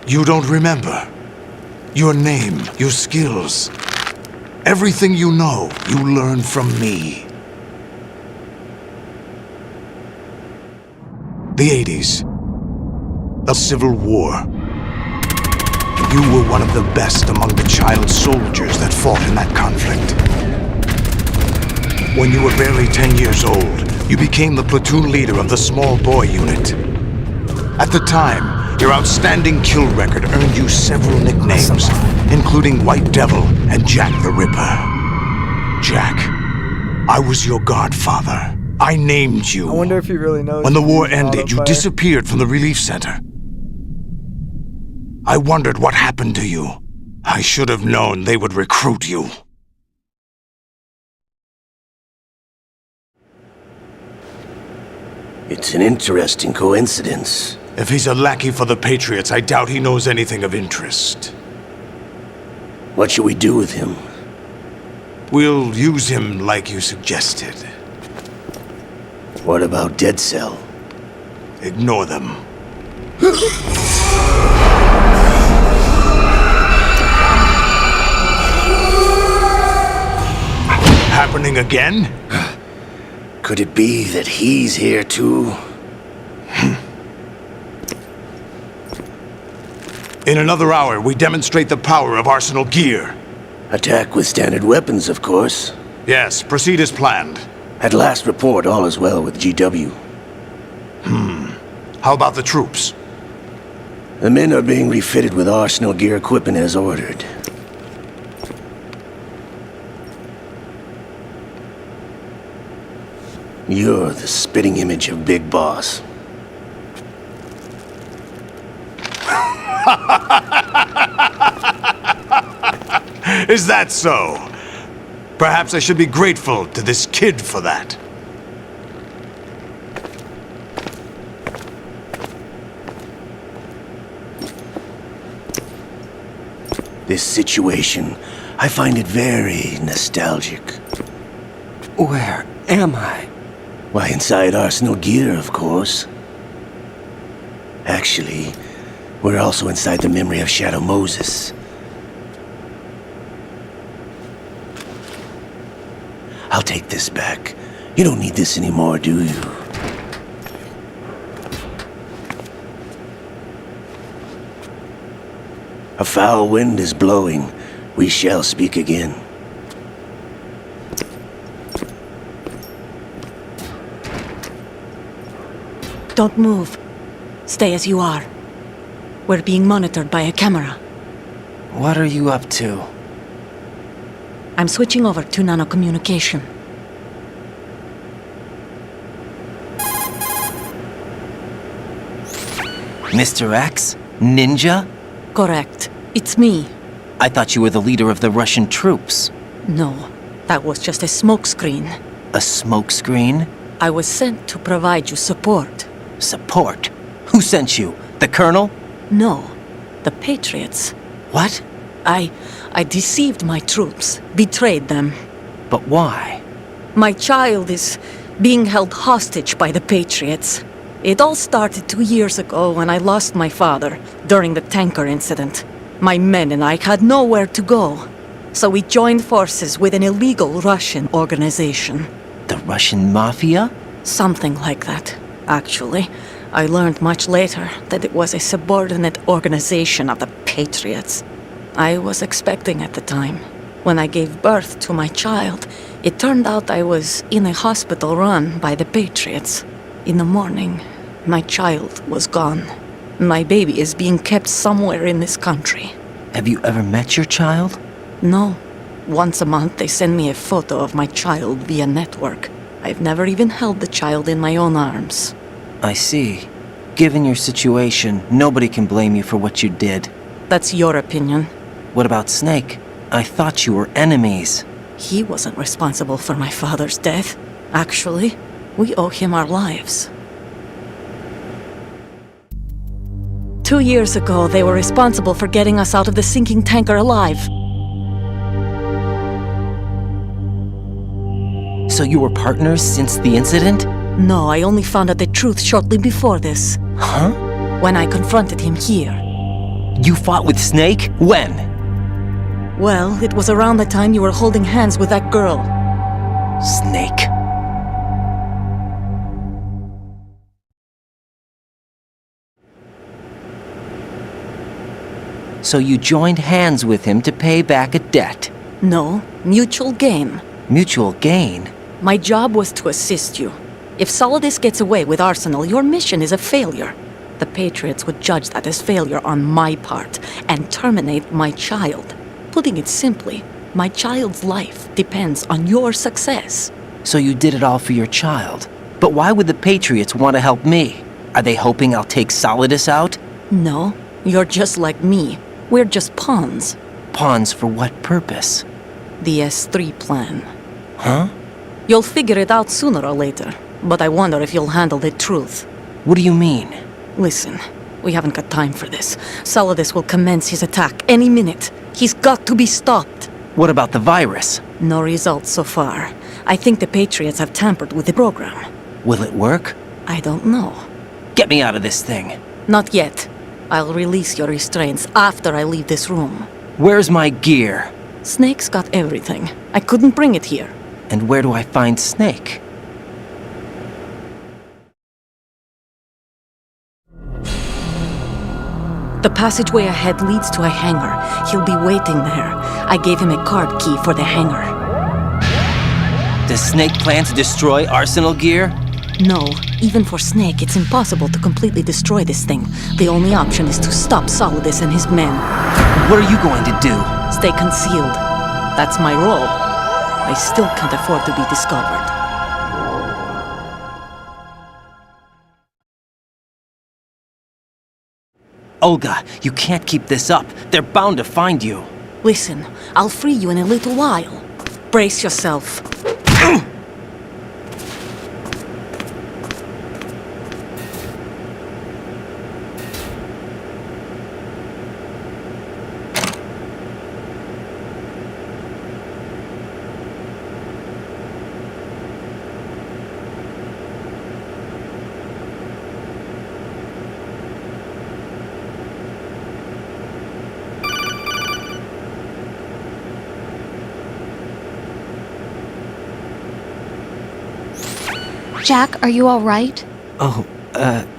You don't remember. Your name, your skills. Everything you know, you learned from me. The 80s. The Civil War. You were one of the best among the child soldiers that fought in that conflict. When you were barely 10 years old, you became the platoon leader of the Small Boy Unit. At the time, your outstanding kill record earned you several nicknames, including White Devil and Jack the Ripper. Jack, I was your godfather. I named you. I wonder if he really knows. When the war ended, you disappeared from the relief center. I wondered what happened to you. I should have known they would recruit you. It's an interesting coincidence. If he's a lackey for the Patriots, I doubt he knows anything of interest. What should we do with him? We'll use him like you suggested. What about Dead Cell? Ignore them. Happening again? Could it be that he's here too? In another hour, we demonstrate the power of Arsenal gear. Attack with standard weapons, of course. Yes, proceed as planned. At last report, all is well with GW. How about the troops? The men are being refitted with Arsenal gear equipment as ordered. You're the spitting image of Big Boss. Is that so? Perhaps I should be grateful to this kid for that. This situation, I find it very nostalgic. Where am I? Why, inside Arsenal gear, of course. Actually, we're also inside the memory of Shadow Moses. I'll take this back. You don't need this anymore, do you? A foul wind is blowing. We shall speak again. Don't move. Stay as you are. We're being monitored by a camera. What are you up to? I'm switching over to nanocommunication. Mr. X? Ninja? Correct. It's me. I thought you were the leader of the Russian troops. No, that was just a smokescreen. A smokescreen? I was sent to provide you support. Support? Who sent you? The Colonel? No, the Patriots. What? I deceived my troops, betrayed them. But why? My child is being held hostage by the Patriots. It all started 2 years ago when I lost my father during the tanker incident. My men and I had nowhere to go, so we joined forces with an illegal Russian organization. The Russian Mafia? Something like that, actually. I learned much later that it was a subordinate organization of the Patriots. I was expecting at the time. When I gave birth to my child, it turned out I was in a hospital run by the Patriots. In the morning, my child was gone. My baby is being kept somewhere in this country. Have you ever met your child? No. Once a month they send me a photo of my child via network. I've never even held the child in my own arms. I see. Given your situation, nobody can blame you for what you did. That's your opinion. What about Snake? I thought you were enemies. He wasn't responsible for my father's death. Actually, we owe him our lives. 2 years ago, they were responsible for getting us out of the sinking tanker alive. So you were partners since the incident? No, I only found out the truth shortly before this. Huh? When I confronted him here. You fought with Snake? When? Well, it was around the time you were holding hands with that girl. Snake. So you joined hands with him to pay back a debt? No, mutual gain. Mutual gain? My job was to assist you. If Solidus gets away with Arsenal, your mission is a failure. The Patriots would judge that as failure on my part and terminate my child. Putting it simply, my child's life depends on your success. So you did it all for your child. But why would the Patriots want to help me? Are they hoping I'll take Solidus out? No, you're just like me. We're just pawns. Pawns for what purpose? The S3 plan. Huh? You'll figure it out sooner or later. but I wonder if you'll handle the truth. What do you mean? Listen, we haven't got time for this. Solidus will commence his attack any minute. He's got to be stopped. What about the virus? No results so far. I think the Patriots have tampered with the program. Will it work? I don't know. Get me out of this thing. Not yet. I'll release your restraints after I leave this room. Where's my gear? Snake's got everything. I couldn't bring it here. And where do I find Snake? The passageway ahead leads to a hangar. He'll be waiting there. I gave him a card key for the hangar. Does Snake plan to destroy Arsenal gear? No. Even for Snake, it's impossible to completely destroy this thing. The only option is to stop Solidus and his men. What are you going to do? Stay concealed. That's my role. I still can't afford to be discovered. Olga, you can't keep this up. They're bound to find you. Listen, I'll free you in a little while. Brace yourself. Jack, are you all right? Oh,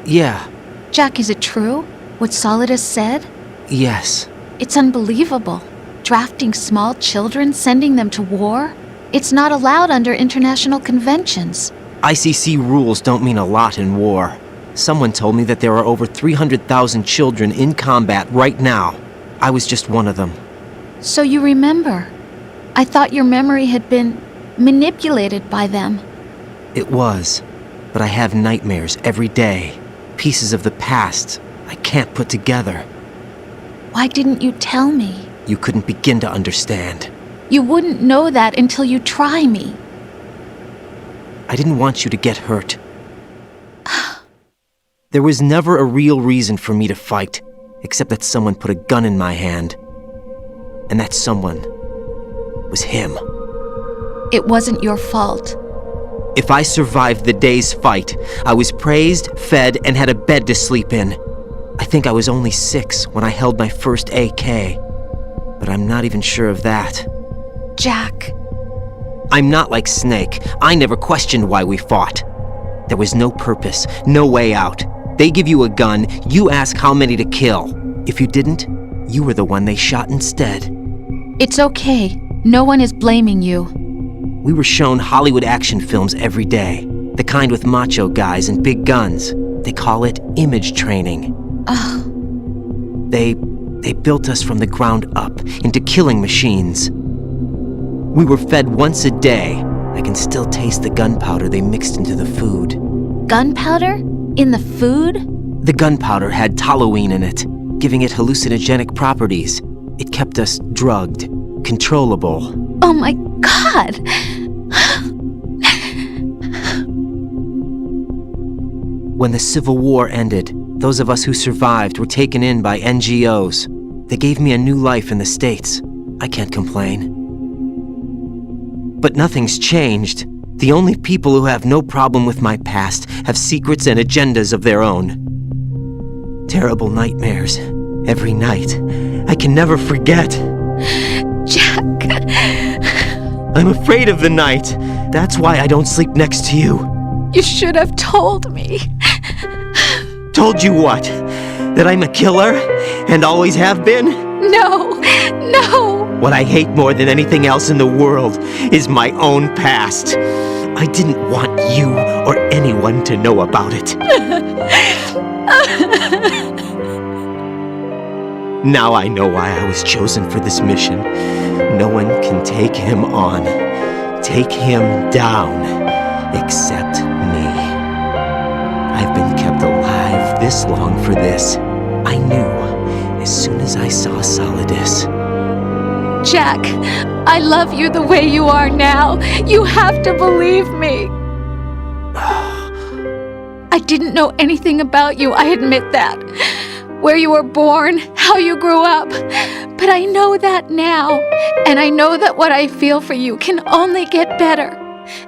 yeah. Jack, is it true? What Solidus said? Yes. It's unbelievable. Drafting small children, sending them to war? It's not allowed under international conventions. ICC rules don't mean a lot in war. Someone told me that there are over 300,000 children in combat right now. I was just one of them. So you remember. I thought your memory had been manipulated by them. It was, but I have nightmares every day. Pieces of the past I can't put together. Why didn't you tell me? You couldn't begin to understand. You wouldn't know that until you try me. I didn't want you to get hurt. There was never a real reason for me to fight, except that someone put a gun in my hand. And that someone was him. It wasn't your fault. If I survived the day's fight, I was praised, fed, and had a bed to sleep in. I think I was only 6 when I held my first AK. But I'm not even sure of that. Jack. I'm not like Snake. I never questioned why we fought. There was no purpose, no way out. They give you a gun, you ask how many to kill. If you didn't, you were the one they shot instead. It's okay. No one is blaming you. We were shown Hollywood action films every day. The kind with macho guys and big guns. They call it image training. They built us from the ground up into killing machines. We were fed once a day. I can still taste the gunpowder they mixed into the food. Gunpowder? In the food? The gunpowder had toluene in it, giving it hallucinogenic properties. It kept us drugged, controllable. Oh my God! When the Civil War ended, those of us who survived were taken in by NGOs. They gave me a new life in the States. I can't complain. But nothing's changed. The only people who have no problem with my past have secrets and agendas of their own. Terrible nightmares. Every night. I can never forget. Jack. I'm afraid of the night. That's why I don't sleep next to you. You should have told me. Told you what? That I'm a killer? And always have been? No. What I hate more than anything else in the world is my own past. I didn't want you or anyone to know about it. Now I know why I was chosen for this mission. No one can take him on, take him down, except me. I've been kept alive this long for this. I knew as soon as I saw Solidus. Jack, I love you the way you are now. You have to believe me. I didn't know anything about you, I admit that. Where you were born, how you grew up. But I know that now. And I know that what I feel for you can only get better.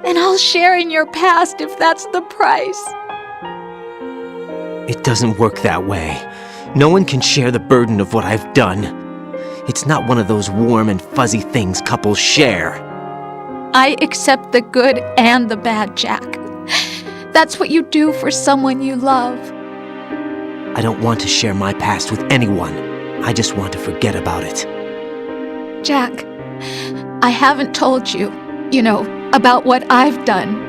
And I'll share in your past if that's the price. It doesn't work that way. No one can share the burden of what I've done. It's not one of those warm and fuzzy things couples share. I accept the good and the bad, Jack. That's what you do for someone you love. I don't want to share my past with anyone. I just want to forget about it. Jack, I haven't told you, about what I've done.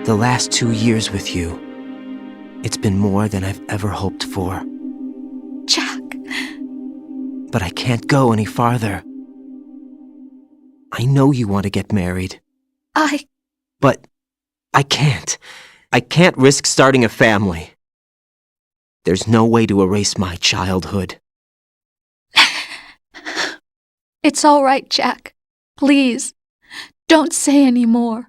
The last 2 years with you, it's been more than I've ever hoped for. Jack. But I can't go any farther. I know you want to get married. But I can't. I can't risk starting a family. There's no way to erase my childhood. It's all right, Jack. Please, don't say any more.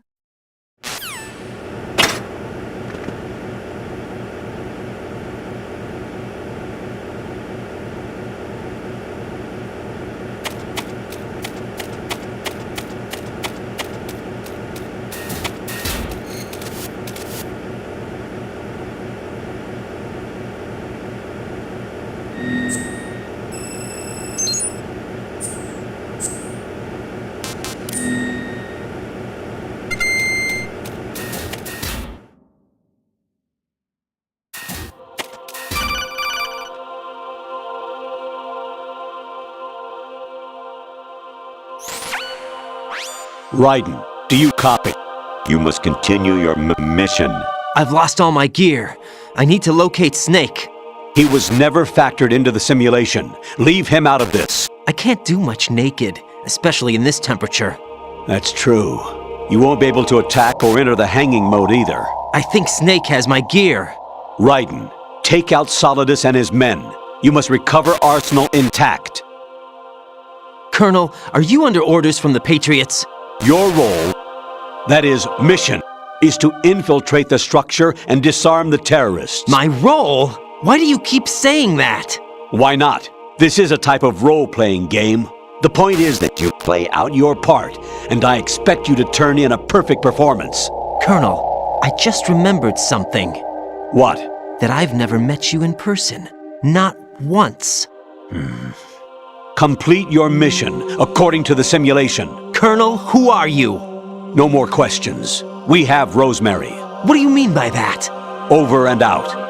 Raiden, do you copy? You must continue your mission. I've lost all my gear. I need to locate Snake. He was never factored into the simulation. Leave him out of this. I can't do much naked, especially in this temperature. That's true. You won't be able to attack or enter the hanging mode either. I think Snake has my gear. Raiden, take out Solidus and his men. You must recover Arsenal intact. Colonel, are you under orders from the Patriots? Your role, that is, mission, is to infiltrate the structure and disarm the terrorists. My role? Why do you keep saying that? Why not? This is a type of role-playing game. The point is that you play out your part, and I expect you to turn in a perfect performance. Colonel, I just remembered something. What? That I've never met you in person. Not once. Complete your mission, according to the simulation. Colonel, who are you? No more questions. We have Rosemary. What do you mean by that? Over and out.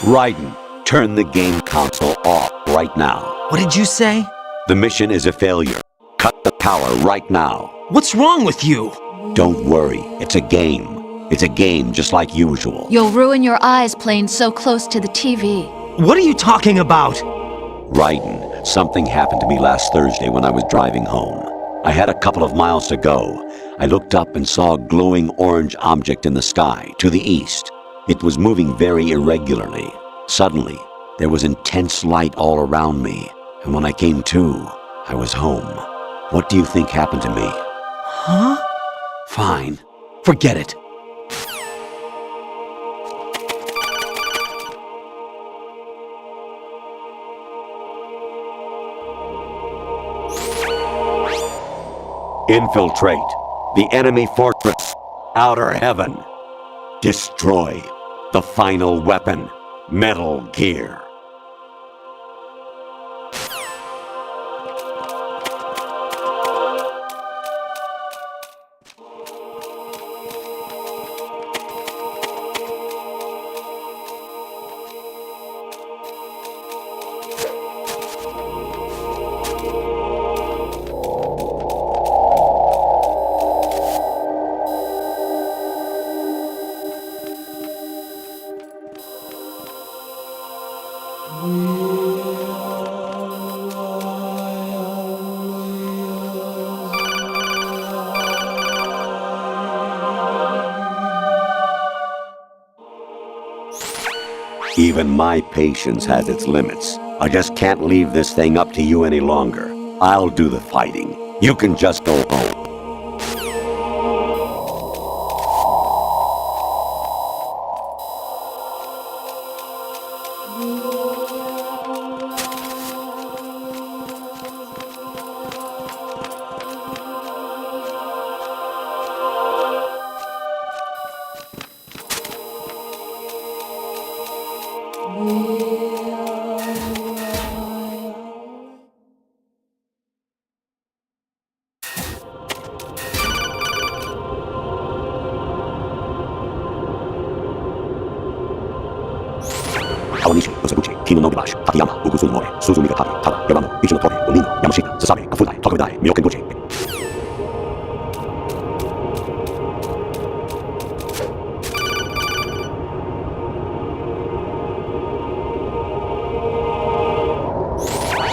Raiden, turn the game console off right now. What did you say? The mission is a failure. Cut the power right now. What's wrong with you? Don't worry, it's a game. It's a game just like usual. You'll ruin your eyes playing so close to the TV. What are you talking about? Raiden, something happened to me last Thursday when I was driving home. I had a couple of miles to go. I looked up and saw a glowing orange object in the sky, to the east. It was moving very irregularly. Suddenly, there was intense light all around me, and when I came to, I was home. What do you think happened to me? Huh? Fine. Forget it. Infiltrate the enemy fortress, Outer Heaven. Destroy the final weapon, Metal Gear. Even my patience has its limits. I just can't leave this thing up to you any longer. I'll do the fighting. You can just go home.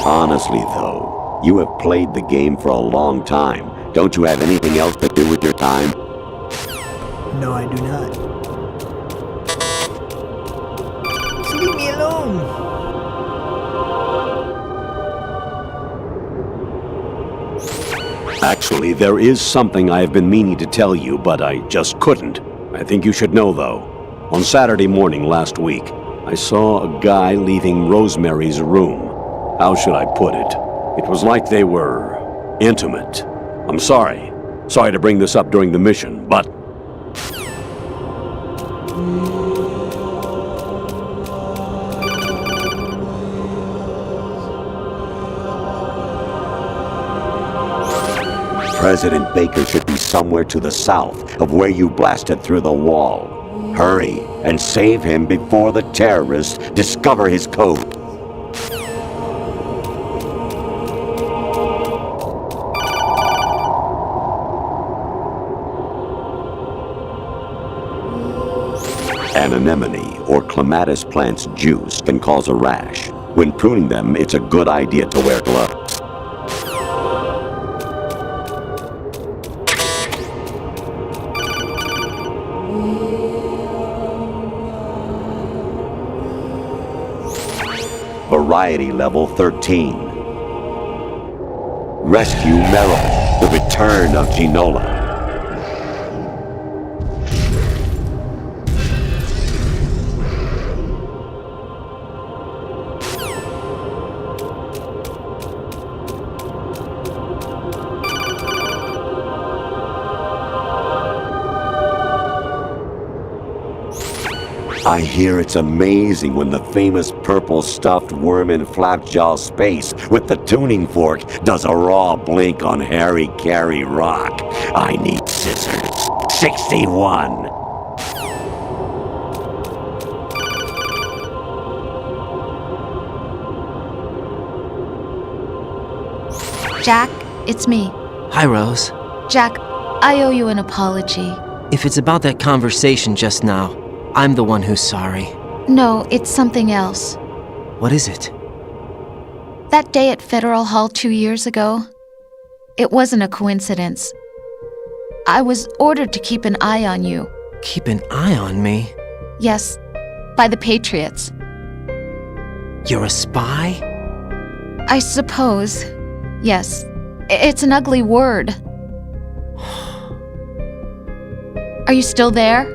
Honestly, though, you have played the game for a long time. Don't you have anything else to do with your time? No, I do not. Just leave me alone. Actually, there is something I have been meaning to tell you, but I just couldn't. I think you should know, though. On Saturday morning last week, I saw a guy leaving Rosemary's room. How should I put it? It was like they were intimate. I'm sorry. Sorry to bring this up during the mission, but... President Baker should be somewhere to the south of where you blasted through the wall. Hurry and save him before the terrorists discover his code. An anemone or clematis plant's juice can cause a rash. When pruning them, it's a good idea to wear gloves. Variety level 13. Rescue Meryl, the return of Ginola. I hear it's amazing when the famous purple stuffed worm in Flapjaw space with the tuning fork does a raw blink on Harry Carey Rock. I need scissors. 61. Jack, it's me. Hi, Rose. Jack, I owe you an apology. If it's about that conversation just now, I'm the one who's sorry. No, it's something else. What is it? That day at Federal Hall 2 years ago, it wasn't a coincidence. I was ordered to keep an eye on you. Keep an eye on me? Yes, by the Patriots. You're a spy? I suppose. Yes. It's an ugly word. Are you still there?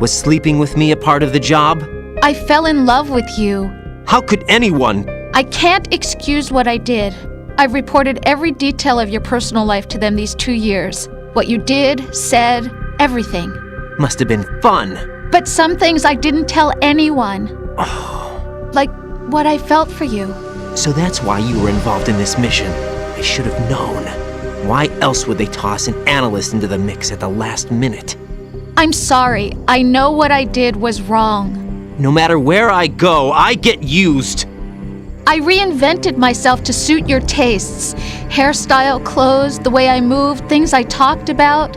Was sleeping with me a part of the job? I fell in love with you. How could anyone? I can't excuse what I did. I've reported every detail of your personal life to them these 2 years. What you did, said, everything. Must have been fun. But some things I didn't tell anyone. Like what I felt for you. So that's why you were involved in this mission. I should have known. Why else would they toss an analyst into the mix at the last minute? I'm sorry. I know what I did was wrong. No matter where I go, I get used. I reinvented myself to suit your tastes. Hairstyle, clothes, the way I moved, things I talked about.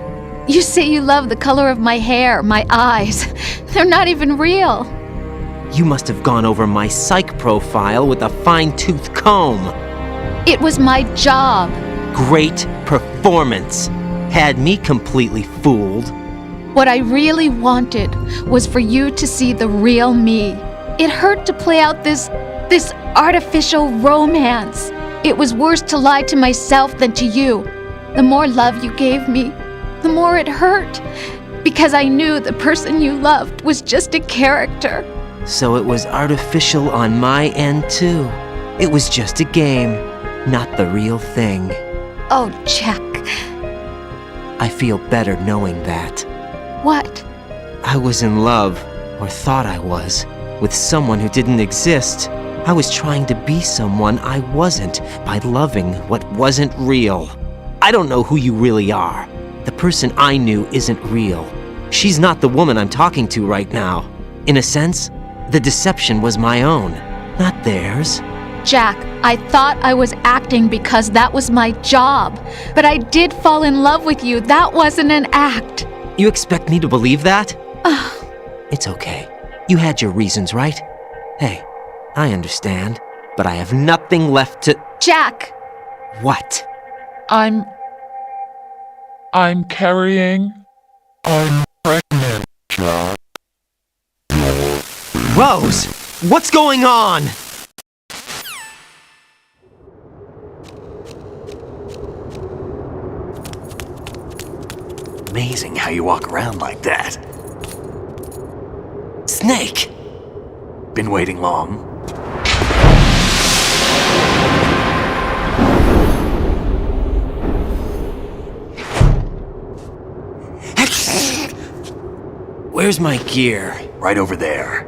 You say you love the color of my hair, my eyes. They're not even real. You must have gone over my psych profile with a fine-tooth comb. It was my job. Great performance. Had me completely fooled. What I really wanted was for you to see the real me. It hurt to play out this artificial romance. It was worse to lie to myself than to you. The more love you gave me, the more it hurt. Because I knew the person you loved was just a character. So it was artificial on my end, too. It was just a game, not the real thing. Oh, Jack. I feel better knowing that. What? I was in love, or thought I was, with someone who didn't exist. I was trying to be someone I wasn't by loving what wasn't real. I don't know who you really are. The person I knew isn't real. She's not the woman I'm talking to right now. In a sense, the deception was my own, not theirs. Jack, I thought I was acting because that was my job. But I did fall in love with you. That wasn't an act. You expect me to believe that? It's okay. You had your reasons, right? Hey, I understand, but I have nothing left to... Jack! What? I'm carrying... I'm pregnant, Jack. Rose! What's going on? Amazing how you walk around like that. Snake! Been waiting long? Where's my gear? Right over there.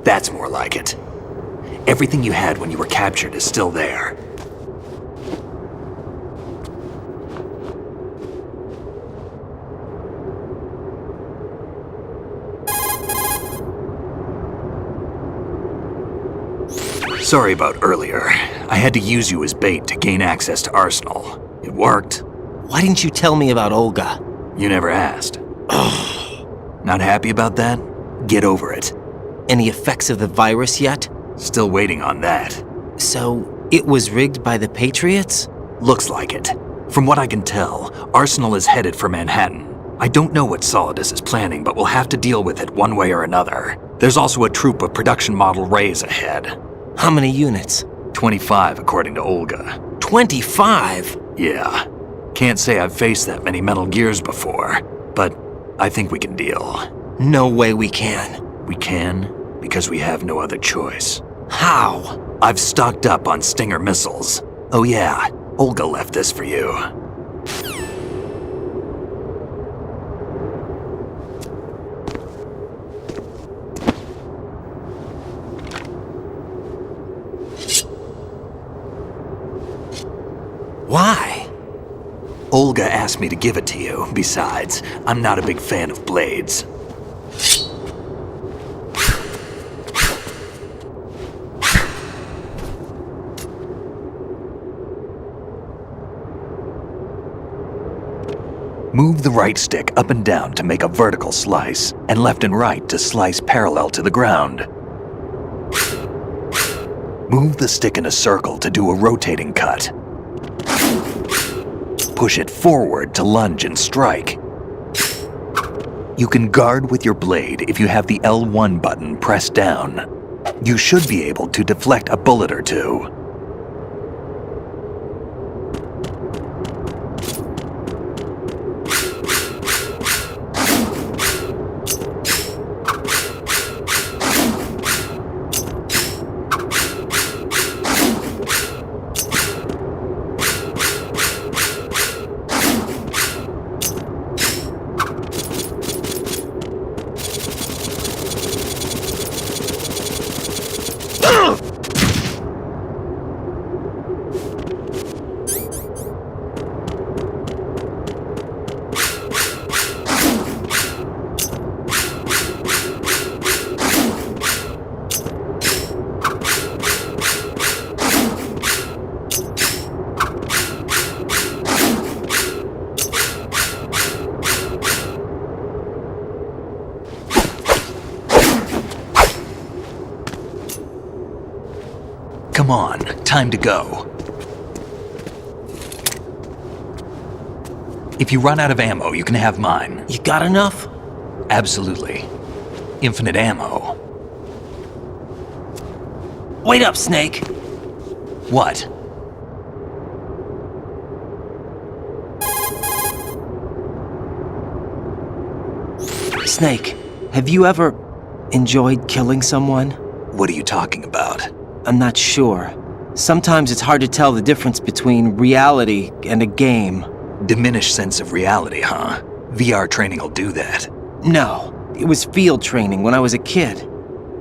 That's more like it. Everything you had when you were captured is still there. Sorry about earlier. I had to use you as bait to gain access to Arsenal. It worked. Why didn't you tell me about Olga? You never asked. Not happy about that? Get over it. Any effects of the virus yet? Still waiting on that. So, it was rigged by the Patriots? Looks like it. From what I can tell, Arsenal is headed for Manhattan. I don't know what Solidus is planning, but we'll have to deal with it one way or another. There's also a troop of production model Rays ahead. How many units? 25, according to Olga. 25? Yeah. Can't say I've faced that many Metal Gears before, but I think we can deal. No way we can. We can, because we have no other choice. How? I've stocked up on Stinger missiles. Oh yeah, Olga left this for you. Why? Olga asked me to give it to you. Besides, I'm not a big fan of blades. Move the right stick up and down to make a vertical slice, and left and right to slice parallel to the ground. Move the stick in a circle to do a rotating cut. Push it forward to lunge and strike. You can guard with your blade if you have the L1 button pressed down. You should be able to deflect a bullet or two. Come on, time to go. If you run out of ammo, you can have mine. You got enough? Absolutely. Infinite ammo. Wait up, Snake. What? Snake, have you ever enjoyed killing someone? What are you talking about? I'm not sure. Sometimes it's hard to tell the difference between reality and a game. Diminished sense of reality, huh? VR training will do that. No, it was field training when I was a kid.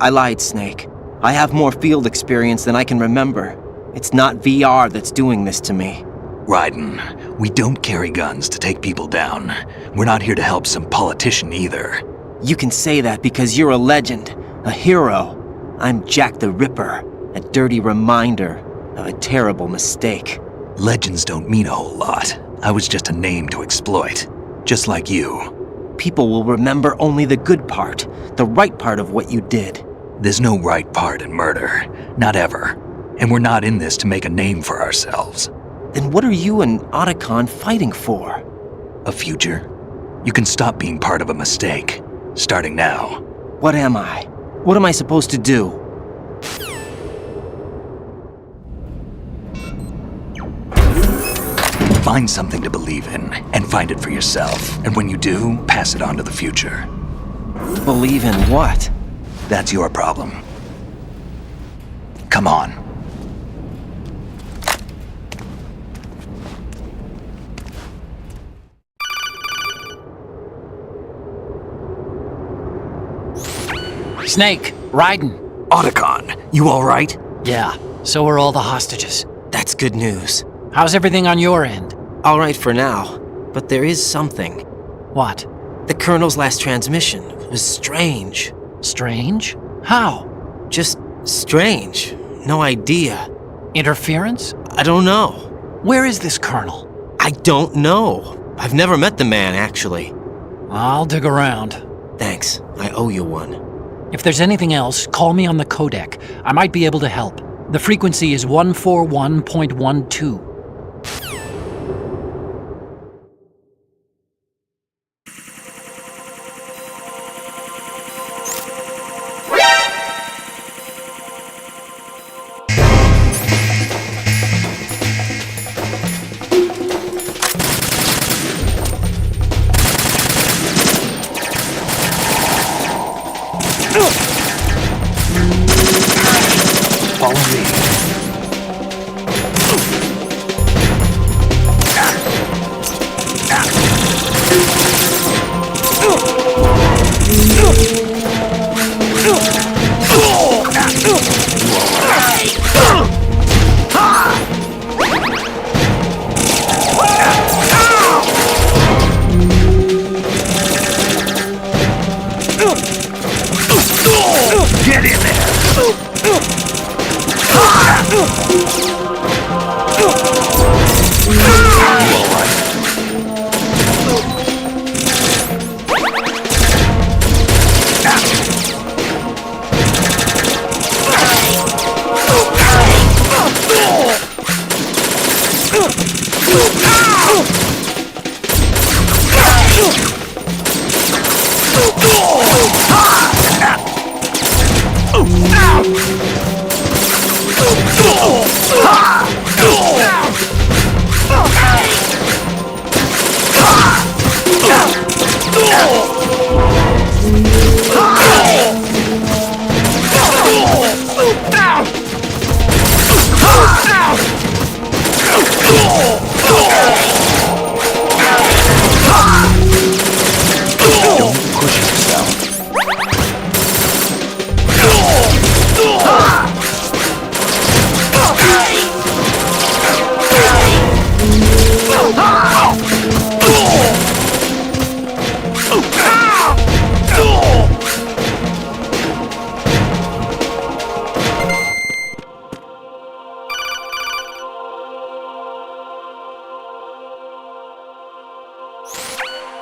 I lied, Snake. I have more field experience than I can remember. It's not VR that's doing this to me. Raiden, we don't carry guns to take people down. We're not here to help some politician either. You can say that because you're a legend, a hero. I'm Jack the Ripper, a dirty reminder of a terrible mistake. Legends don't mean a whole lot. I was just a name to exploit, just like you. People will remember only the good part, the right part of what you did. There's no right part in murder, not ever. And we're not in this to make a name for ourselves. Then what are you and Otacon fighting for? A future? You can stop being part of a mistake, starting now. What am I? What am I supposed to do? Find something to believe in, and find it for yourself. And when you do, pass it on to the future. Believe in what? That's your problem. Come on. Snake, Raiden. Otacon, you all right? Yeah, so are all the hostages. That's good news. How's everything on your end? All right for now, but there is something. What? The Colonel's last transmission was strange. Strange? How? Just strange. No idea. Interference? I don't know. Where is this Colonel? I don't know. I've never met the man, actually. I'll dig around. Thanks. I owe you one. If there's anything else, call me on the codec. I might be able to help. The frequency is 141.12. Follow me. Get in there!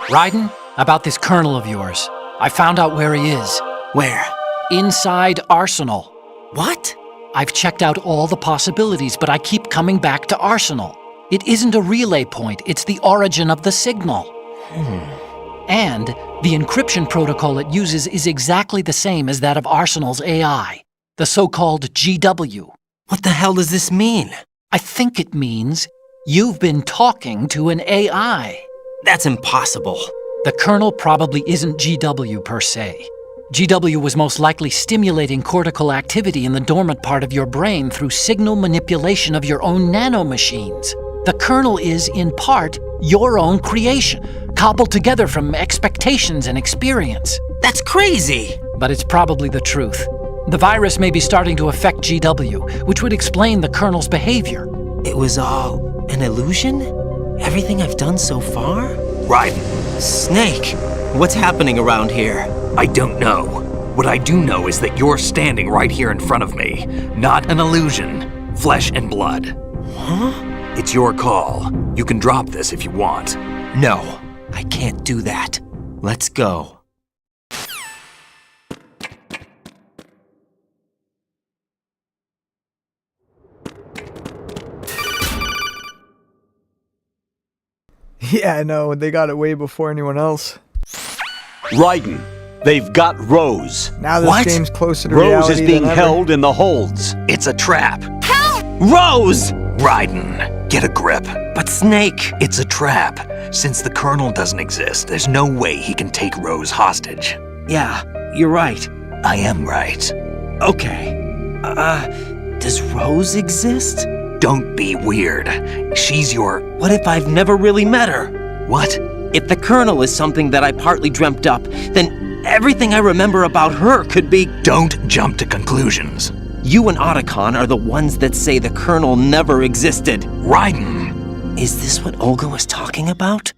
Raiden, about this colonel of yours. I found out where he is. Where? Inside Arsenal. What? I've checked out all the possibilities, but I keep coming back to Arsenal. It isn't a relay point, it's the origin of the signal. And the encryption protocol it uses is exactly the same as that of Arsenal's AI, the so-called GW. What the hell does this mean? I think it means you've been talking to an AI. That's impossible. The kernel probably isn't GW per se. GW was most likely stimulating cortical activity in the dormant part of your brain through signal manipulation of your own nanomachines. The kernel is, in part, your own creation, cobbled together from expectations and experience. That's crazy! But it's probably the truth. The virus may be starting to affect GW, which would explain the kernel's behavior. It was all an illusion? Everything I've done so far? Raiden. Snake, what's happening around here? I don't know. What I do know is that you're standing right here in front of me. Not an illusion. Flesh and blood. Huh? It's your call. You can drop this if you want. No, I can't do that. Let's go. Yeah, I know. They got it way before anyone else. Raiden, they've got Rose. Now this game's closer to Rose reality is being than ever. held in the holds. It's a trap. Help! Rose! Raiden, get a grip. But Snake... It's a trap. Since the Colonel doesn't exist, there's no way he can take Rose hostage. Yeah, you're right. I am right. Okay. Does Rose exist? Don't be weird. She's your... What if I've never really met her? What? If the Colonel is something that I partly dreamt up, then everything I remember about her could be... Don't jump to conclusions. You and Otacon are the ones that say the Colonel never existed. Raiden! Is this what Olga was talking about?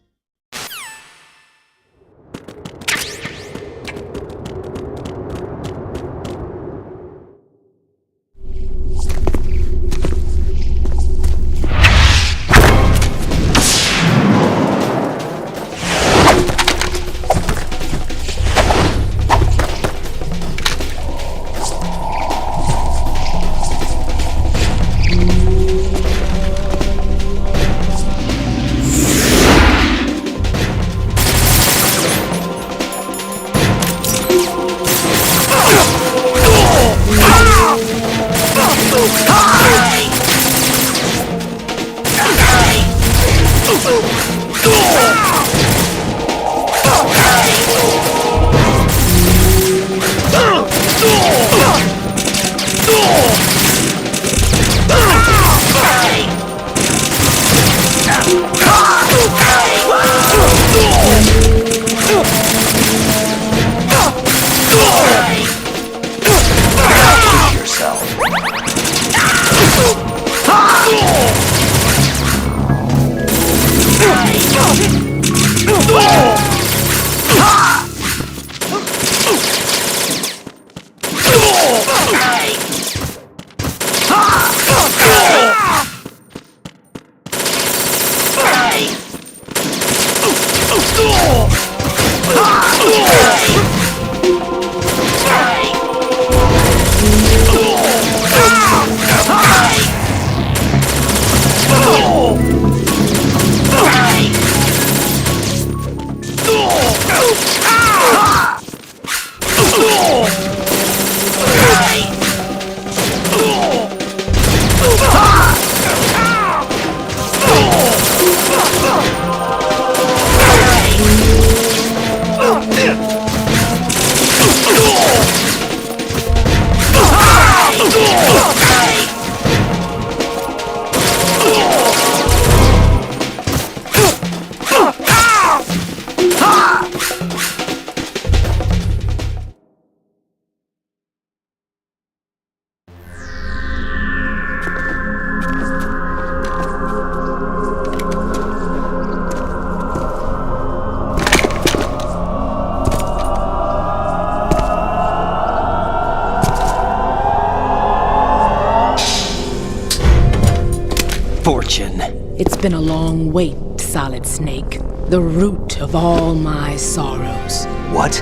Fortune. It's been a long wait, Solid Snake. The root of all my sorrows. What?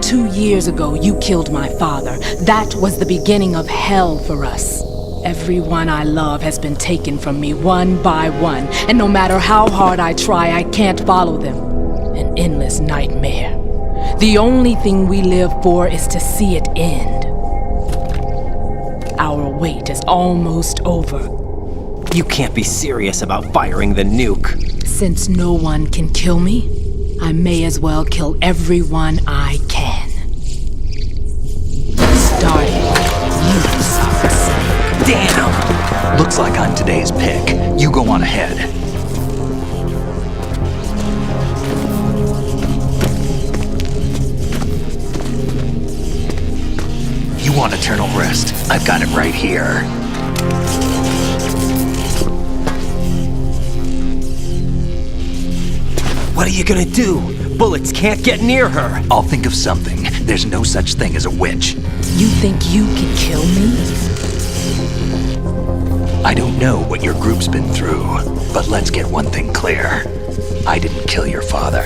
2 years ago, you killed my father. That was the beginning of hell for us. Everyone I love has been taken from me one by one, and no matter how hard I try, I can't follow them. An endless nightmare. The only thing we live for is to see it end. Our wait is almost over. You can't be serious about firing the nuke. Since no one can kill me, I may as well kill everyone I can. Starting with you, Solid Snake. Damn! Looks like I'm today's pick. You go on ahead. You want eternal rest? I've got it right here. What are you gonna do? Bullets can't get near her. I'll think of something. There's no such thing as a witch. You think you can kill me? I don't know what your group's been through, but let's get one thing clear. I didn't kill your father.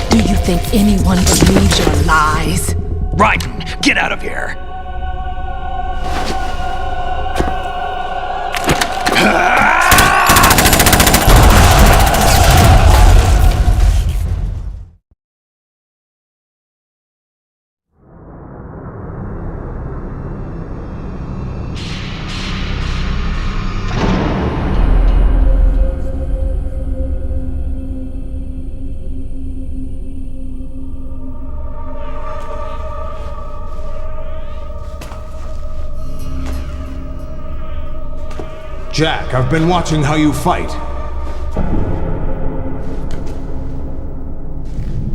Do you think anyone believes your lies? Raiden, get out of here! Jack, I've been watching how you fight.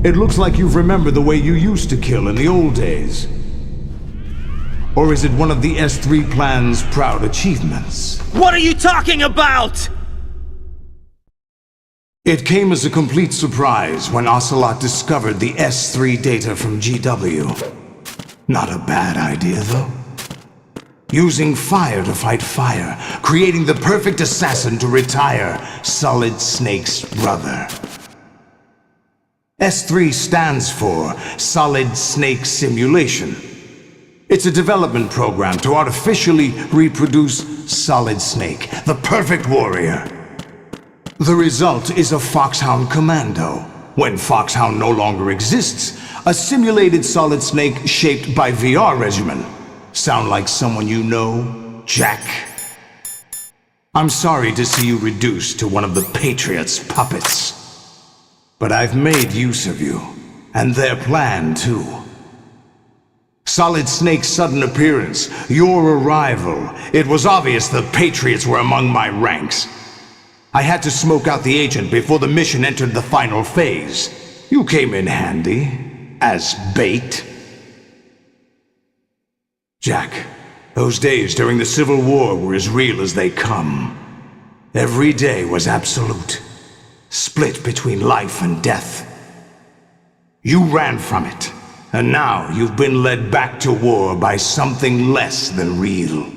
It looks like you've remembered the way you used to kill in the old days. Or is it one of the S3 plan's proud achievements? What are you talking about? It came as a complete surprise when Ocelot discovered the S3 data from GW. Not a bad idea, though. Using fire to fight fire, creating the perfect assassin to retire Solid Snake's brother. S3 stands for Solid Snake Simulation. It's a development program to artificially reproduce Solid Snake, the perfect warrior. The result is a Foxhound Commando. When Foxhound no longer exists, a simulated Solid Snake shaped by VR regimen. Sound like someone you know, Jack? I'm sorry to see you reduced to one of the Patriots' puppets. But I've made use of you, and their plan too. Solid Snake's sudden appearance, your arrival, it was obvious the Patriots were among my ranks. I had to smoke out the agent before the mission entered the final phase. You came in handy, as bait. Jack, those days during the Civil War were as real as they come. Every day was absolute, split between life and death. You ran from it, and now you've been led back to war by something less than real.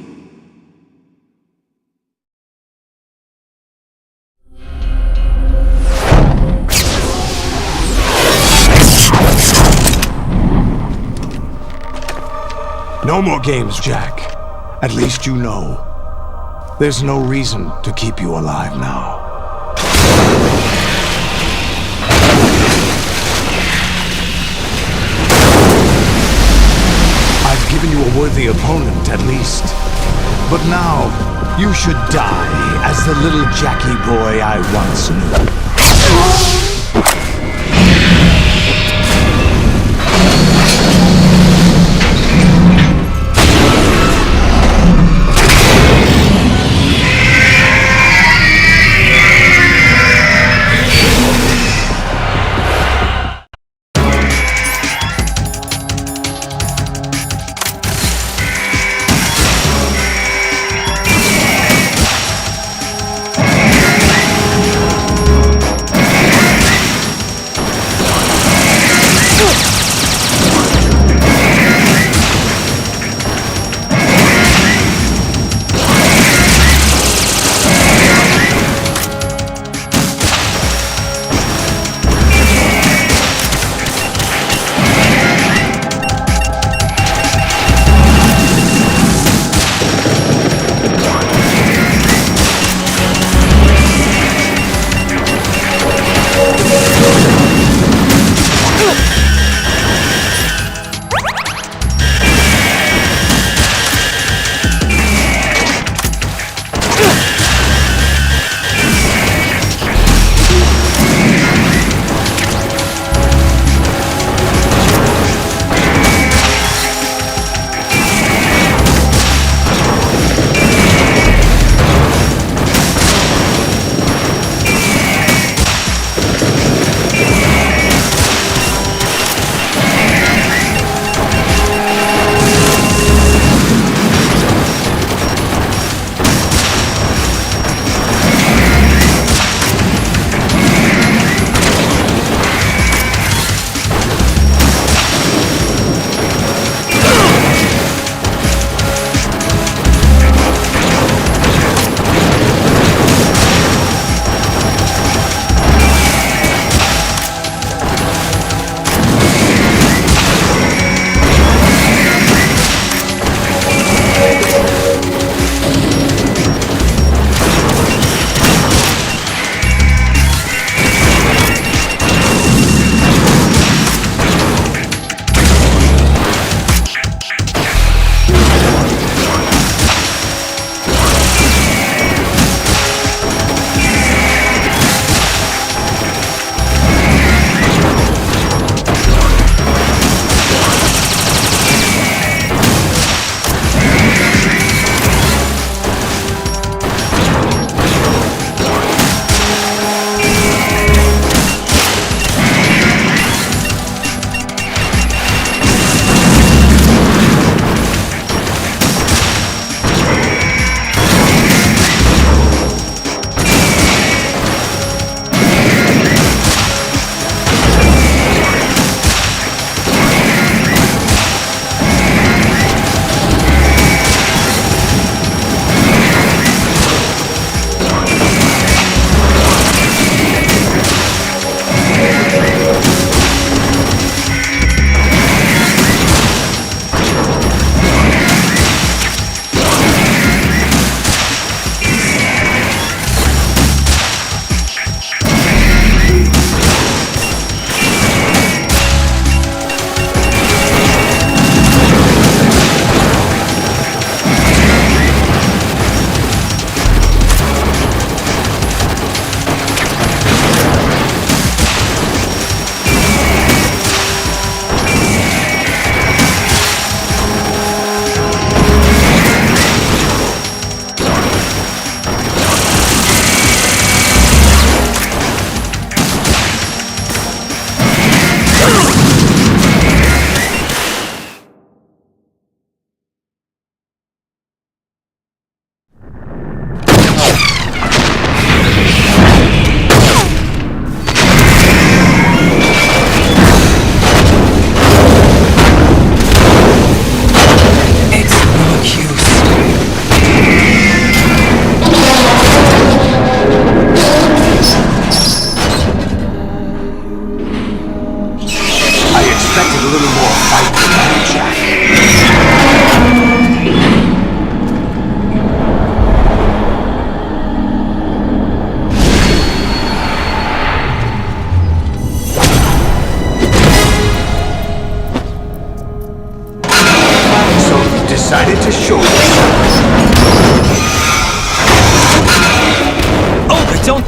No more games, Jack. At least you know. There's no reason to keep you alive now. I've given you a worthy opponent, at least. But now, you should die as the little Jackie boy I once knew.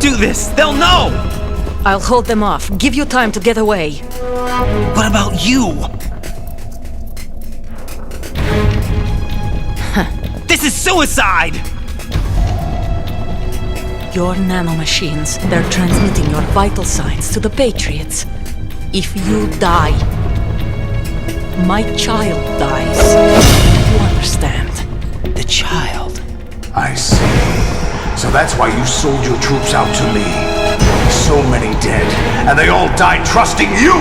do this! They'll know! I'll hold them off. Give you time to get away. What about you? This is suicide! Your nanomachines, they're transmitting your vital signs to the Patriots. If you die, my child dies. You understand? The child. I see. So that's why you sold your troops out to me. So many dead, and they all died trusting you!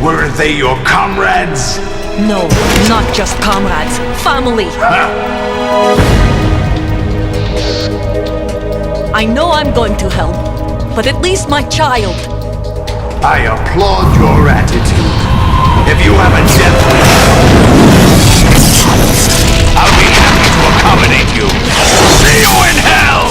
Weren't they your comrades? No, not just comrades. Family! I know I'm going to hell, but at least my child. I applaud your attitude. If you have a death wish, I'll be happy to accommodate you. See you in hell!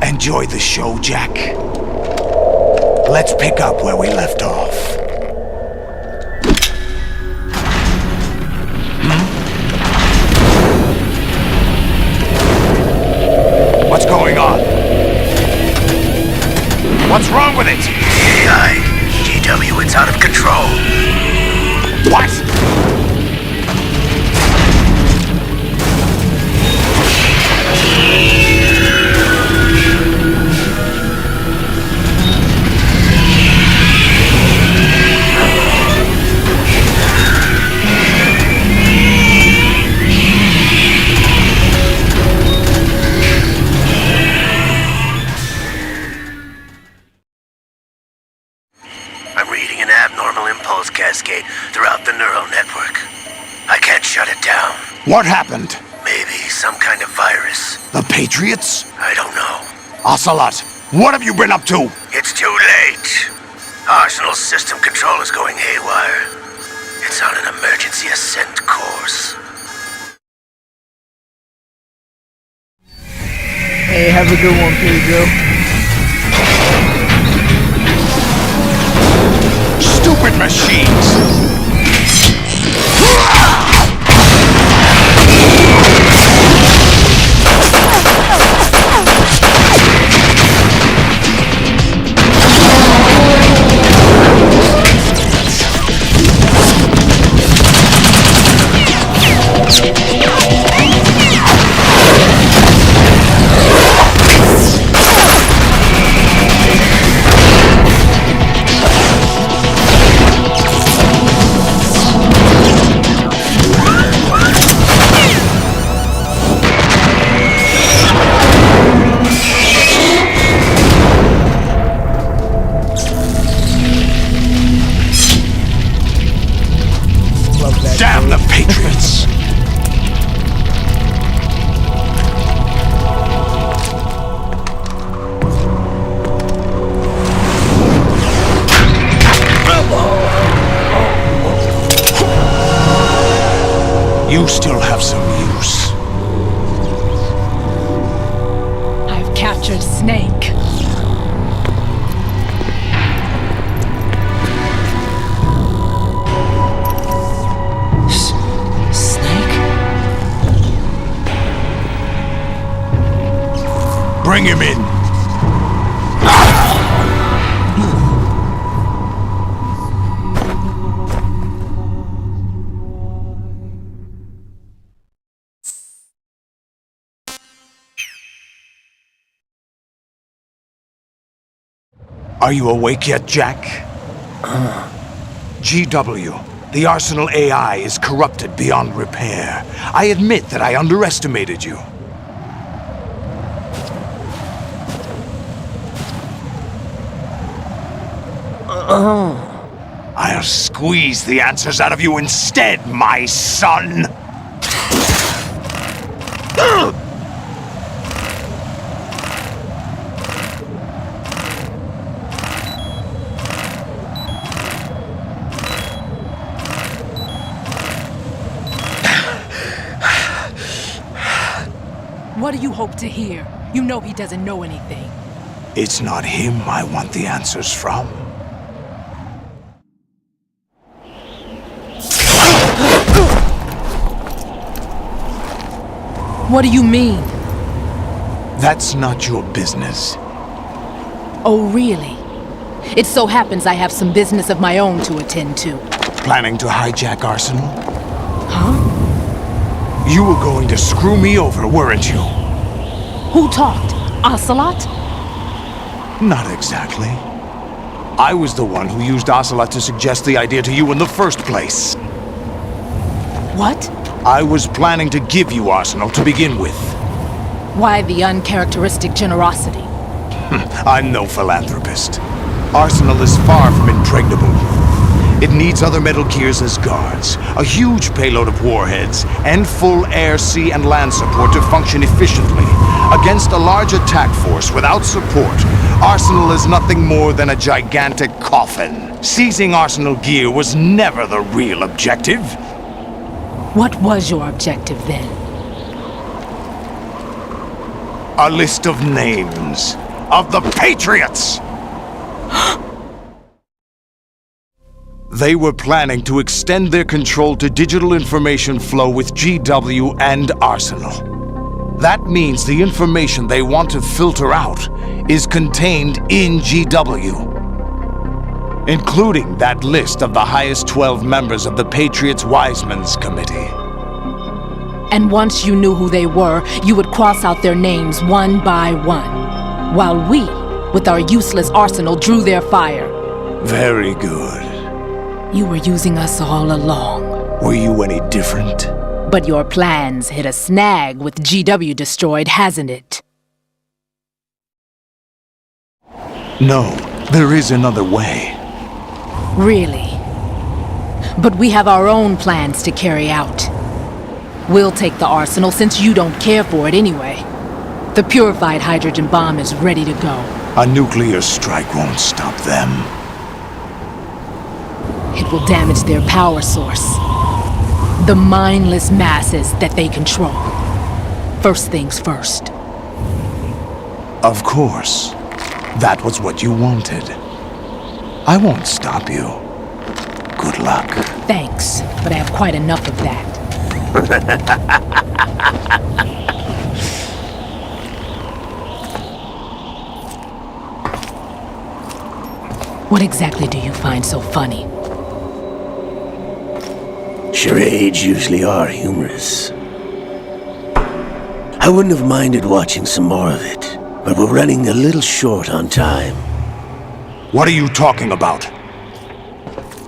Enjoy the show, Jack. Let's pick up where we left off. What's going on? What's wrong with it? AI. GW, it's out of control. What? Cascade throughout the neural network. I can't shut it down. What happened? Maybe some kind of virus. The Patriots? I don't know. Ocelot, what have you been up to? It's too late. Arsenal's system control is going haywire. It's on an emergency ascent course. Hey, have a good one, Pedro. Stupid machines! Damn the Patriots! You still have some use. I've captured Snake. Bring him in. Are you awake yet, Jack? GW, the Arsenal AI is corrupted beyond repair. I admit that I underestimated you. I'll squeeze the answers out of you instead, my son! What do you hope to hear? You know he doesn't know anything. It's not him I want the answers from. What do you mean? That's not your business. Oh, really? It so happens I have some business of my own to attend to. Planning to hijack Arsenal? Huh? You were going to screw me over, weren't you? Who talked? Ocelot? Not exactly. I was the one who used Ocelot to suggest the idea to you in the first place. What? I was planning to give you Arsenal to begin with. Why the uncharacteristic generosity? I'm no philanthropist. Arsenal is far from impregnable. It needs other Metal Gears as guards, a huge payload of warheads, and full air, sea, and land support to function efficiently. Against a large attack force without support, Arsenal is nothing more than a gigantic coffin. Seizing Arsenal gear was never the real objective. What was your objective then? A list of names of the Patriots! They were planning to extend their control to digital information flow with GW and Arsenal. That means the information they want to filter out is contained in GW, including that list of the highest 12 members of the Patriots Wiseman's Committee. And once you knew who they were, you would cross out their names one by one, while we, with our useless arsenal, drew their fire. Very good. You were using us all along. Were you any different? But your plans hit a snag with GW destroyed, hasn't it? No, there is another way. Really? But we have our own plans to carry out. We'll take the arsenal since you don't care for it anyway. The purified hydrogen bomb is ready to go. A nuclear strike won't stop them. It will damage their power source. The mindless masses that they control. First things first. Of course. That was what you wanted. I won't stop you. Good luck. Thanks, but I have quite enough of that. What exactly do you find so funny? Charades usually are humorous. I wouldn't have minded watching some more of it, but we're running a little short on time. What are you talking about?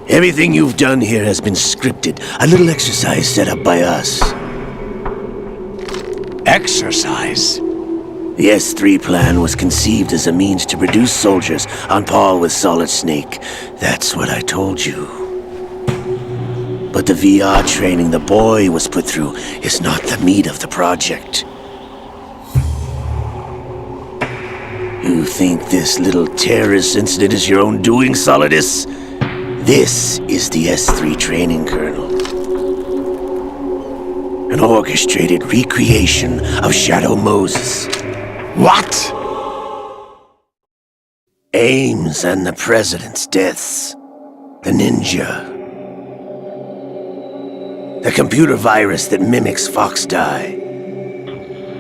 Everything you've done here has been scripted, a little exercise set up by us. Exercise? The S3 plan was conceived as a means to produce soldiers on par with Solid Snake. That's what I told you. But the VR training the boy was put through is not the meat of the project. You think this little terrorist incident is your own doing, Solidus? This is the S3 training kernel. An orchestrated recreation of Shadow Moses. What? Ames and the President's deaths. The ninja. The computer virus that mimics Foxdie.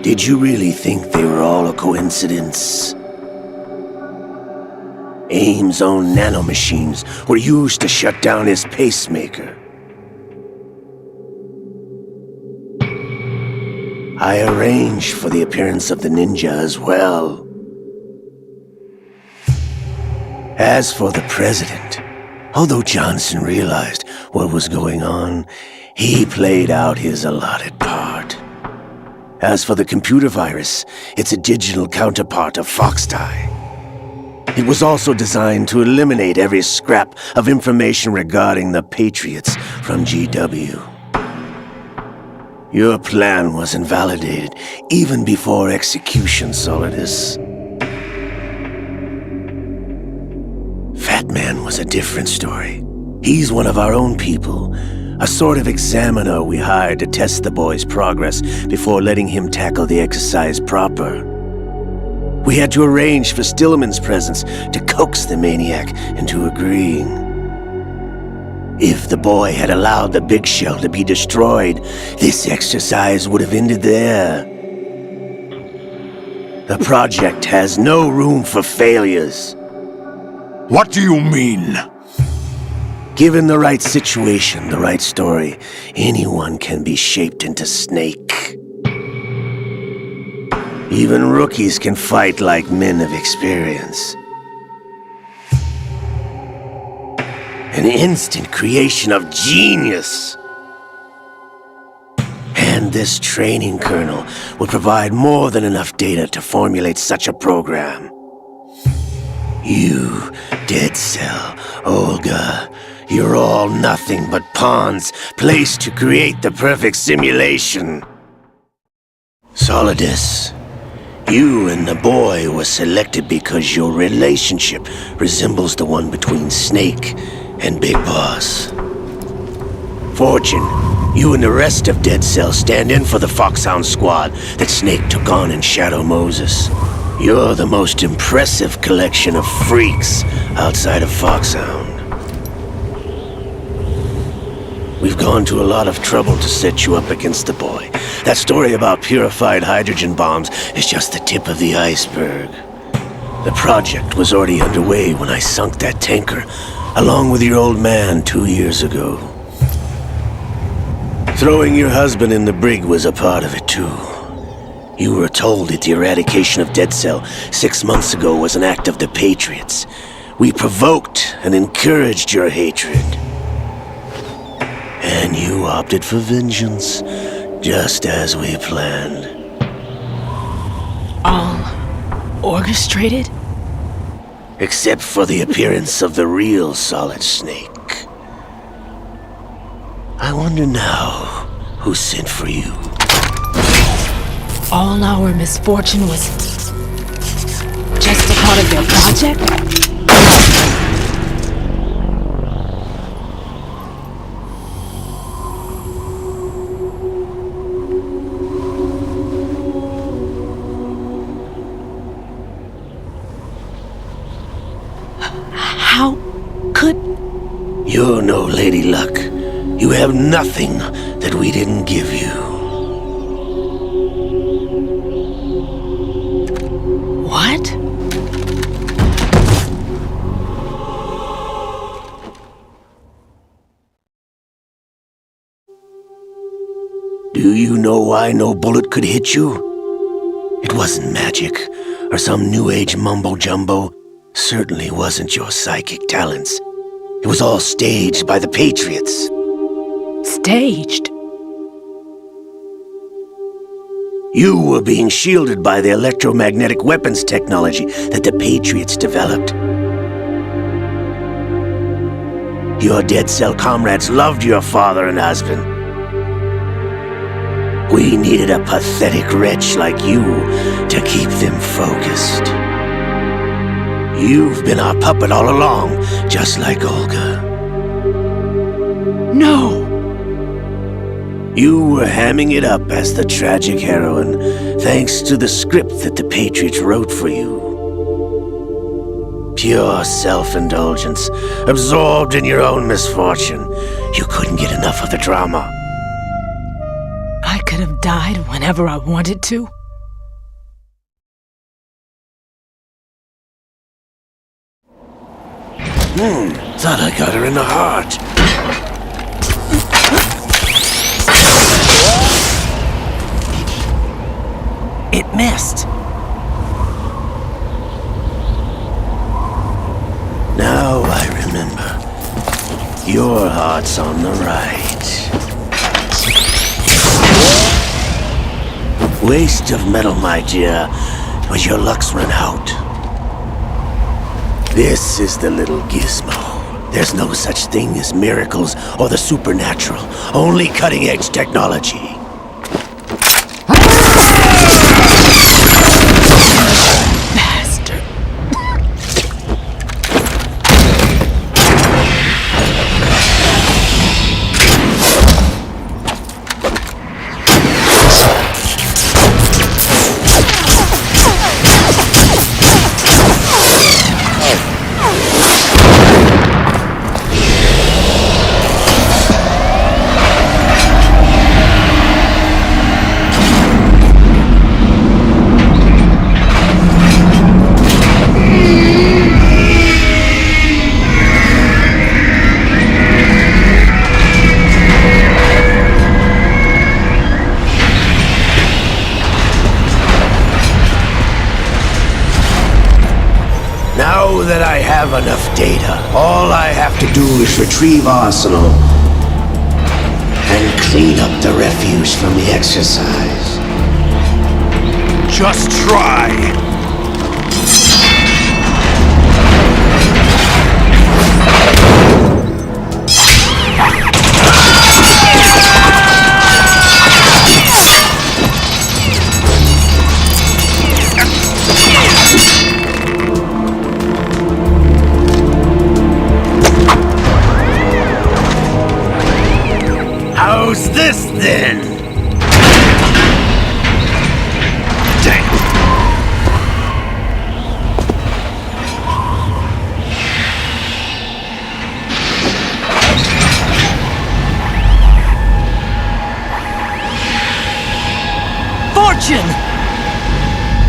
Did you really think they were all a coincidence? Ames' own nanomachines were used to shut down his pacemaker. I arranged for the appearance of the ninja as well. As for the president, although Johnson realized what was going on, he played out his allotted part. As for the computer virus, it's a digital counterpart of Foxtie. It was also designed to eliminate every scrap of information regarding the Patriots from GW. Your plan was invalidated even before execution, Solidus. Fat Man was a different story. He's one of our own people, a sort of examiner we hired to test the boy's progress before letting him tackle the exercise proper. We had to arrange for Stillman's presence to coax the maniac into agreeing. If the boy had allowed the big shell to be destroyed, this exercise would have ended there. The project has no room for failures. What do you mean? Given the right situation, the right story, anyone can be shaped into Snake. Even rookies can fight like men of experience. An instant creation of genius. And this training kernel would provide more than enough data to formulate such a program. You, Dead Cell, Olga, you're all nothing but pawns placed to create the perfect simulation. Solidus, you and the boy were selected because your relationship resembles the one between Snake and Big Boss. Fortune, you and the rest of Dead Cell stand in for the Foxhound squad that Snake took on in Shadow Moses. You're the most impressive collection of freaks outside of Foxhound. We've gone to a lot of trouble to set you up against the boy. That story about purified hydrogen bombs is just the tip of the iceberg. The project was already underway when I sunk that tanker, along with your old man 2 years ago. Throwing your husband in the brig was a part of it too. You were told that the eradication of Dead Cell 6 months ago was an act of the Patriots. We provoked and encouraged your hatred. And you opted for vengeance, just as we planned. All orchestrated? Except for the appearance of the real Solid Snake. I wonder now who sent for you. All our misfortune was just a part of their project? How could... You're no Lady Luck. You have nothing that we didn't give you. What? Do you know why no bullet could hit you? It wasn't magic, or some new age mumbo-jumbo. Certainly wasn't your psychic talents. It was all staged by the Patriots. Staged? You were being shielded by the electromagnetic weapons technology that the Patriots developed. Your Dead Cell comrades loved your father and husband. We needed a pathetic wretch like you to keep them focused. You've been our puppet all along, just like Olga. No! You were hamming it up as the tragic heroine, thanks to the script that the Patriots wrote for you. Pure self-indulgence, absorbed in your own misfortune. You couldn't get enough of the drama. I could have died whenever I wanted to. Thought I got her in the heart. It missed. remember. Your heart's on the right. Waste of metal, my dear, but your luck's run out. This is the little gizmo. There's no such thing as miracles or the supernatural, only cutting-edge technology. Now that I have enough data, all I have to do is retrieve Arsenal and clean up the refuse from the exercise. Just try! How's this then? Damn. Fortune!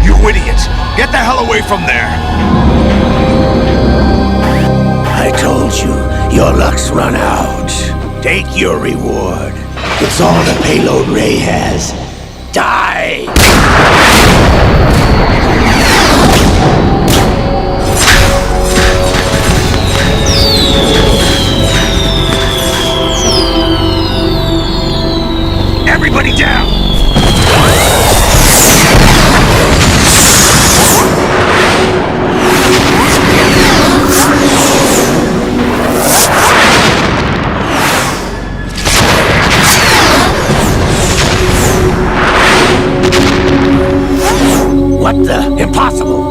You idiot! Get the hell away from there! I told you, your luck's run out. Take your reward. It's all the payload Ray has. Die! Everybody down! What the? Impossible!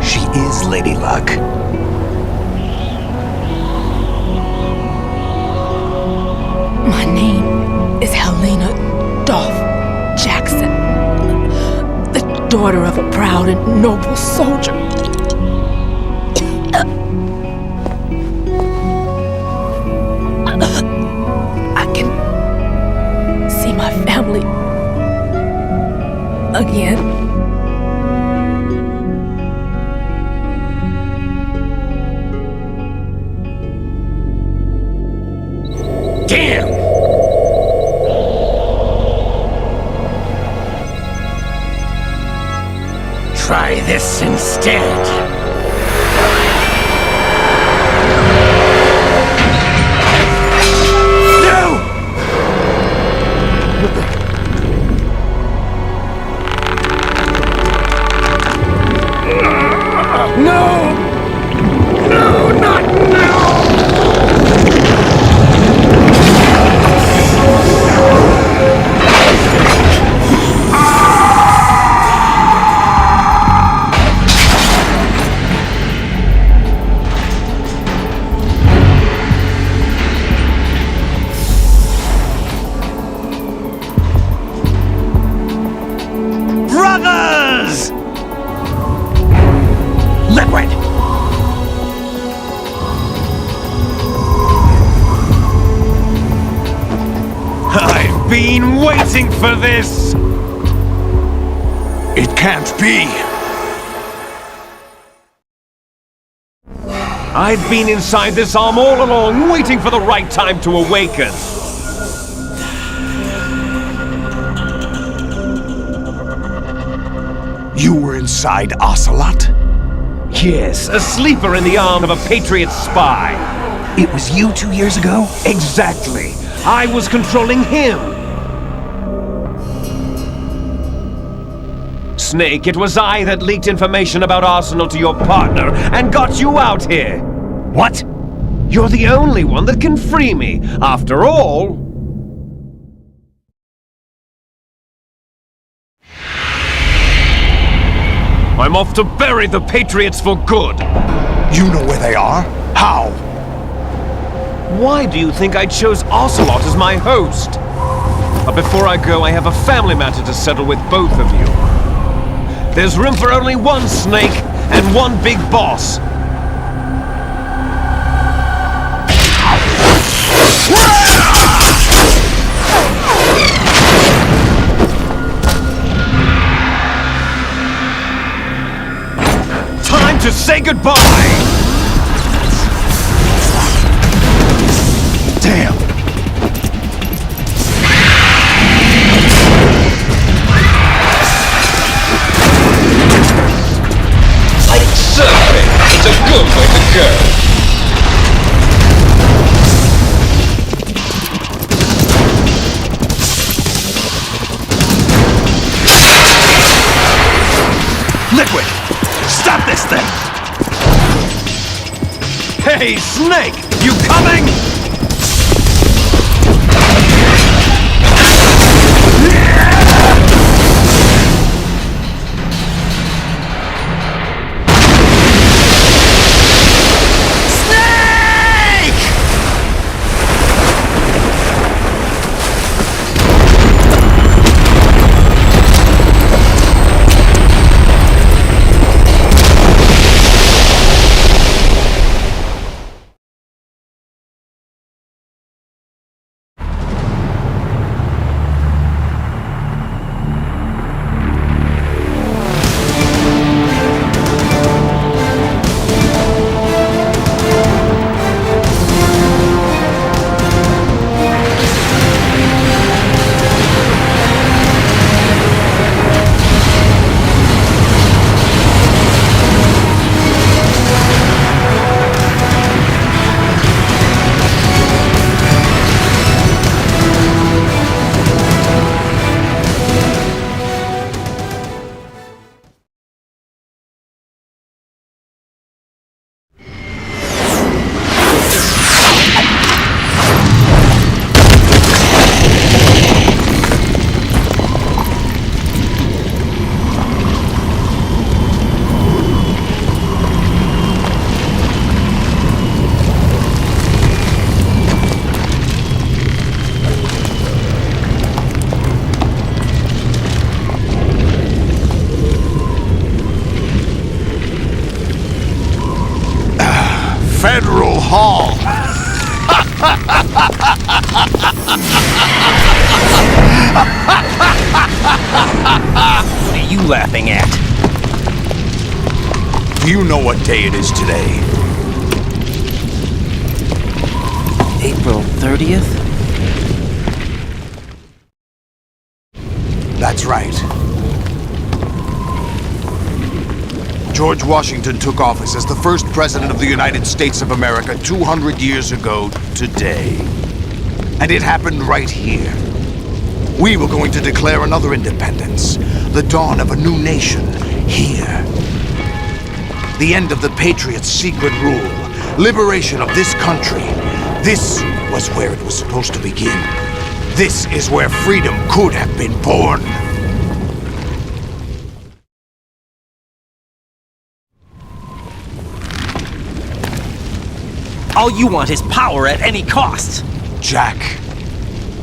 She is Lady Luck. My name is Helena Dolph Jackson, the daughter of a proud and noble soldier. I can see my family again. Damn! Try this instead. No! No, not now! Brothers! Liquid! I've been waiting for this! It can't be! I've been inside this arm all along, waiting for the right time to awaken. You were inside Ocelot? Yes, a sleeper in the arm of a Patriot spy. It was you 2 years ago? Exactly. I was controlling him. Snake, it was I that leaked information about Arsenal to your partner and got you out here. What? You're the only one that can free me. After all... I'm off to bury the Patriots for good. You know where they are? How? Why do you think I chose Ocelot as my host? But before I go, I have a family matter to settle with both of you. There's room for only one Snake and one big boss. Time to say goodbye! Damn! Like surfing! It's a good way to go! Liquid! Stop this thing! Hey, Snake! You coming? Federal Hall! What are you laughing at? Do you know what day it is today? April 30th? That's right. George Washington took office as the first president of the United States of America 200 years ago today. And it happened right here. We were going to declare another independence, the dawn of a new nation, here. The end of the Patriots' secret rule, liberation of this country. This was where it was supposed to begin. This is where freedom could have been born. All you want is power at any cost. Jack,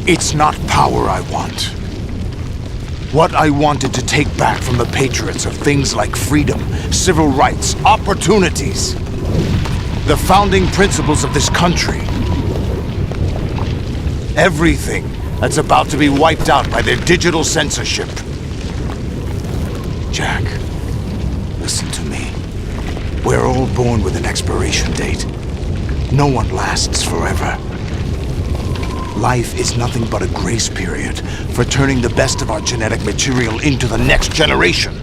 it's not power I want. What I wanted to take back from the Patriots are things like freedom, civil rights, opportunities. The founding principles of this country. Everything that's about to be wiped out by their digital censorship. Jack, listen to me. We're all born with an expiration date. No one lasts forever. Life is nothing but a grace period for turning the best of our genetic material into the next generation.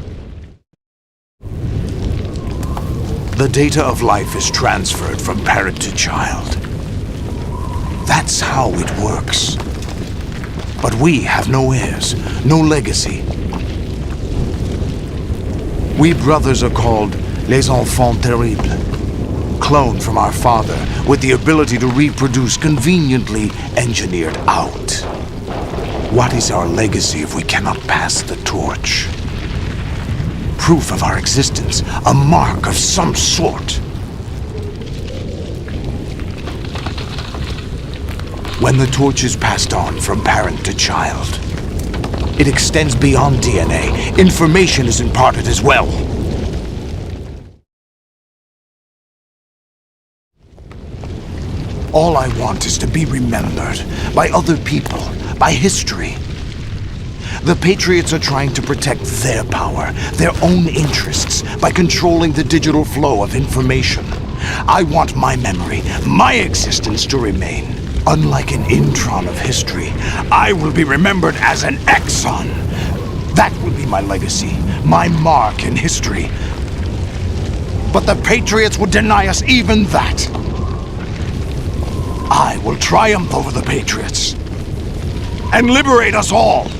The data of life is transferred from parent to child. That's how it works. But we have no heirs, no legacy. We brothers are called les enfants terribles, cloned from our father with the ability to reproduce conveniently engineered out. What is our legacy if we cannot pass the torch? Proof of our existence, a mark of some sort. When the torch is passed on from parent to child, it extends beyond DNA. Information is imparted as well. All I want is to be remembered by other people, by history. The Patriots are trying to protect their power, their own interests, by controlling the digital flow of information. I want my memory, my existence to remain. Unlike an intron of history, I will be remembered as an exon. That will be my legacy, my mark in history. But the Patriots would deny us even that. I will triumph over the Patriots and liberate us all,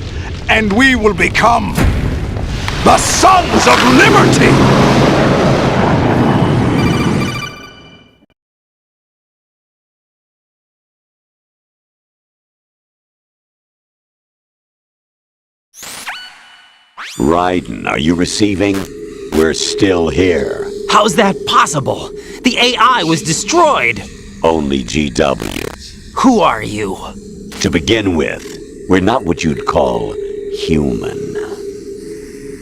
and we will become the Sons of Liberty! Raiden, are you receiving? We're still here. How's that possible? The AI was destroyed! Only GW. Who are you? To begin with, we're not what you'd call human.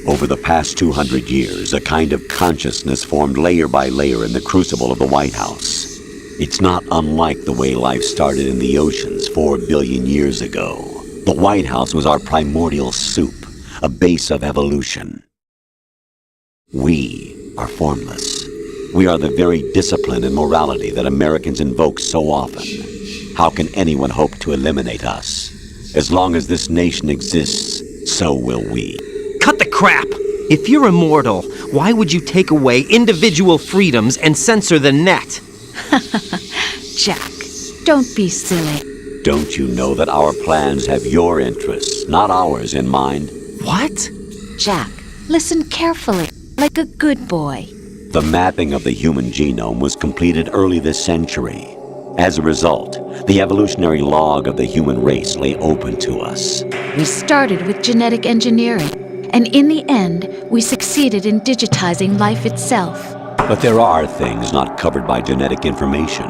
Over the past 200 years, a kind of consciousness formed layer by layer in the crucible of the White House. It's not unlike the way life started in the oceans 4 billion years ago. The White House was our primordial soup, a base of evolution. We are formless. We are the very discipline and morality that Americans invoke so often. How can anyone hope to eliminate us? As long as this nation exists, so will we. Cut the crap! If you're immortal, why would you take away individual freedoms and censor the net? Jack, don't be silly. Don't you know that our plans have your interests, not ours, in mind? What? Jack, listen carefully, like a good boy. The mapping of the human genome was completed early this century. As a result, the evolutionary log of the human race lay open to us. We started with genetic engineering, and in the end, we succeeded in digitizing life itself. But there are things not covered by genetic information.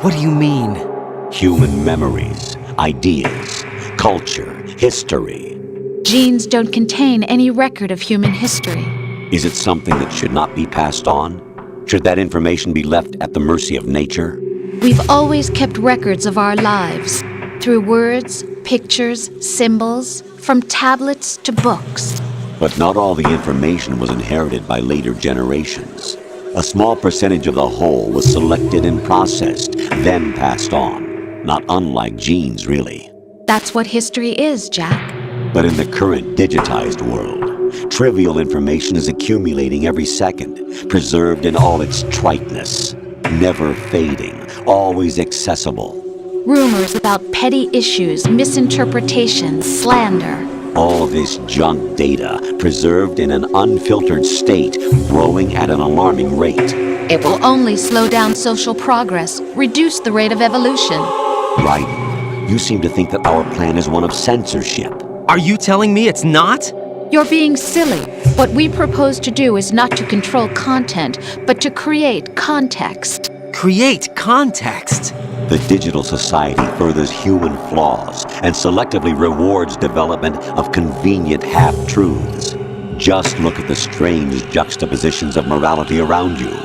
What do you mean? Human memories, ideas, culture, history. Genes don't contain any record of human history. Is it something that should not be passed on? Should that information be left at the mercy of nature? We've always kept records of our lives, through words, pictures, symbols, from tablets to books. But not all the information was inherited by later generations. A small percentage of the whole was selected and processed, then passed on. Not unlike genes, really. That's what history is, Jack. But in the current digitized world, trivial information is accumulating every second, preserved in all its triteness, never fading, always accessible. Rumors about petty issues, misinterpretations, slander. All this junk data, preserved in an unfiltered state, growing at an alarming rate. It will only slow down social progress, reduce the rate of evolution. Right. You seem to think that our plan is one of censorship. Are you telling me it's not? You're being silly. What we propose to do is not to control content, but to create context. Create context? The digital society furthers human flaws and selectively rewards development of convenient half-truths. Just look at the strange juxtapositions of morality around you.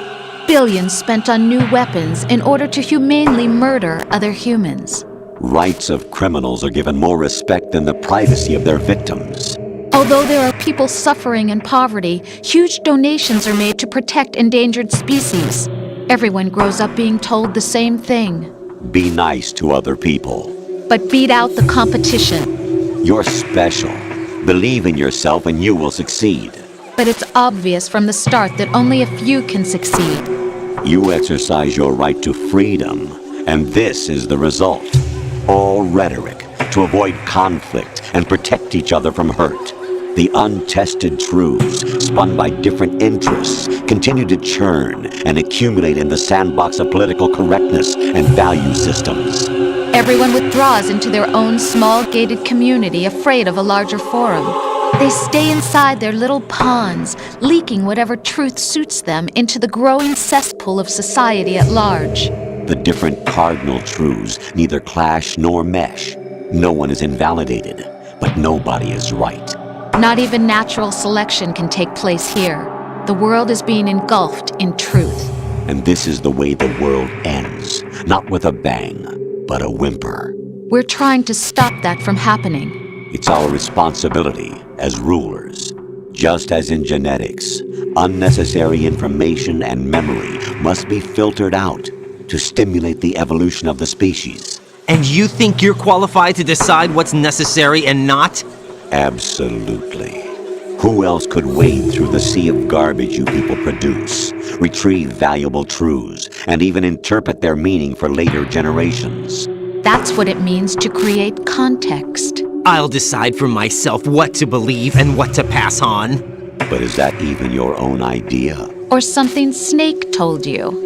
Billions spent on new weapons in order to humanely murder other humans. Rights of criminals are given more respect than the privacy of their victims. Although there are people suffering in poverty, huge donations are made to protect endangered species. Everyone grows up being told the same thing. Be nice to other people. But beat out the competition. You're special. Believe in yourself and you will succeed. But it's obvious from the start that only a few can succeed. You exercise your right to freedom, and this is the result. All rhetoric to avoid conflict and protect each other from hurt. The untested truths, spun by different interests, continue to churn and accumulate in the sandbox of political correctness and value systems. Everyone withdraws into their own small gated community, afraid of a larger forum. They stay inside their little ponds, leaking whatever truth suits them into the growing cesspool of society at large. The different cardinal truths neither clash nor mesh. No one is invalidated, but nobody is right. Not even natural selection can take place here. The world is being engulfed in truth. And this is the way the world ends, not with a bang, but a whimper. We're trying to stop that from happening. It's our responsibility as rulers. Just as in genetics, unnecessary information and memory must be filtered out to stimulate the evolution of the species. And you think you're qualified to decide what's necessary and not? Absolutely. Who else could wade through the sea of garbage you people produce, retrieve valuable truths, and even interpret their meaning for later generations? That's what it means to create context. I'll decide for myself what to believe and what to pass on. But is that even your own idea? Or something Snake told you?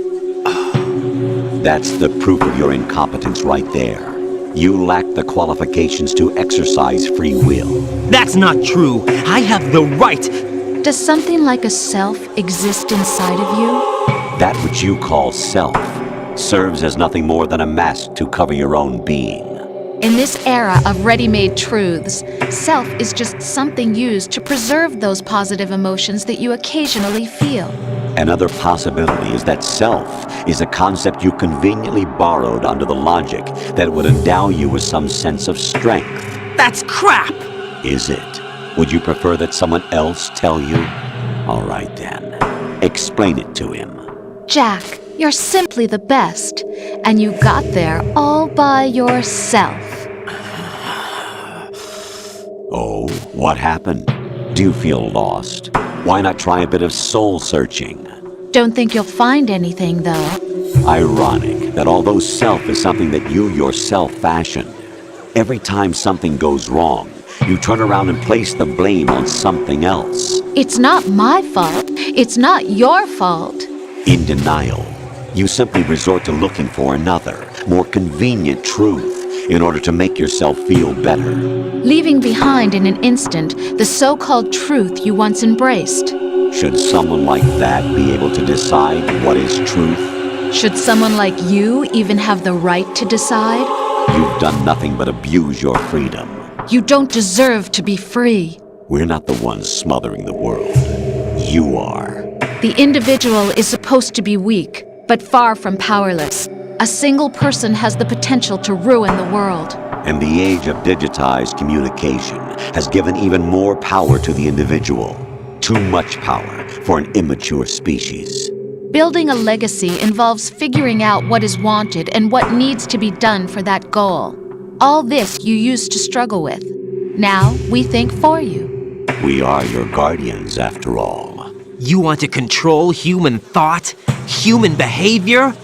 That's the proof of your incompetence right there. You lack the qualifications to exercise free will. That's not true. I have the right. Does something like a self exist inside of you? That which you call self serves as nothing more than a mask to cover your own being. In this era of ready-made truths, self is just something used to preserve those positive emotions that you occasionally feel. Another possibility is that self is a concept you conveniently borrowed under the logic that would endow you with some sense of strength. That's crap! Is it? Would you prefer that someone else tell you? All right then. Explain it to him. Jack, you're simply the best, and you got there all by yourself. Oh, what happened? Do you feel lost? Why not try a bit of soul-searching? Don't think you'll find anything, though. Ironic that although self is something that you yourself fashioned, every time something goes wrong, you turn around and place the blame on something else. It's not my fault. It's not your fault. In denial, you simply resort to looking for another, more convenient truth in order to make yourself feel better. Leaving behind in an instant the so-called truth you once embraced. Should someone like that be able to decide what is truth? Should someone like you even have the right to decide? You've done nothing but abuse your freedom. You don't deserve to be free. We're not the ones smothering the world. You are. The individual is supposed to be weak, but far from powerless. A single person has the potential to ruin the world. And the age of digitized communication has given even more power to the individual. Too much power for an immature species. Building a legacy involves figuring out what is wanted and what needs to be done for that goal. All this you used to struggle with. Now we think for you. We are your guardians, after all. You want to control human thought? Human behavior?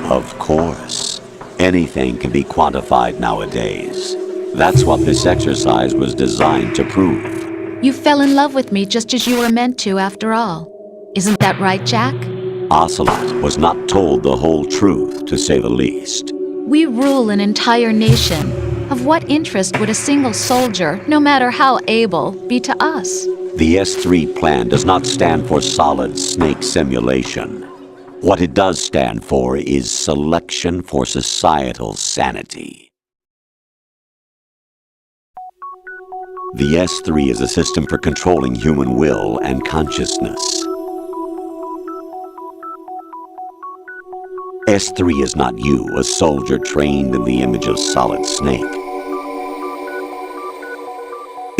Of course. Anything can be quantified nowadays. That's what this exercise was designed to prove. You fell in love with me just as you were meant to, after all. Isn't that right, Jack? Ocelot was not told the whole truth, to say the least. We rule an entire nation. Of what interest would a single soldier, no matter how able, be to us? The S3 plan does not stand for solid snake simulation. What it does stand for is selection for societal sanity. The S3 is a system for controlling human will and consciousness. S3 is not you, a soldier trained in the image of Solid Snake.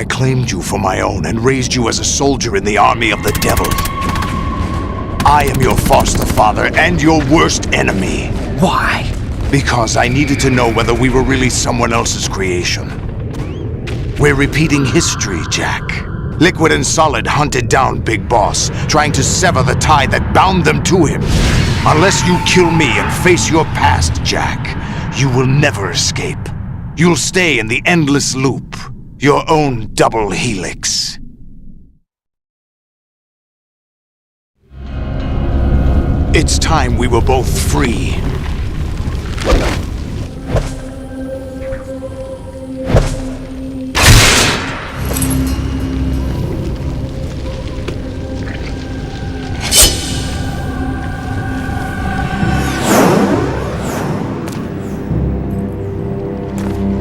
I claimed you for my own and raised you as a soldier in the army of the devil. I am your foster father and your worst enemy. Why? Because I needed to know whether we were really someone else's creation. We're repeating history, Jack. Liquid and Solid hunted down Big Boss, trying to sever the tie that bound them to him. Unless you kill me and face your past, Jack, you will never escape. You'll stay in the endless loop, your own double helix. It's time we were both free.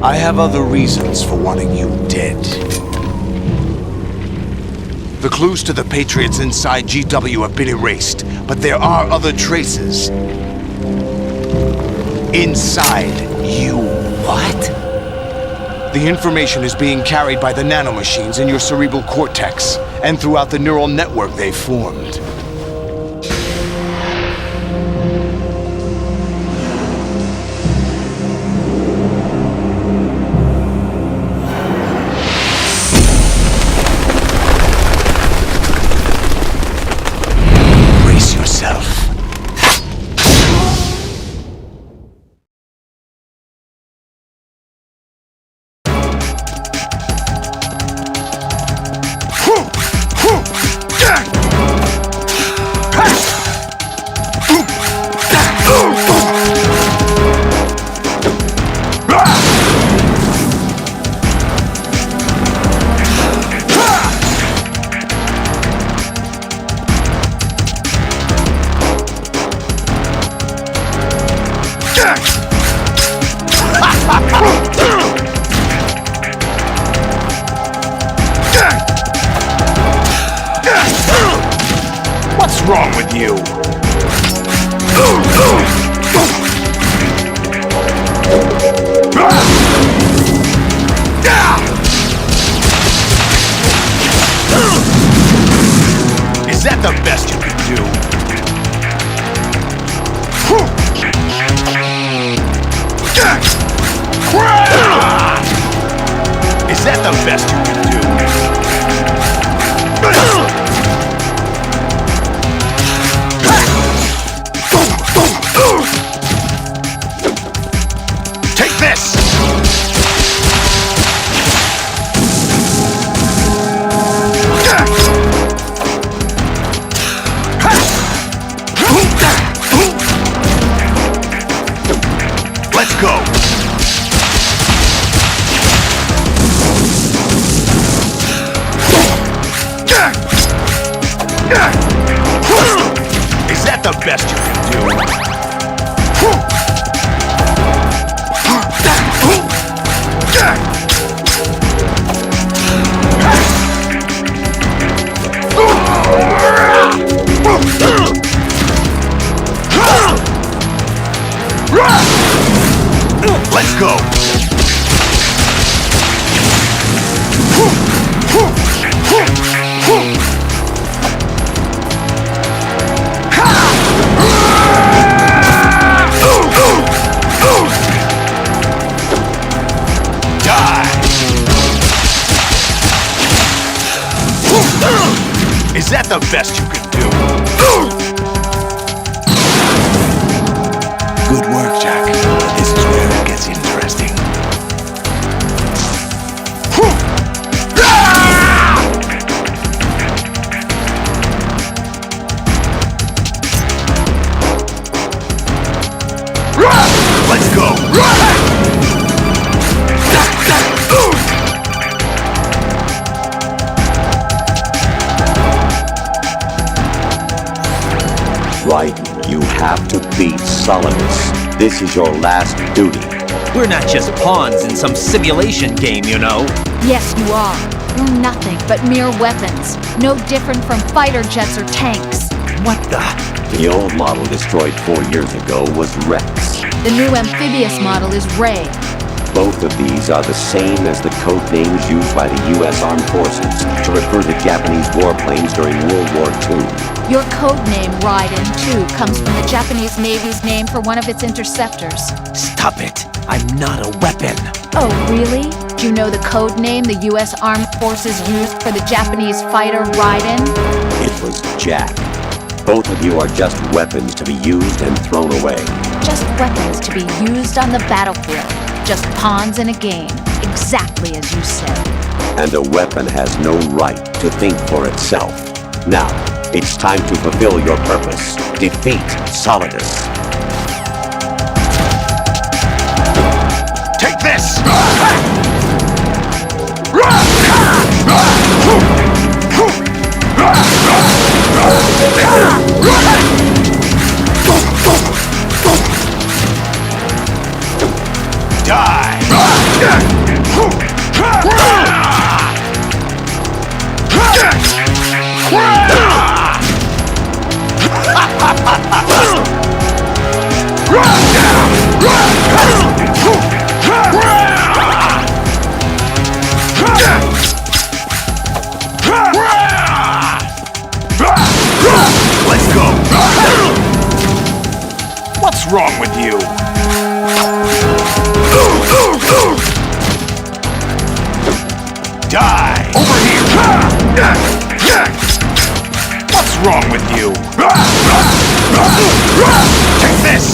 I have other reasons for wanting you dead. The clues to the Patriots inside GW have been erased, but there are other traces. Inside you. What? The information is being carried by the nanomachines in your cerebral cortex, and throughout the neural network they formed. What's wrong with you? Is that the best you can do? Is that the best you can do? Take this! Let's go! Is that the best you can do? Let's go! Is that the best you can do? Good work, Jack. This is where it gets interesting. Let's go! Raiden, you have to beat Solidus. This is your last duty. We're not just pawns in some simulation game, you know. Yes, you are. You're nothing but mere weapons. No different from fighter jets or tanks. What the? The old model destroyed 4 years ago was Rex. The new amphibious model is Ray. Both of these are the same as the code names used by the U.S. Armed Forces to refer to Japanese warplanes during World War II. Your code name, Raiden, too, comes from the Japanese Navy's name for one of its interceptors. Stop it! I'm not a weapon! Oh, really? Do you know the code name the U.S. Armed Forces used for the Japanese fighter Raiden? It was Jack. Both of you are just weapons to be used and thrown away. Just weapons to be used on the battlefield. Just pawns in a game. Exactly as you said. And a weapon has no right to think for itself. Now, it's time to fulfill your purpose. Defeat Solidus. Take this! Let's go! What's wrong with you? Die! Over here! What's wrong with you? Take this!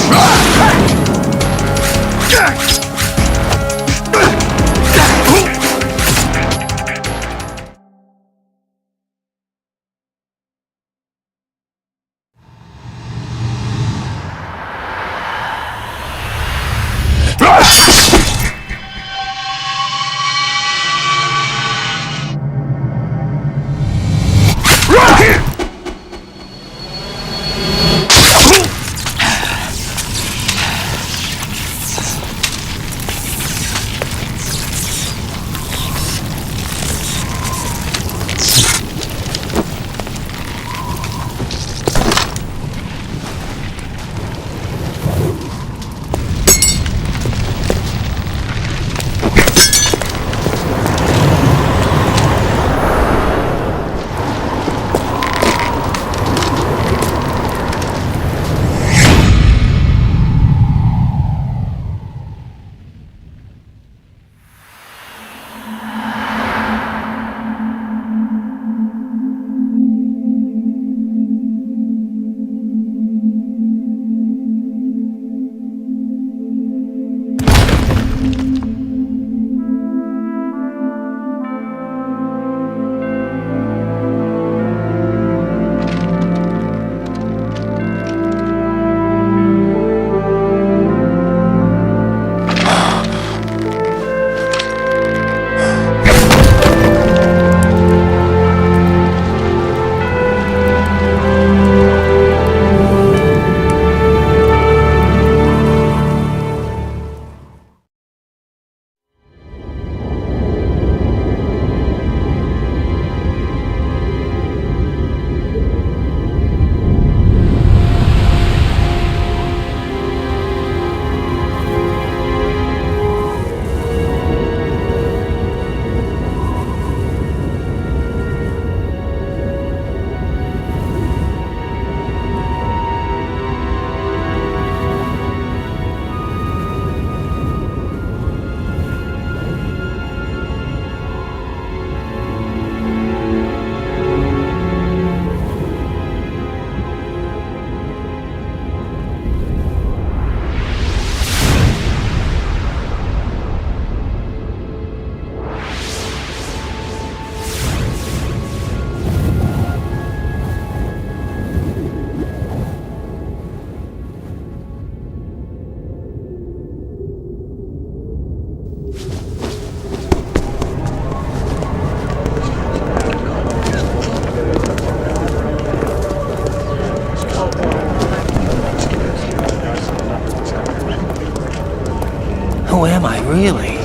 Who am I, really?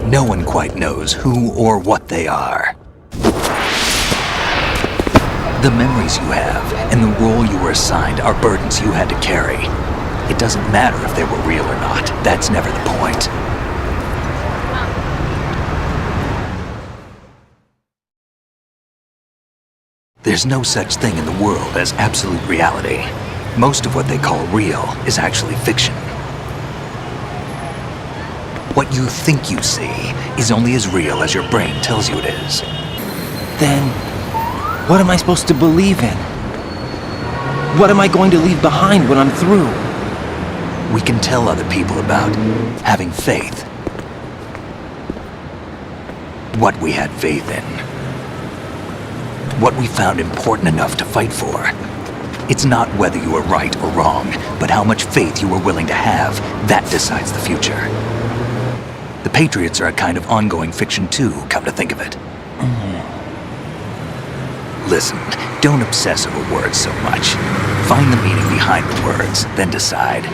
No one quite knows who or what they are. The memories you have and the role you were assigned are burdens you had to carry. It doesn't matter if they were real or not. That's never the point. There's no such thing in the world as absolute reality. Most of what they call real is actually fiction. What you think you see is only as real as your brain tells you it is. Then, what am I supposed to believe in? What am I going to leave behind when I'm through? We can tell other people about having faith. What we had faith in. What we found important enough to fight for. It's not whether you are right or wrong, but how much faith you are willing to have. That decides the future. The Patriots are a kind of ongoing fiction too, come to think of it. Listen, don't obsess over words so much. Find the meaning behind the words, then decide.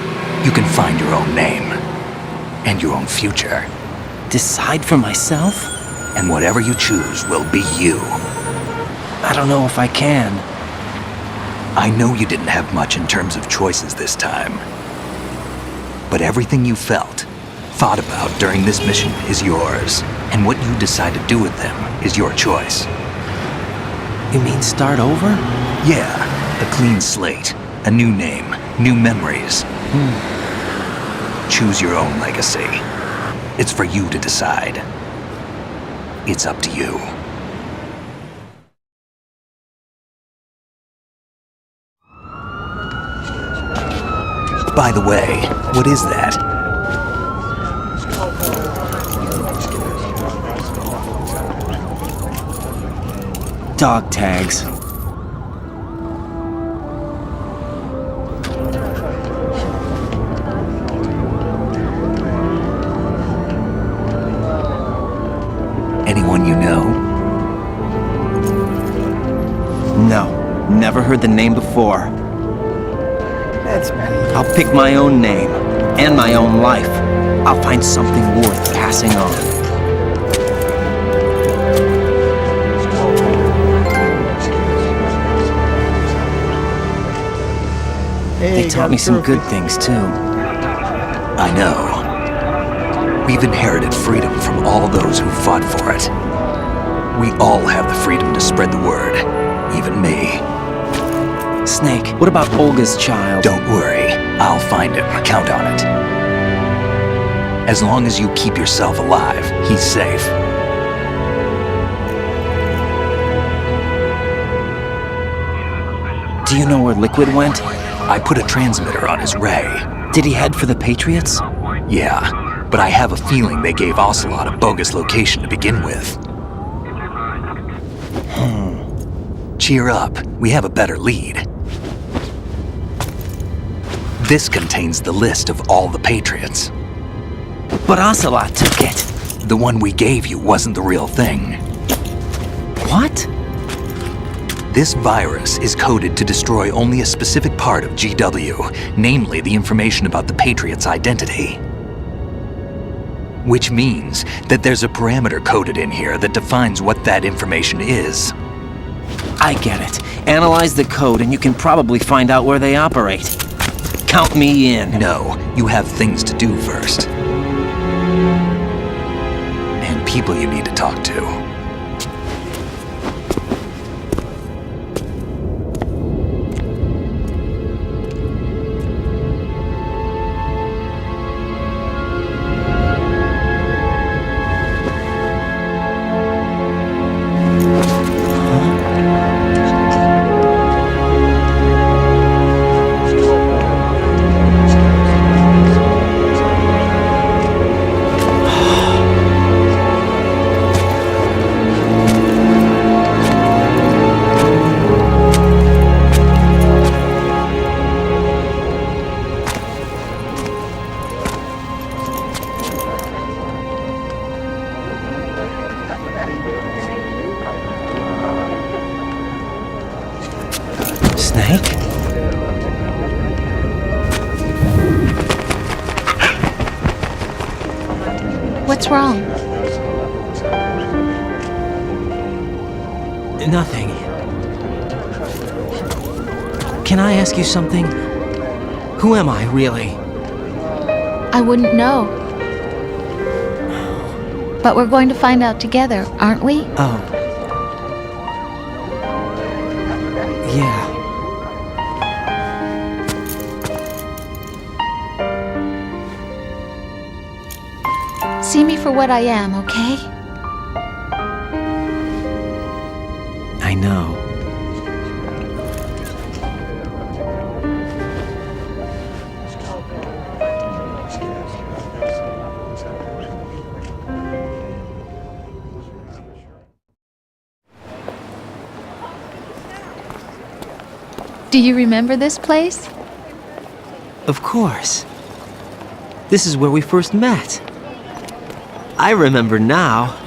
You can find your own name. And your own future. Decide for myself? And whatever you choose will be you. I don't know if I can. I know you didn't have much in terms of choices this time. But everything you felt, thought about during this mission is yours. And what you decide to do with them is your choice. You mean start over? Yeah, a clean slate, a new name, new memories. Choose your own legacy. It's for you to decide. It's up to you. By the way, what is that? Dog tags. Anyone you know? No, never heard the name before. That's me. I'll pick my own name and my own life. I'll find something worth passing on. Hey, They taught me some good things too. I know. We've inherited freedom from all those who fought for it. We all have the freedom to spread the word, even me. Snake, what about Olga's child? Don't worry, I'll find him. Count on it. As long as you keep yourself alive, he's safe. Do you know where Liquid went? I put a transmitter on his ray. Did he head for the Patriots? Yeah, but I have a feeling they gave Ocelot a bogus location to begin with. Cheer up, we have a better lead. This contains the list of all the Patriots. But Ocelot took it. The one we gave you wasn't the real thing. What? This virus is coded to destroy only a specific part of GW, namely the information about the Patriots' identity. Which means that there's a parameter coded in here that defines what that information is. I get it. Analyze the code and you can probably find out where they operate. Count me in. No, you have things to do first. And people you need to talk to. Snake? What's wrong? Nothing. Can I ask you something? Who am I, really? I wouldn't know. But we're going to find out together, aren't we? Oh. See me for what I am, okay? I know. Do you remember this place? Of course. This is where we first met. I remember now.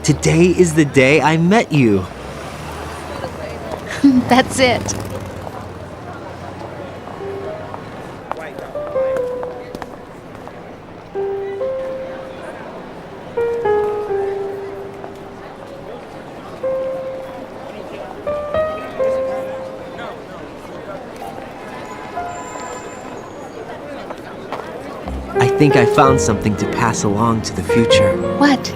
Today is the day I met you. That's it. I think I found something to pass along to the future. What?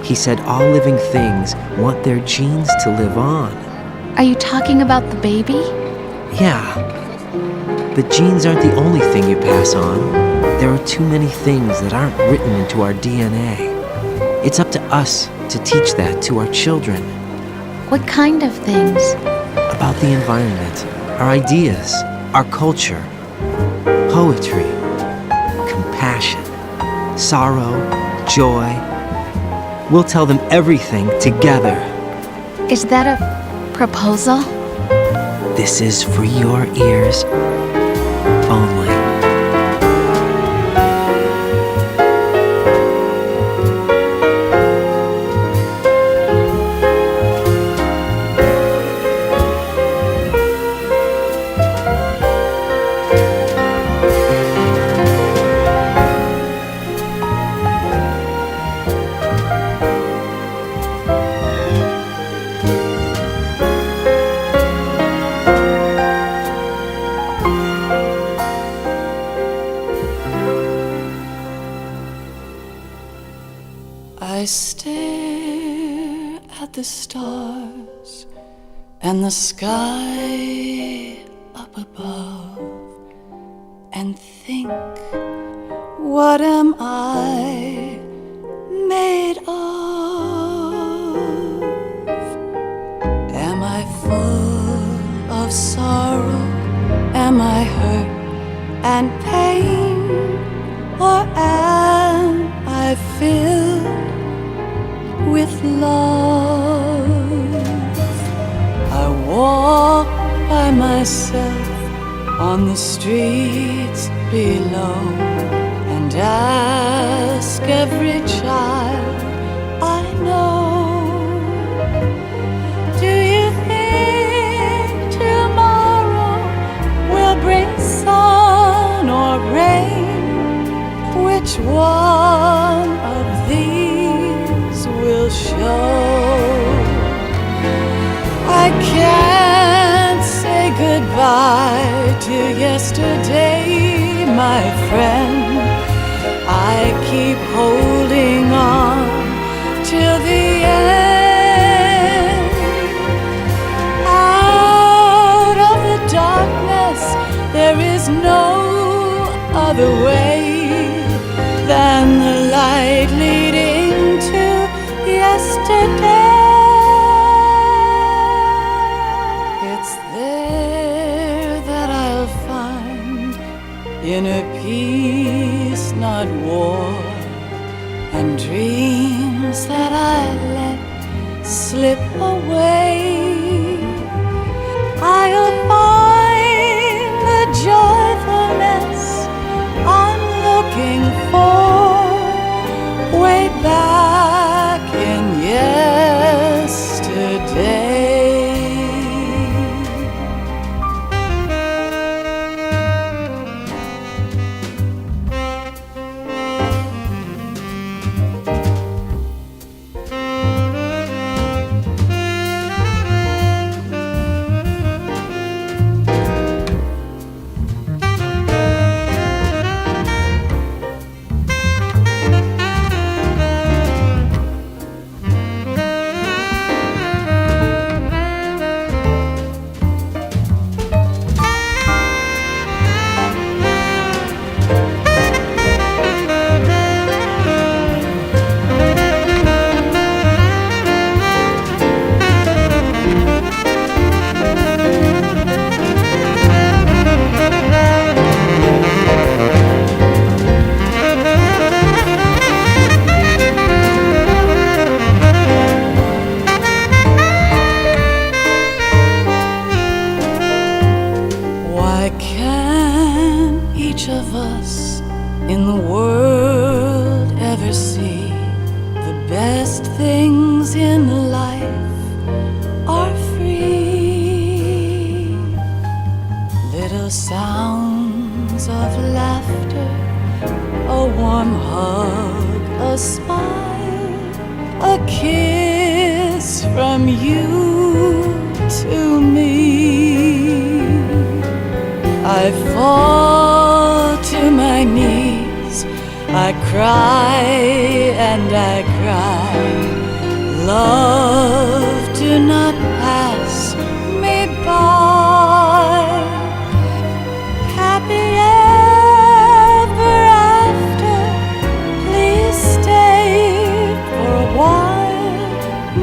He said all living things want their genes to live on. Are you talking about the baby? Yeah. The genes aren't the only thing you pass on. There are too many things that aren't written into our DNA. It's up to us to teach that to our children. What kind of things? About the environment, our ideas, our culture, poetry, compassion, sorrow, joy. We'll tell them everything together. Is that a proposal? This is for your ears only. I stare at the stars and the sky up above and think, what am I made of? Am I full of sorrow? Am I hurt and pain? Or am I filled with love? I walk by myself on the streets below and ask every child I know, do you think tomorrow will bring sun or rain? Which one of these will show? I can't say goodbye to yesterday, my friend. I keep holding on till the end. Out of the darkness, there is no other way than the light leading to yesterday. It's there that I'll find inner peace, not war, and dreams that I let slip away. I'll find the joyfulness I'm looking for way back in yesterday. Can each of us in the world ever see the best things in life are free? Little sounds of laughter, a warm hug, a smile, a kiss from you to me. I fall to my knees, I cry and I cry. Love, do not pass me by. Happy ever after, please stay for a while.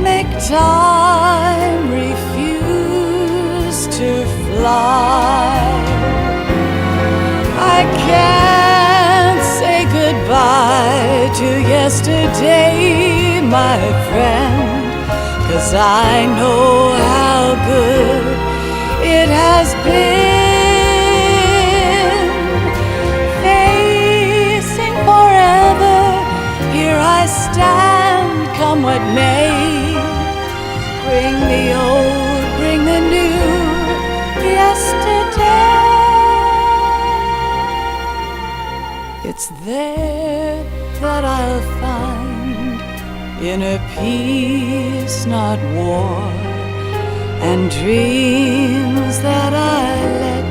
Make time, refuse to fly. I can't say goodbye to yesterday, my friend, 'cause I know how good it has been. Facing forever, here I stand, come what may. Bring the old, bring the new, yesterday. It's there that I'll find inner peace, not war, and dreams that I let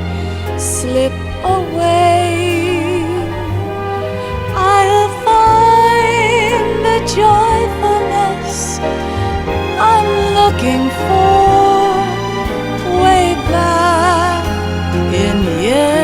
slip away. I'll find the joyfulness I'm looking for way back in yesterday.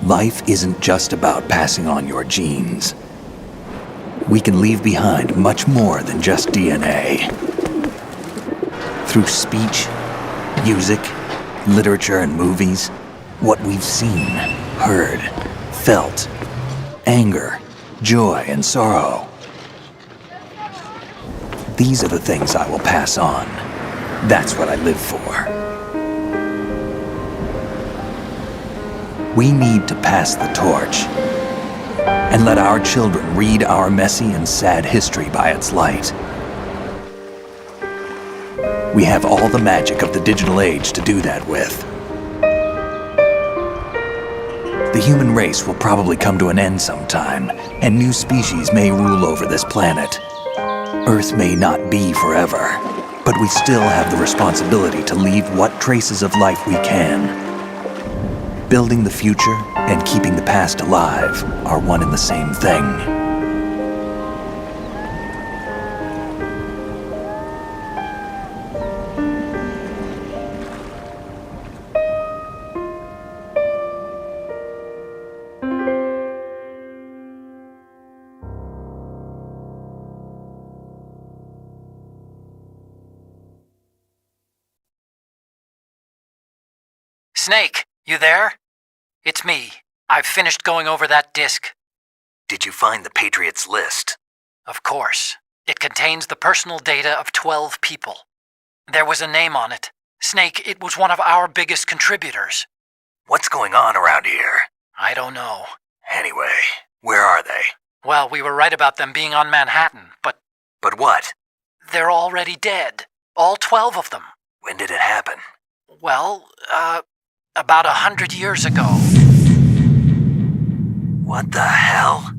Life isn't just about passing on your genes. We can leave behind much more than just DNA. Through speech, music, literature, and movies, what we've seen, heard, felt, anger, joy, and sorrow. These are the things I will pass on. That's what I live for. We need to pass the torch and let our children read our messy and sad history by its light. We have all the magic of the digital age to do that with. The human race will probably come to an end sometime, and new species may rule over this planet. Earth may not be forever, but we still have the responsibility to leave what traces of life we can. Building the future and keeping the past alive are one and the same thing. Snake, you there? It's me. I've finished going over that disk. Did you find the Patriots list? Of course. It contains the personal data of 12 people. There was a name on it. Snake, it was one of our biggest contributors. What's going on around here? I don't know. Anyway, where are they? Well, we were right about them being on Manhattan, but... But what? They're already dead. All 12 of them. When did it happen? Well, about 100 years ago. What the hell?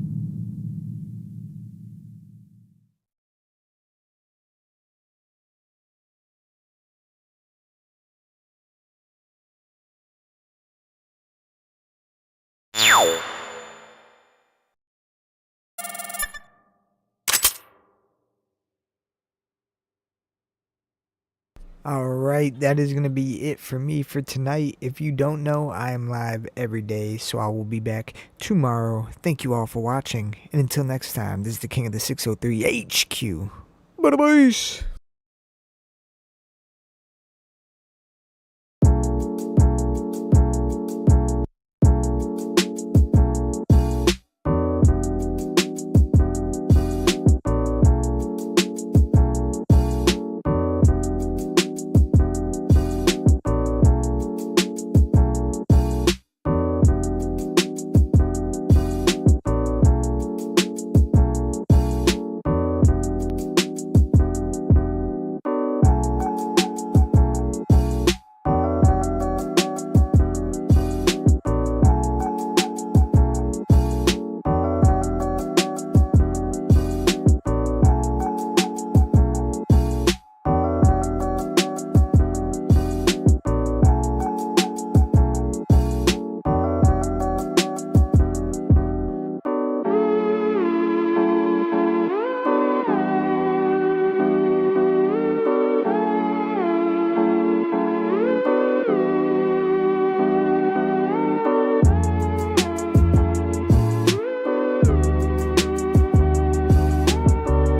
Alright, that is going to be it for me for tonight. If you don't know, I am live every day, so I will be back tomorrow. Thank you all for watching, and until next time, this is the King of the 603 HQ. Bye-bye.